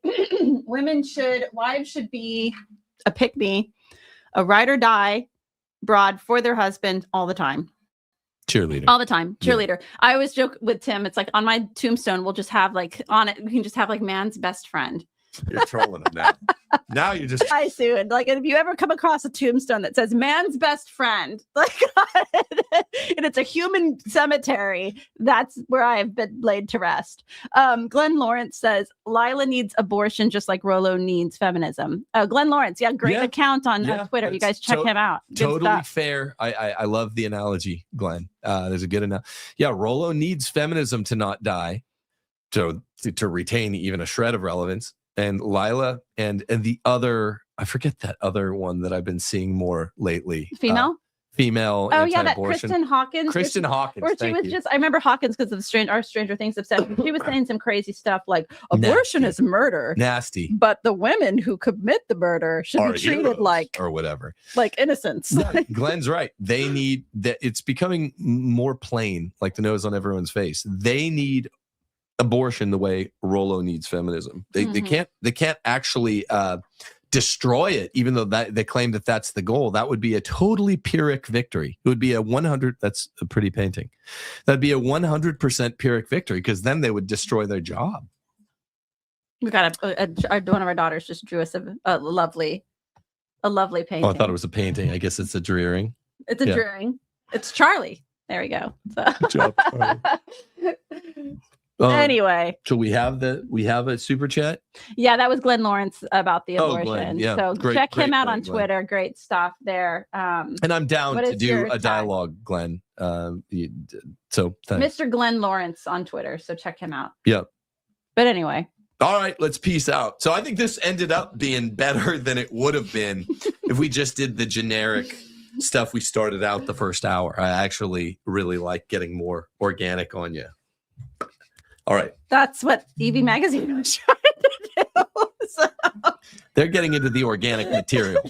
[SPEAKER 2] wives should be a pick-me, a ride or die broad for their husband all the time.
[SPEAKER 1] Cheerleader.
[SPEAKER 2] All the time. Cheerleader. Yeah. I always joke with Tim, it's like on my tombstone, we'll just have like on it, we can just have like man's best friend.
[SPEAKER 1] You're trolling him now. Now you're just.
[SPEAKER 2] I soon. Like, if you ever come across a tombstone that says "man's best friend," like, and it's a human cemetery, that's where I have been laid to rest. Glenn Lawrence says Lila needs abortion just like Rollo needs feminism. Glenn Lawrence, great account on Twitter. You guys check him out. Good
[SPEAKER 1] totally
[SPEAKER 2] stuff.
[SPEAKER 1] Fair. I love the analogy, Glenn. There's a good enough. Yeah, Rollo needs feminism to not die, to retain even a shred of relevance. And Lila and the other, I forget that other one that I've been seeing more lately.
[SPEAKER 2] Female.
[SPEAKER 1] Oh
[SPEAKER 2] yeah, that Kristen Hawkins.
[SPEAKER 1] Kristen Hawkins.
[SPEAKER 2] Where she was I remember Hawkins because of Stranger Things obsession. She was saying some crazy stuff like abortion is murder.
[SPEAKER 1] Nasty.
[SPEAKER 2] But the women who commit the murder should be treated like
[SPEAKER 1] or whatever.
[SPEAKER 2] Like innocents.
[SPEAKER 1] Glenn's right. They need that. It's becoming more plain, like the nose on everyone's face. They need abortion the way Rollo needs feminism. They can't actually destroy it, even though they claim that that's the goal. That would be a totally Pyrrhic victory. It would be a 100. That's a pretty painting. That'd be a 100% Pyrrhic victory because then they would destroy their job.
[SPEAKER 2] We got one of our daughters just drew us a lovely painting.
[SPEAKER 1] Oh, I thought it was a painting. I guess it's a drawing.
[SPEAKER 2] It's a drawing. It's Charlie. There we go. So.
[SPEAKER 1] Good job, Charlie.
[SPEAKER 2] Anyway,
[SPEAKER 1] so we have a super chat.
[SPEAKER 2] Yeah, that was Glenn Lawrence about the abortion.
[SPEAKER 1] Glenn, yeah.
[SPEAKER 2] So check him out on Twitter. Great stuff there.
[SPEAKER 1] And I'm down to do a dialogue, Glenn. So thanks.
[SPEAKER 2] Mr. Glenn Lawrence on Twitter. So check him out.
[SPEAKER 1] Yep.
[SPEAKER 2] But anyway.
[SPEAKER 1] All right, let's peace out. So I think this ended up being better than it would have been if we just did the generic stuff we started out the first hour. I actually really like getting more organic on you. All right.
[SPEAKER 2] That's what Eevee magazine was trying to do. So.
[SPEAKER 1] They're getting into the organic material.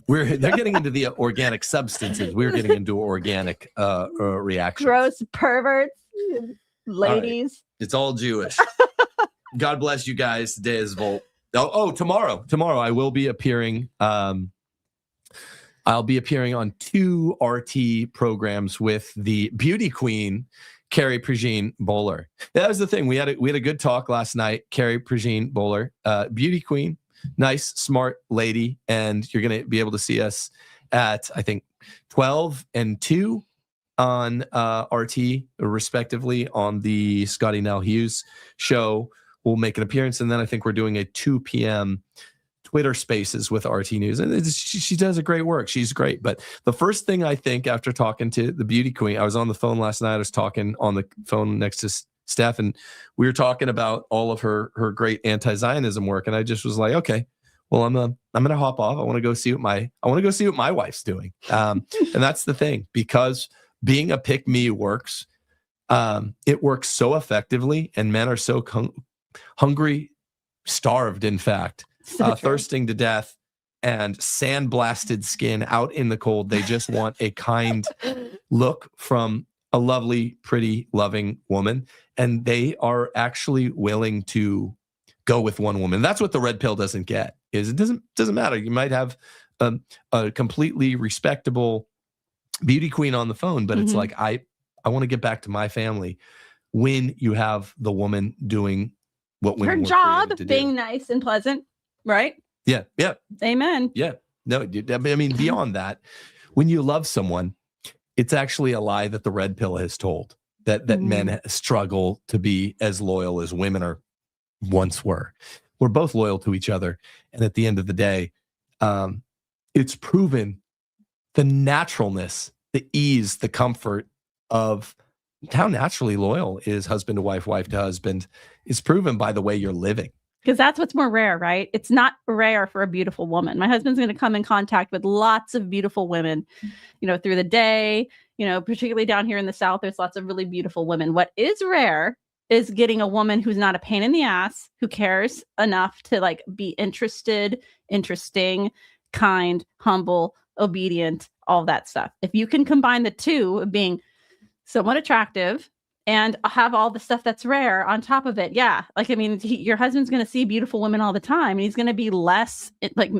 [SPEAKER 1] They're getting into the organic substances. We're getting into organic reactions.
[SPEAKER 2] Gross perverts, ladies.
[SPEAKER 1] Right. It's all Jewish. God bless you guys. Today is Volt. Tomorrow I will be appearing. I'll be appearing on 2 RT programs with the beauty queen Carrie Prejean Bowler. That was the thing. We had a good talk last night. Carrie Prejean Bowler, beauty queen, nice, smart lady, and you're going to be able to see us at, I think, 12 and 2 on RT, respectively, on the Scotty Nell Hughes show. We'll make an appearance, and then I think we're doing a 2 p.m. Twitter Spaces with RT News, and she does a great work. She's great. But the first thing I think after talking to the beauty queen, I was on the phone last night. I was talking on the phone next to Steph, and we were talking about all of her great anti-Zionism work, and I just was like, okay, well, I'm gonna hop off. I want to go see what my wife's doing. And that's the thing, because being a pick me works. It works so effectively, and men are so hungry, starved, in fact, thirsting to death, and sandblasted skin out in the cold. They just want a kind look from a lovely, pretty, loving woman, and they are actually willing to go with one woman. That's what the red pill doesn't get. Is it doesn't matter. You might have a completely respectable beauty queen on the phone, but it's like, I want to get back to my family. When you have the woman doing what women
[SPEAKER 2] her
[SPEAKER 1] were
[SPEAKER 2] job,
[SPEAKER 1] created to
[SPEAKER 2] being
[SPEAKER 1] do.
[SPEAKER 2] nice and pleasant, right?
[SPEAKER 1] Yeah.
[SPEAKER 2] Amen.
[SPEAKER 1] Yeah. No, I mean, beyond that, when you love someone, it's actually a lie that the red pill has told, that men struggle to be as loyal as women once were. We're both loyal to each other. And at the end of the day, it's proven the naturalness, the ease, the comfort of how naturally loyal is husband to wife, wife to husband, is proven by the way you're living.
[SPEAKER 2] Because that's what's more rare, right? It's not rare for a beautiful woman. My husband's going to come in contact with lots of beautiful women, through the day, particularly down here in the South, there's lots of really beautiful women. What is rare is getting a woman who's not a pain in the ass, who cares enough to be interested, interesting, kind, humble, obedient, all that stuff. If you can combine the two of being somewhat attractive and have all the stuff that's rare on top of it. Yeah. Your husband's going to see beautiful women all the time, and he's going to be less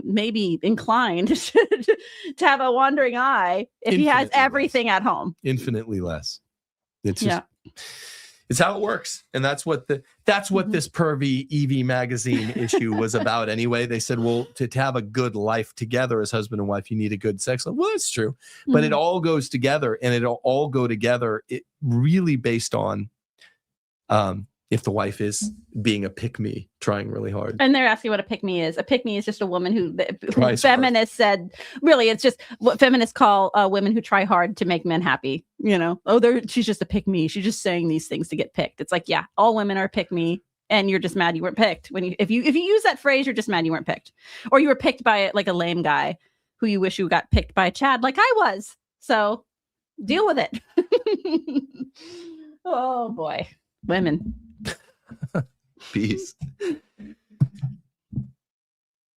[SPEAKER 2] maybe inclined to have a wandering eye if he has everything at home.
[SPEAKER 1] Infinitely less. It's just, it's how it works. And that's what this pervy Eevee magazine issue was about anyway. They said, well, to have a good life together as husband and wife, you need a good sex life. Well, it's true. But it all goes together, and it'll all go together. It really based on if the wife is being a pick-me, trying really hard.
[SPEAKER 2] And they're asking what a pick-me is. A pick-me is just a woman who feminists said, really, it's just what feminists call women who try hard to make men happy. She's just a pick-me. She's just saying these things to get picked. It's like, yeah, all women are pick-me, and you're just mad you weren't picked. If you use that phrase, you're just mad you weren't picked. Or you were picked by a lame guy who you wish you got picked by a Chad like I was. So deal with it. Oh, boy. Women.
[SPEAKER 1] Peace.